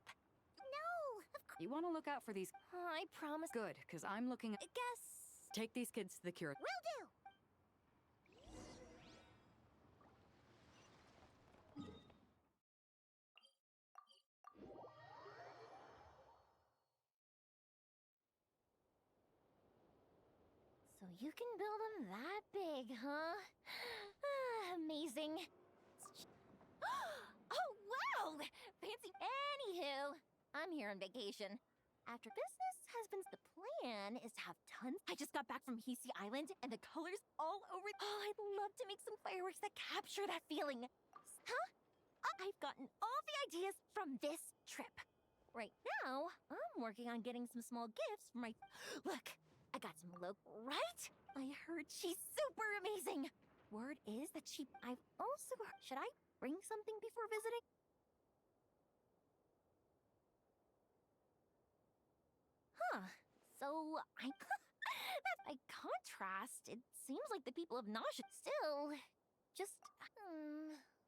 No, of course... You want to look out for these— I promise... Good, because I'm looking at— Guess... Take these kids to the curator. Will do! So you can build them that big, huh? Amazing. Oh, wow! Fancy. Anywho, I'm here on vacation. After business has been, the plan is to have tons. I just got back from Hisi Island, and the colors all over. Oh, I'd love to make some fireworks that capture that feeling. Huh? I've gotten all the ideas from this trip. Right now, I'm working on getting some small gifts for my. Look, I got some right? I heard she's super amazing. Word is that I've also. Should I bring something before visiting? Huh. So, that's by contrast, it seems like the people of Nausea still just,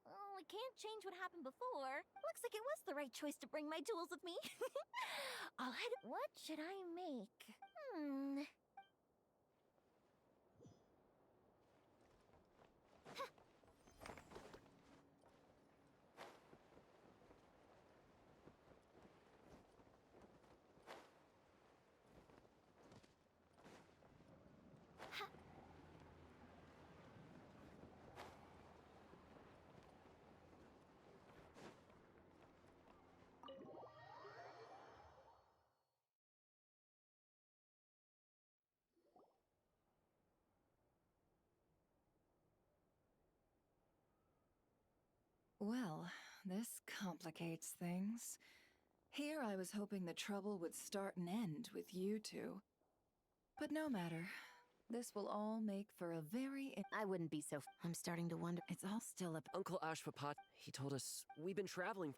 well, we can't change what happened before. Looks like it was the right choice to bring my tools with me. What should I make? Well, this complicates things. Here I was hoping the trouble would start and end with you two. But no matter. This will all make for a very... I wouldn't be so... I'm starting to wonder... It's all still a... Uncle Ashpapat, he told us we've been traveling.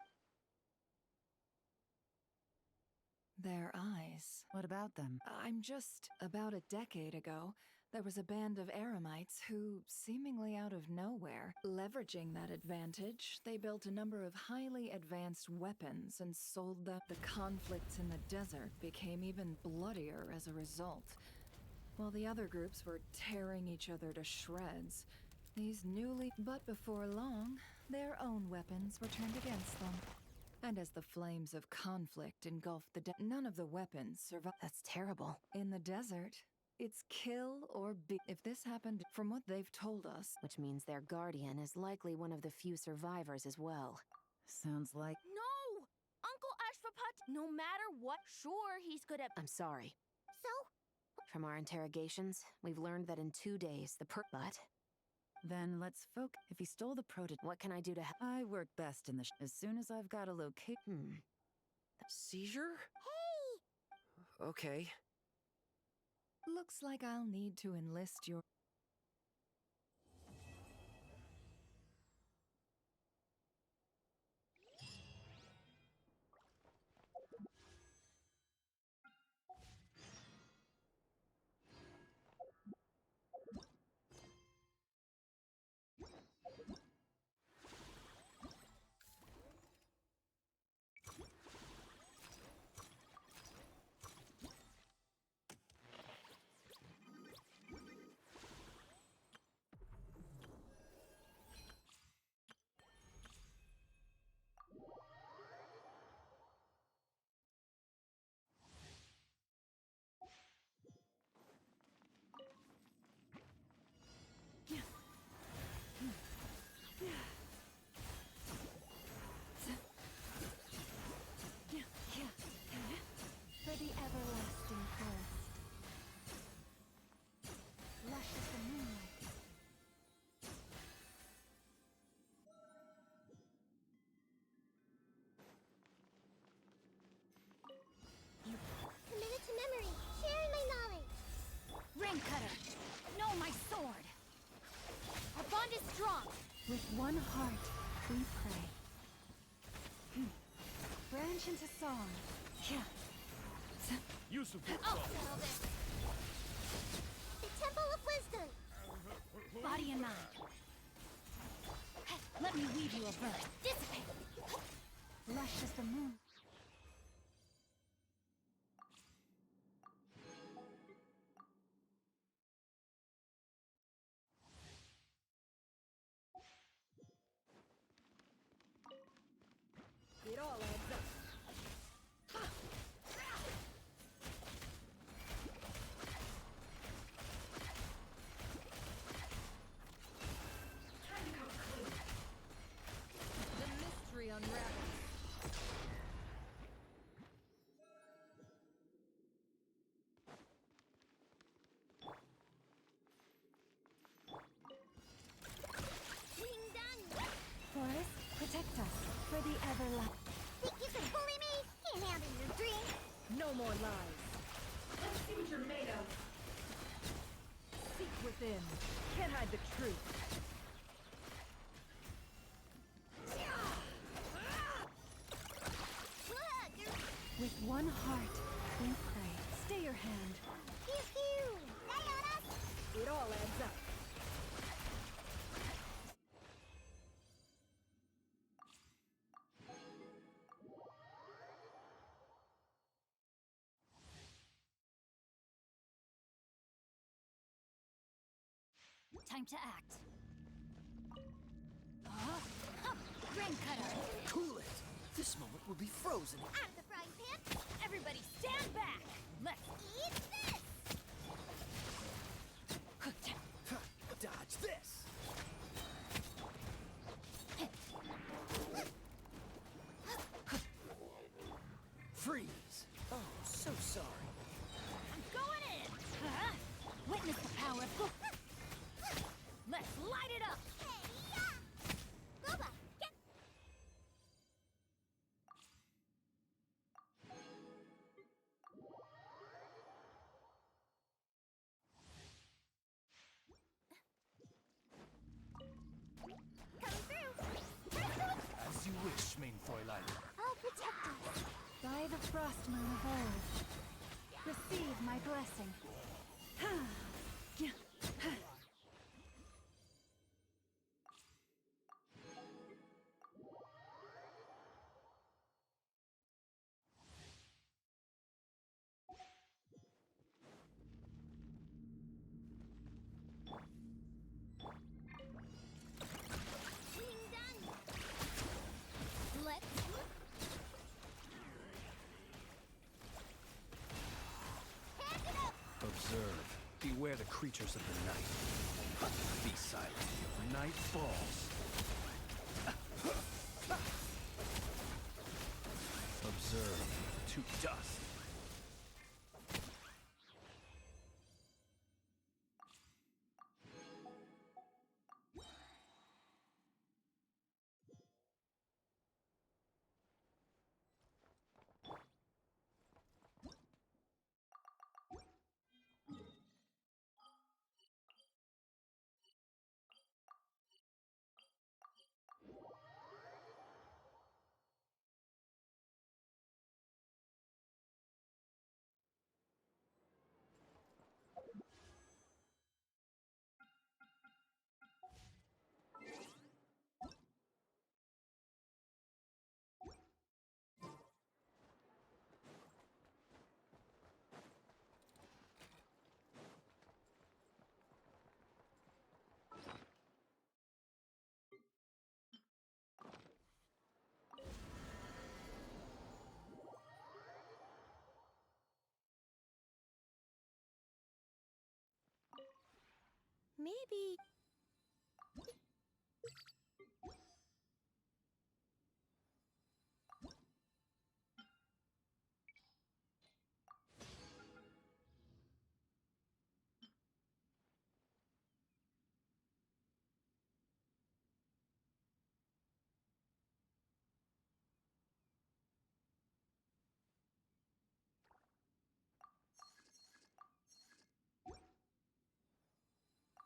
Their eyes. What about them? I'm just... About a decade ago, there was a band of Eremites who, seemingly out of nowhere, leveraging that advantage, they built a number of highly advanced weapons and sold them. The conflicts in the desert became even bloodier as a result. While the other groups were tearing each other to shreds, these But before long, their own weapons were turned against them. And as the flames of conflict engulfed none of the weapons survived. That's terrible. In the desert, it's kill or be. If this happened, from what they've told us... Which means their guardian is likely one of the few survivors as well. Sounds like... No! Uncle Ashpapat, no matter what, sure, he's good at... I'm sorry. So? From our interrogations, we've learned that in 2 days, But... Then let's focus. If he stole the What can I do to help? I work best in the as soon as I've got a Seizure? Hey! Okay. Looks like I'll need to enlist your... For the everlasting forest. Lush as the moonlight. Committed to memory, sharing my knowledge. Ring cutter, know my sword. Our bond is strong. With one heart, we pray. Branch into song. Yeah. Use of I'll settle this. The Temple of Wisdom. Body and mind. Let me weave you a verse. Dissipate. Lush as the moon. It all adds up. The mystery unravels. more lies. Let's see what you're made of. Seek within. Can't hide the truth. With one heart, we pray. Stay your hand. Pew pew! It all adds up. Time to act. Rain cutter. Cool it. This moment will be frozen. Out of the frying pan. Everybody stand back. Let's eat this. Dodge this. Freeze. Oh, so sorry. I'm going in. Witness the power of... Let's light it up. Boba, get... Coming through. As you wish, main Fräulein. I'll protect us. By the frost moon of old, receive my blessing. Being done. Let's... Hand it up. Observe. Beware the creatures of the night. Be silent. Night falls. Observe. To dust. Maybe...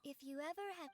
If you ever have...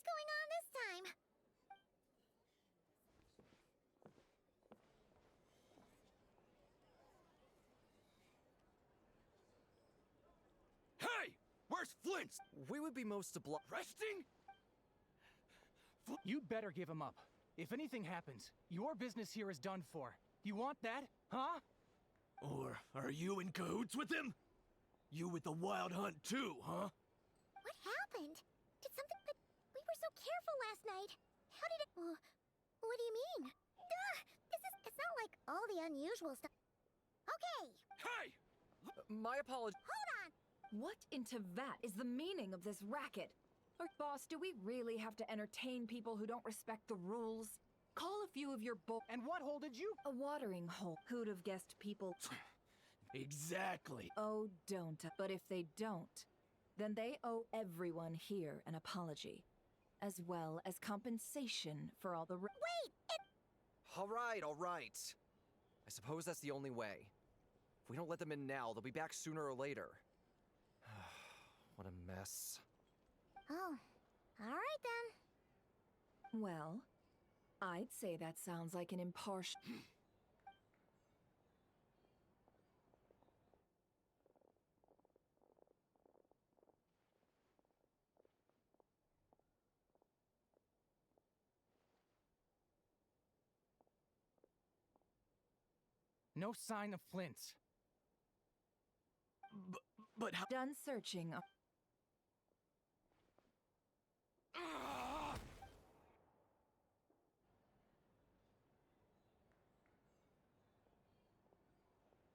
What's going on this time? Hey! Where's Flint? We would be most obliged. Resting? You better give him up. If anything happens, your business here is done for. You want that? Huh? Or are you in cahoots with him? You with the Wild Hunt too, huh? What happened? Did something... But we were so careful last night. How did it... what do you mean? Duh! It's not like all the unusual stuff. Okay! Hey! My apologies. Hold on! What in Tevat is the meaning of this racket? Or, boss, do we really have to entertain people who don't respect the rules? Call a few of your And what hole did you? A watering hole. Who'd have guessed people... Exactly. Oh, don't. But if they don't, then they owe everyone here an apology, as well as compensation for all the... Wait! All right. I suppose that's the only way. If we don't let them in now, they'll be back sooner or later. What a mess. Oh, all right then. Well, I'd say that sounds like an impartial... No sign of Flint. But how... Done searching.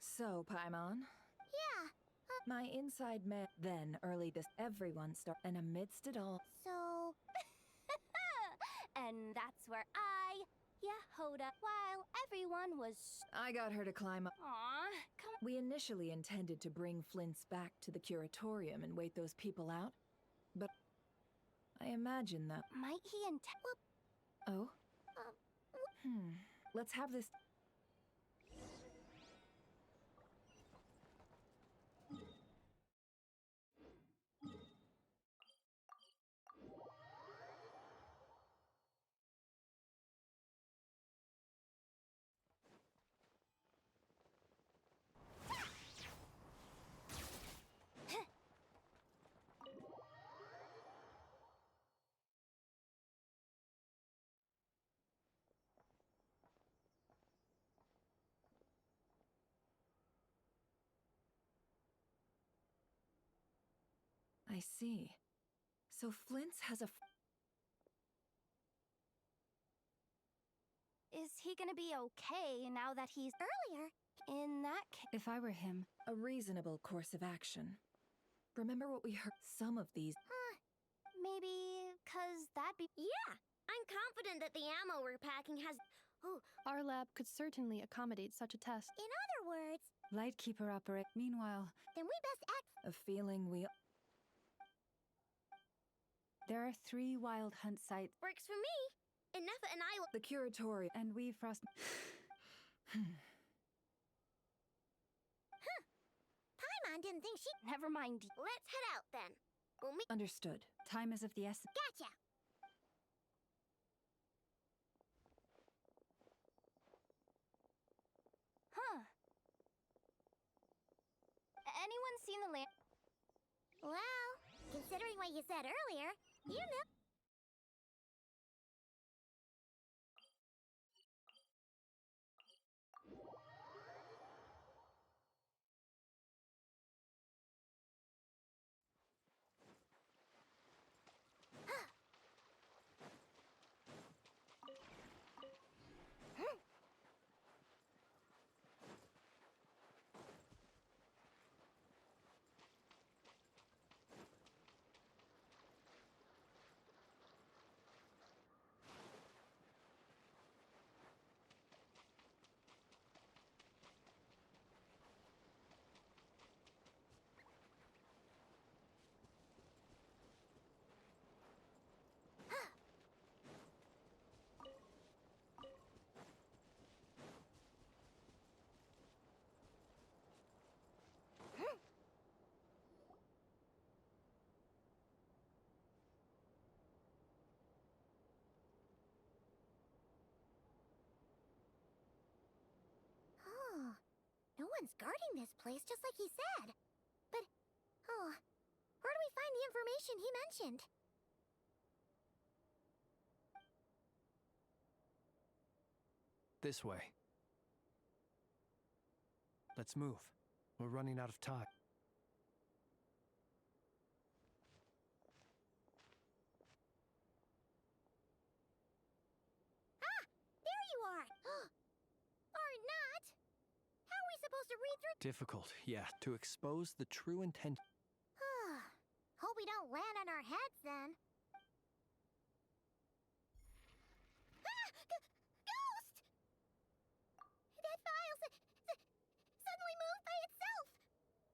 So, Paimon? Yeah. My inside man. Then, early this, everyone started, and amidst it all. So... and that's where Yehoda, while everyone was... I got her to climb up. Aw, come... We initially intended to bring Flint's back to the curatorium and wait those people out, but I imagine that... Might he intend... Oh? Let's have this... I see. So Flint's has a... Is he gonna be okay now that he's... Earlier? In that case... If I were him, a reasonable course of action. Remember what we heard? Some of these... Maybe... 'cause that'd be... Yeah! I'm confident that the ammo we're packing has... Oh, Our lab could certainly accommodate such a test. in other words, Lightkeeper operate. Meanwhile, then we best act... A feeling we... there are 3 wild hunt sites. Works for me. Enough and I will... The curatorium... And we frost... Paimon didn't think she... Never mind. Let's head out then. We'll meet... Understood. Time is of the essence. Gotcha! Huh. Anyone seen the lamp? Well, considering what you said earlier, you know... Someone's guarding this place just like he said. But, oh, where do we find the information he mentioned? This way. Let's move. We're running out of time. Ah! There you are! Or not! How are we supposed to read through? Difficult, yeah, to expose the true intent. Hope we don't land on our heads then. Ah! Ghost! That file suddenly moved by itself.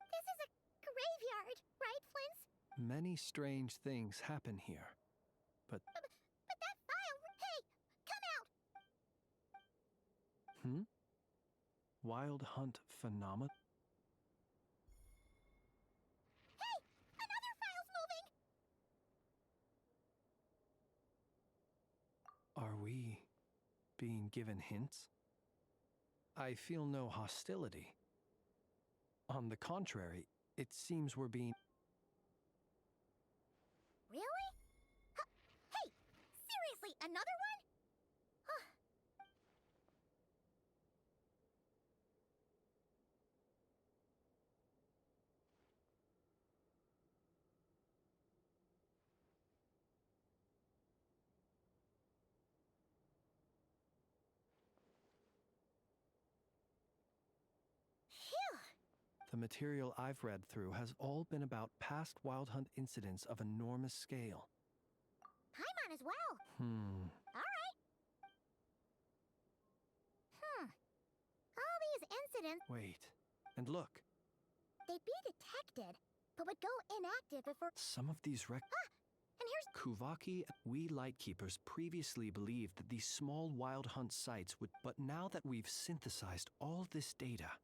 This is a graveyard, right, Flint? Many strange things happen here. But that file... Hey! Come out! Wild hunt phenomena? Hey! Another file's moving! Are we being given hints? I feel no hostility. On the contrary, it seems we're being... Really? Hey! Seriously, another one? The material I've read through has all been about past Wild Hunt incidents of enormous scale. Paimon as well. Alright. All these incidents... Wait. And look. They'd be detected, but would go inactive before... Some of these and here's... Kuvaki, we Lightkeepers previously believed that these small Wild Hunt sites would... But now that we've synthesized all this data,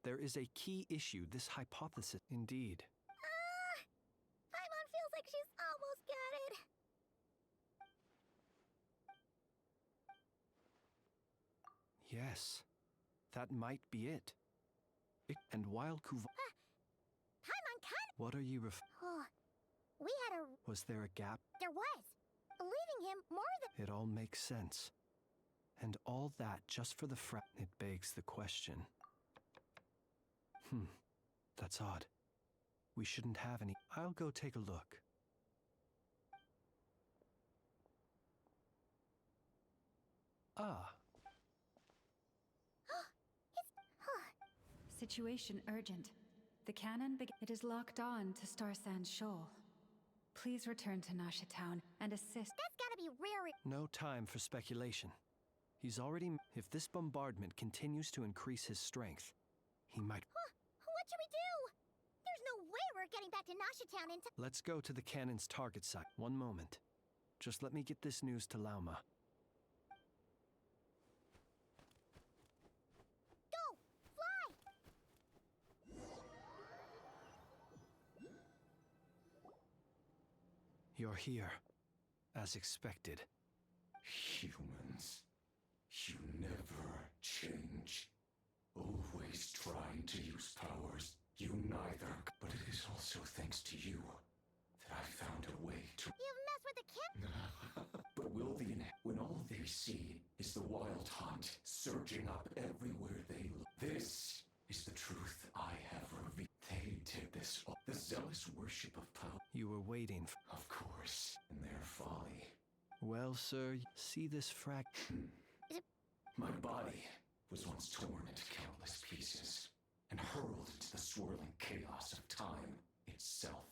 there is a key issue, this hypothesis. Indeed. Paimon feels like she's almost got it. Yes. That might be it. And while Paimon kind What are you we had a... Was there a gap? There was. Leaving him more than... It all makes sense. And all that just for the It begs the question. That's odd. We shouldn't have any. I'll go take a look. Situation urgent. The cannon it is locked on to Star Sand Shoal. Please return to Nasha Town and assist. That's gotta be rare. No time for speculation. He's already... If this bombardment continues to increase his strength, he might... What should we do? There's no way we're getting back to Nasha Town in time. Let's go to the cannon's target site. One moment. Just let me get this news to Lauma. Go! Fly! You're here. As expected. Humans, you never change. Always trying to use powers you neither. But it is also thanks to you that I found a way to... You've messed with the kid? But will when all they see is the Wild Hunt surging up everywhere they look. This is the truth I have revealed. They did this all. The zealous worship of power. You were waiting Of course, in their folly. Well, sir, see this My body was once torn into countless pieces and hurled into the swirling chaos of time itself.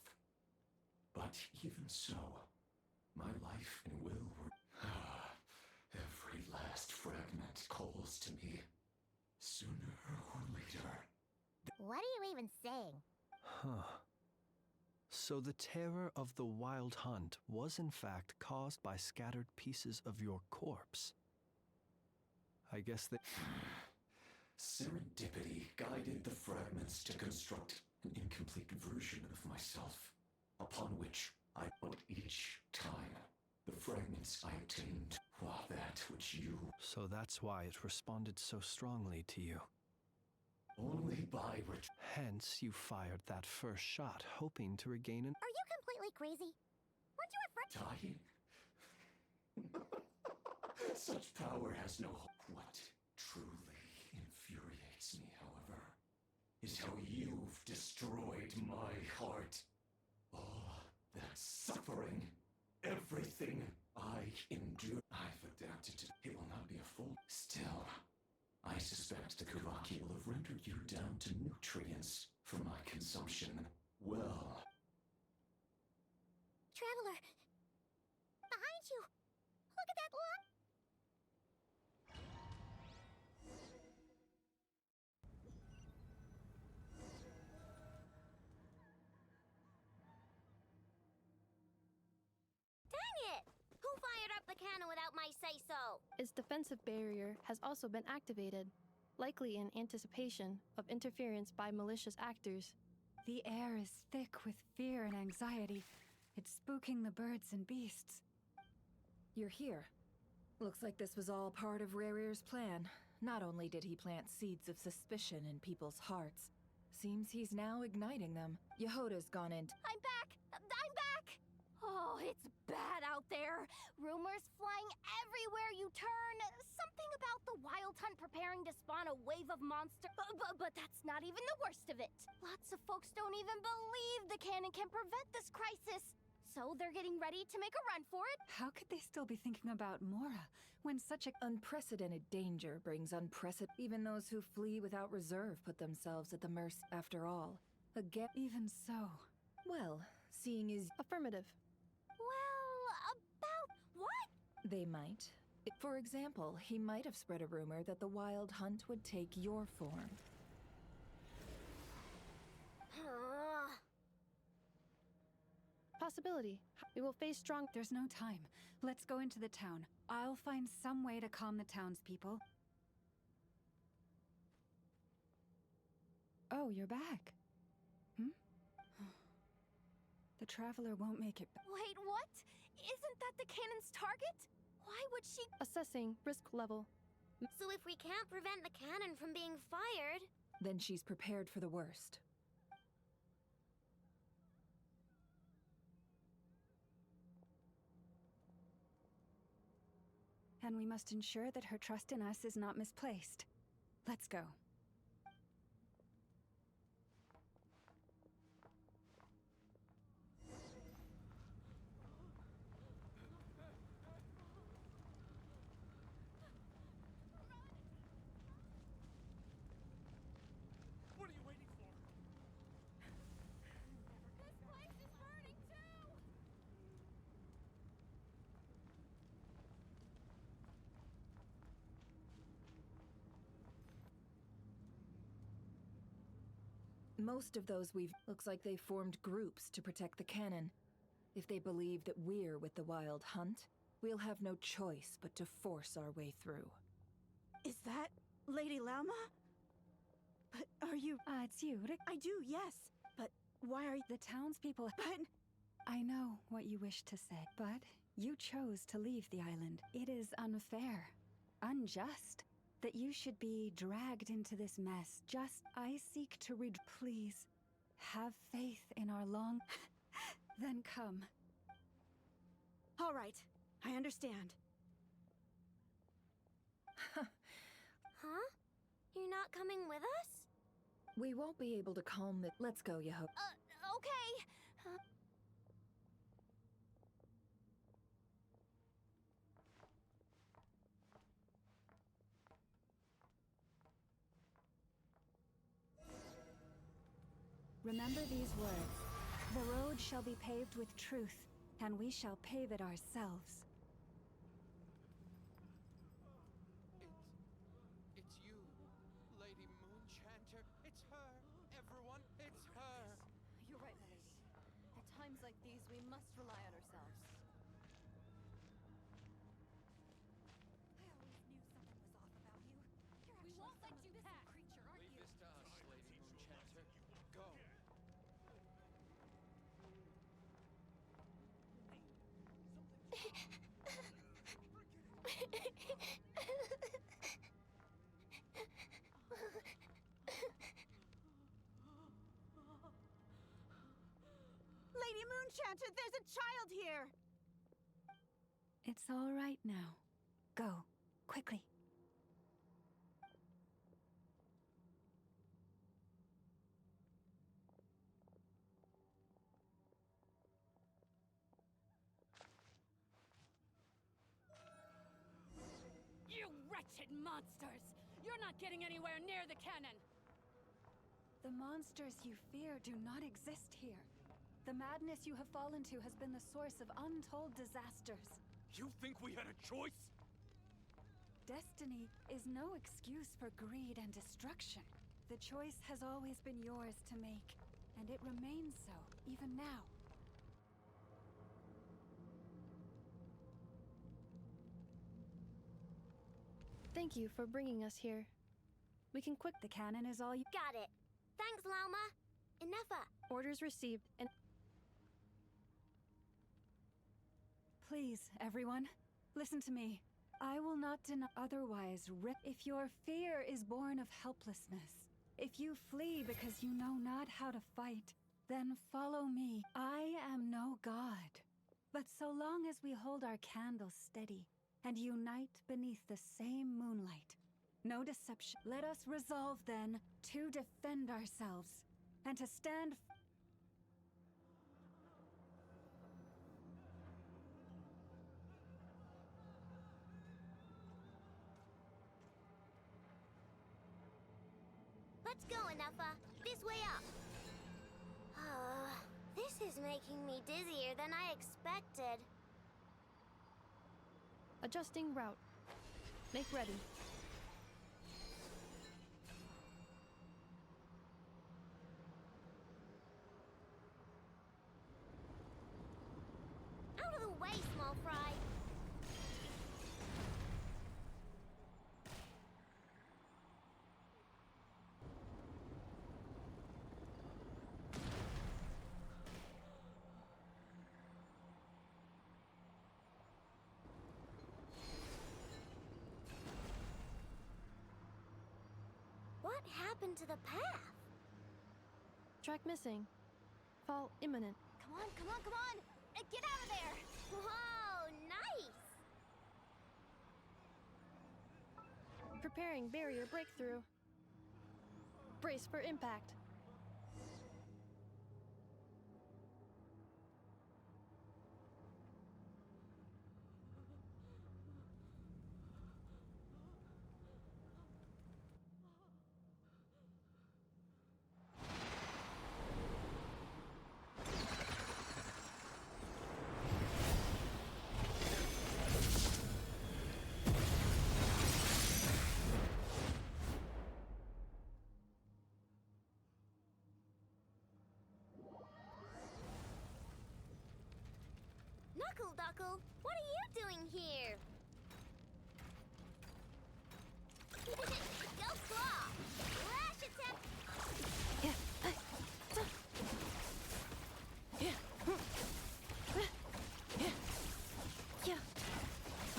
But even so, my life and will were... Every last fragment calls to me, sooner or later. What are you even saying? So the terror of the Wild Hunt was in fact caused by scattered pieces of your corpse. I guess that... Serendipity guided the fragments to construct an incomplete version of myself, upon which I put each time the fragments I obtained were that which you... So that's why it responded so strongly to you. Only by Hence, you fired that first shot, hoping to regain an. Are you completely crazy? Weren't you afraid? dying. Such power has no hope. What truly infuriates me, however, is how you've destroyed my heart. All that suffering, everything I endure, I've adapted to. It will not be a full. Still, I suspect the Kuraki will have rendered you down to nutrients for my consumption. Well. Traveler! Behind you! Look at that lock! Dang it! Who fired up the cannon without my say-so? Its defensive barrier has also been activated, likely in anticipation of interference by malicious actors. The air is thick with fear and anxiety. It's spooking the birds and beasts. You're here. Looks like this was all part of Rarir's plan. Not only did he plant seeds of suspicion in people's hearts, seems he's now igniting them. Yehoda's gone in. I'm back! I'm back! Oh, it's bad out there. Rumors flying everywhere you turn. Something about the Wild Hunt preparing to spawn a wave of monsters. But that's not even the worst of it. Lots of folks don't even believe the cannon can prevent this crisis. So they're getting ready to make a run for it. How could they still be thinking about Mora when such a unprecedented danger brings unprecedented? Even those who flee without reserve put themselves at the mercy. After all, again. Even so. Well, seeing is affirmative. Well, about what? They might. For example, he might have spread a rumor that the Wild Hunt would take your form. Possibility. We will face strong. There's no time. Let's go into the town. I'll find some way to calm the townspeople. Oh, you're back. The Traveler won't make it. Wait, what? Isn't that the cannon's target? Why would she... Assessing risk level. So if we can't prevent the cannon from being fired... Then she's prepared for the worst. And we must ensure that her trust in us is not misplaced. Let's go. What are you waiting for? This place is hurting too! Most of those looks like they formed groups to protect the cannon. If they believe that we're with the Wild Hunt, we'll have no choice but to force our way through. Is that Lady Lauma? But are you... it's you, Rick. I do, yes. But why are you... The townspeople... But... I know what you wish to say, but you chose to leave the island. It is unfair, unjust, that you should be dragged into this mess. I seek to read. Please, have faith in our long... Then come. All right, I understand. Huh? You're not coming with us? We won't be able to calm the... Let's go, Yeho. Okay. Remember these words. The road shall be paved with truth, and we shall pave it ourselves. It's you, Lady Moonchanter. It's her. Everyone, it's her. You're right, my lady. At times like these, we must rely on ourselves. I always knew something was off about you. You're We won't let you pass. Creature, aren't you? Leave this to us, Lady Moonchanter. Go. Moon-Chanter, there's a child here! It's all right now. Go, quickly. You wretched monsters! You're not getting anywhere near the cannon! The monsters you fear do not exist here. The madness you have fallen to has been the source of untold disasters. You think we had a choice? Destiny is no excuse for greed and destruction. The choice has always been yours to make, and it remains so, even now. Thank you for bringing us here. We can quick. The cannon is all you. Got it. Thanks, Lauma. Enough. Orders received and. Please, everyone, listen to me. I will not deny. Otherwise, if your fear is born of helplessness, if you flee because you know not how to fight, then follow me. I am no god. But so long as we hold our candles steady and unite beneath the same moonlight, no deception. Let us resolve then to defend ourselves and to stand. Let's go, Enougha. This way up. This is making me dizzier than I expected. Adjusting route. Make ready. Out of the way, small fry. What happened to the path? Track missing. Fall imminent. Come on, come on, come on! Get out of there! Whoa, nice! Preparing barrier breakthrough. Brace for impact. Knuckle Duckle, what are you doing here? Go claw! Lash attack!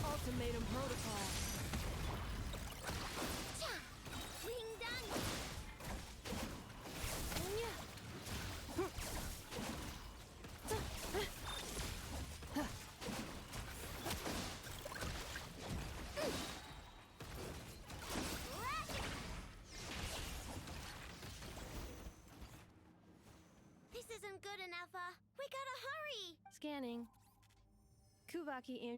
Ultimatum protocol. Wing done! This isn't good enough, we gotta hurry! Scanning. Kuvaki in.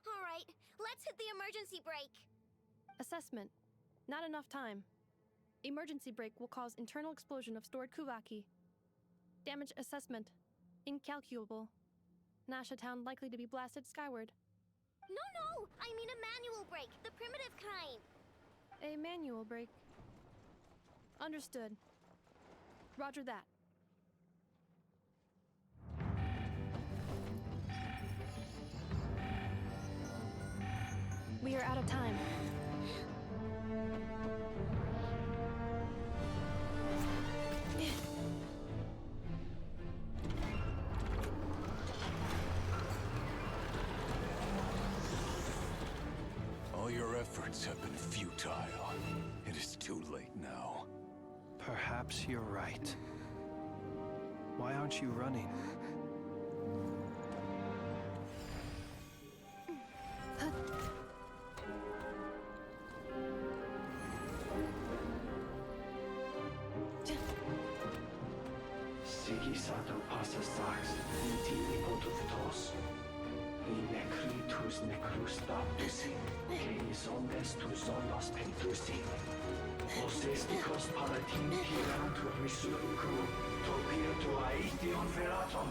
Alright, let's hit the emergency brake. Assessment. Not enough time. Emergency brake will cause internal explosion of stored Kuvaki. Damage assessment. Incalculable. Nasha Town likely to be blasted skyward. No! I mean a manual brake, the primitive kind. A manual brake. Understood. Roger that. We are out of time. All your efforts have been futile. It is too late now. Perhaps you're right. Why aren't you running? Sigisato passa sax, intimi potuvitos. In necritus necrus baptisi, que omnes tu solos pentusi. Os esticos palatin pirantur resurcu, topia tua aethion veraton.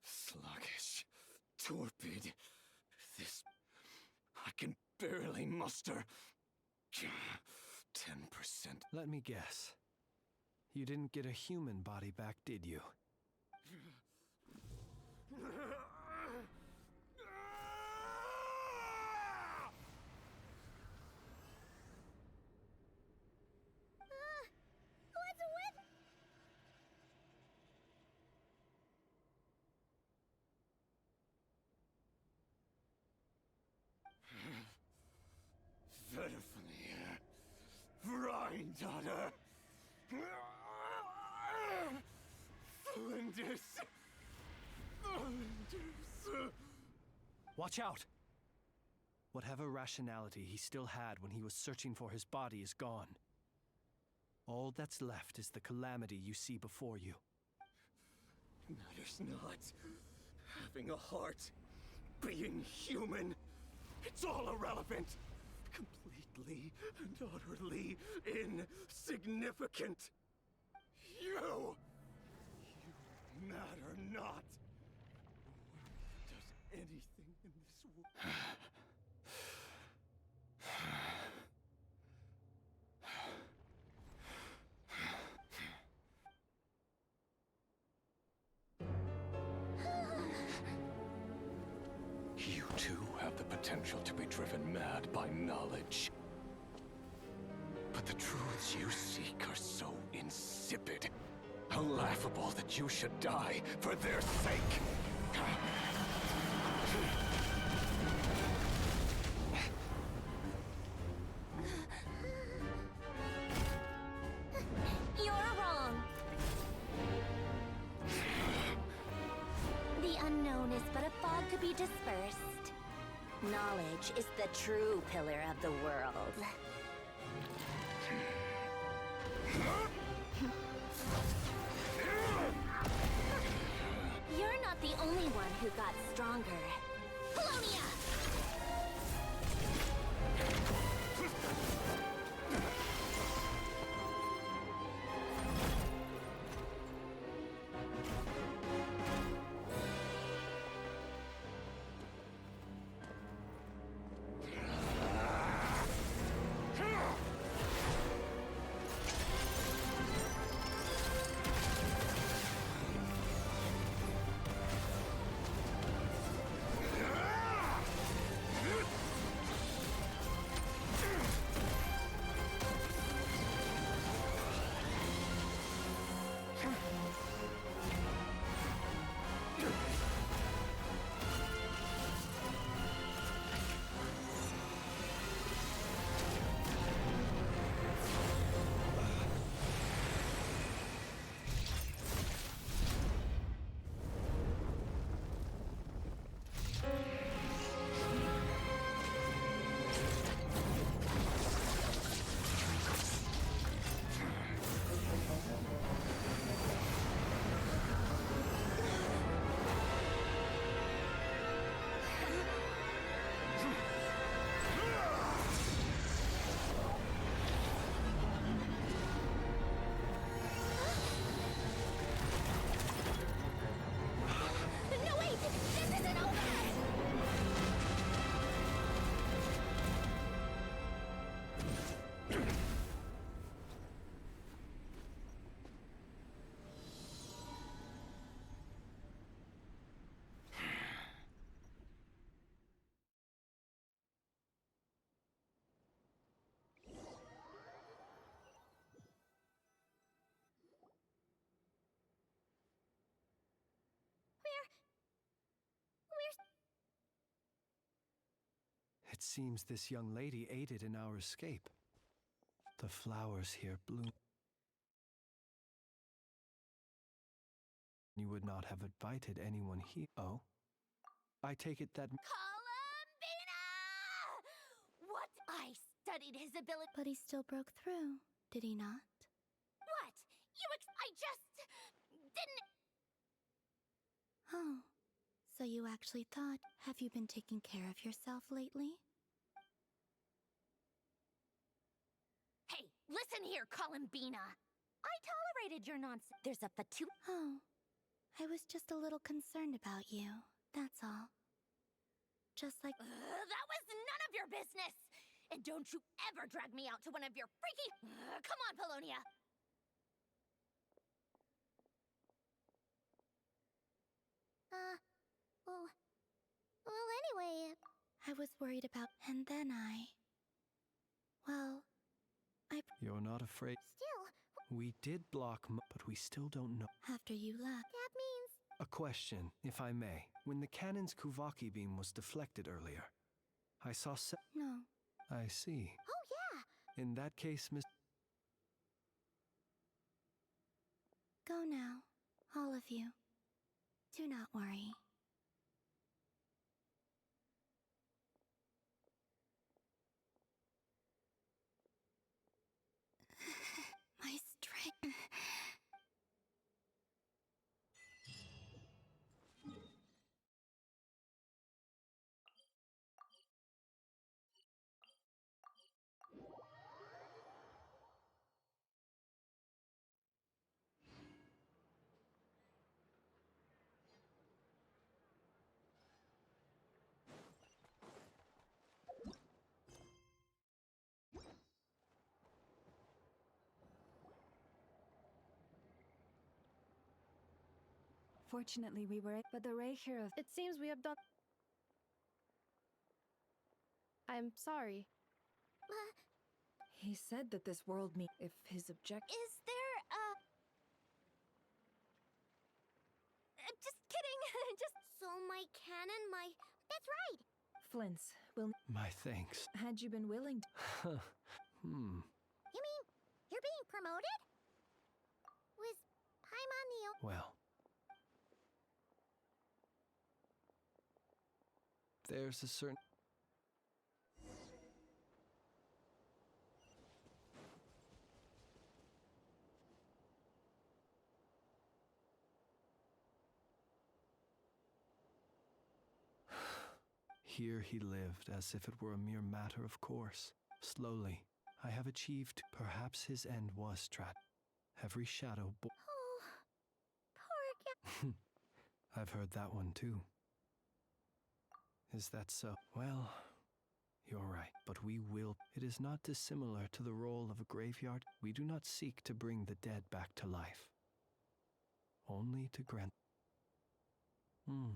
Sluggish, torpid. This... I can barely muster 10%. Let me guess. You didn't get a human body back, did you? What's with... Verfnir, Rheindaughter, Flinders. Watch out! Whatever rationality he still had when he was searching for his body is gone. All that's left is the calamity you see before you. Matters not. Having a heart, being human, it's all irrelevant. Completely and utterly insignificant. You matter not. Does anything in this world... You too have the potential to be driven mad by knowledge. But the truths you seek are so insipid, laughable that you should die for their sake. You're wrong. The unknown is but a fog to be dispersed. Knowledge is the true pillar of the world. You're not the only one who got stronger. Polonia! It seems this young lady aided in our escape. The flowers here bloom. You would not have invited anyone here. Oh? I take it that... Columbina! What? I studied his ability. But he still broke through, did he not? What? I just didn't. Oh, so you actually thought. Have you been taking care of yourself lately? Hey, listen here, Columbina. I tolerated your nonsense. There's a fatu. Oh, I was just a little concerned about you, that's all. Just like... that was none of your business! And don't you ever drag me out to one of your freaky... come on, Polonia! Well, anyway... I was worried about... And then well, You're not afraid. Still... We did block but we still don't know. After you left... That means... A question, if I may. When the cannon's Kuvaki beam was deflected earlier, I saw No. I see. Oh, yeah! In that case, Miss... Go now, all of you. Do not worry. My strength... Fortunately, we were... But the ray here of... It seems we have done... I'm sorry. He said that this world if his object... Is there just kidding. Just... So my cannon, That's right! Flints, will... My thanks. Had you been willing to... You mean, you're being promoted? Was Paimon the... Well... There's a certain... Here he lived as if it were a mere matter of course. Slowly, I have achieved. Perhaps his end was every shadow... Oh, poor guy. I've heard that one too. Is that so? Well, you're right, but we will. It is not dissimilar to the role of a graveyard. We do not seek to bring the dead back to life, only to grant... Oh,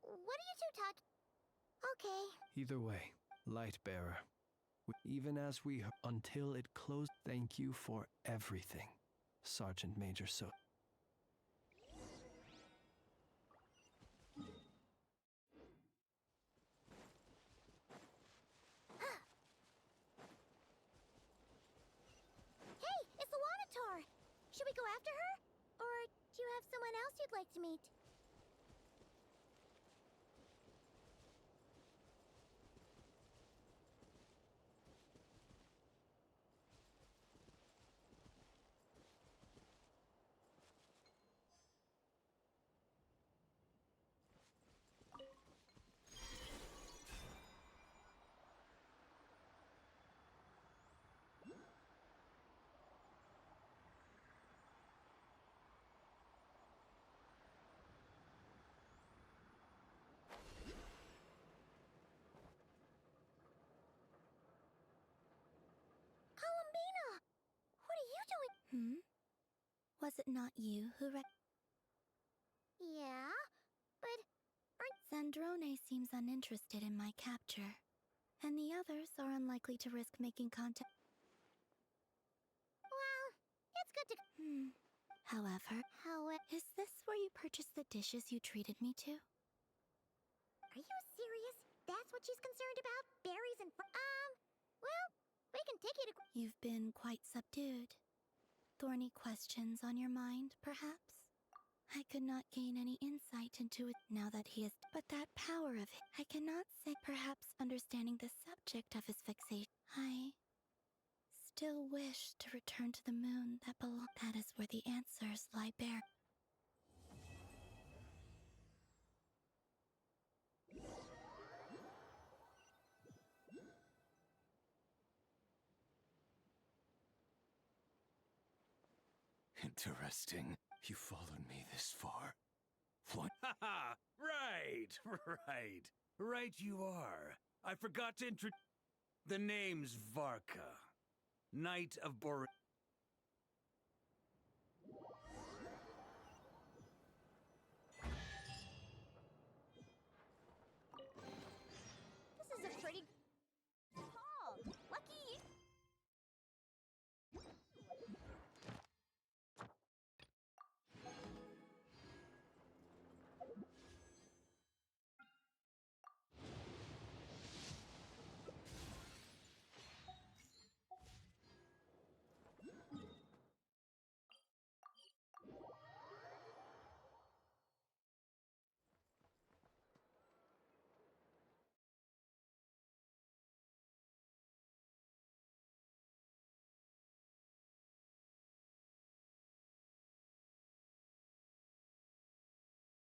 what are you two talking? Okay. Either way, Lightbearer, even as we... Until it closed, thank you for everything, Sergeant Major So... Should we go after her? Or do you have someone else you'd like to meet? Was it not you who Yeah, but... Zandrone seems uninterested in my capture, and the others are unlikely to risk making contact. Well, it's good to... However, is this where you purchased the dishes you treated me to? Are you serious? that's what she's concerned about? Berries and well, we can take you to... You've been quite subdued. Thorny questions on your mind, perhaps? I could not gain any insight into it now that he is... But that power of his... I cannot say... Perhaps understanding the subject of his fixation... I... still wish to return to the moon that belong... That is where the answers lie bare. Interesting. You followed me this far. What? Haha! Right, right. Right you are. I forgot to introduce... The name's Varka. Knight of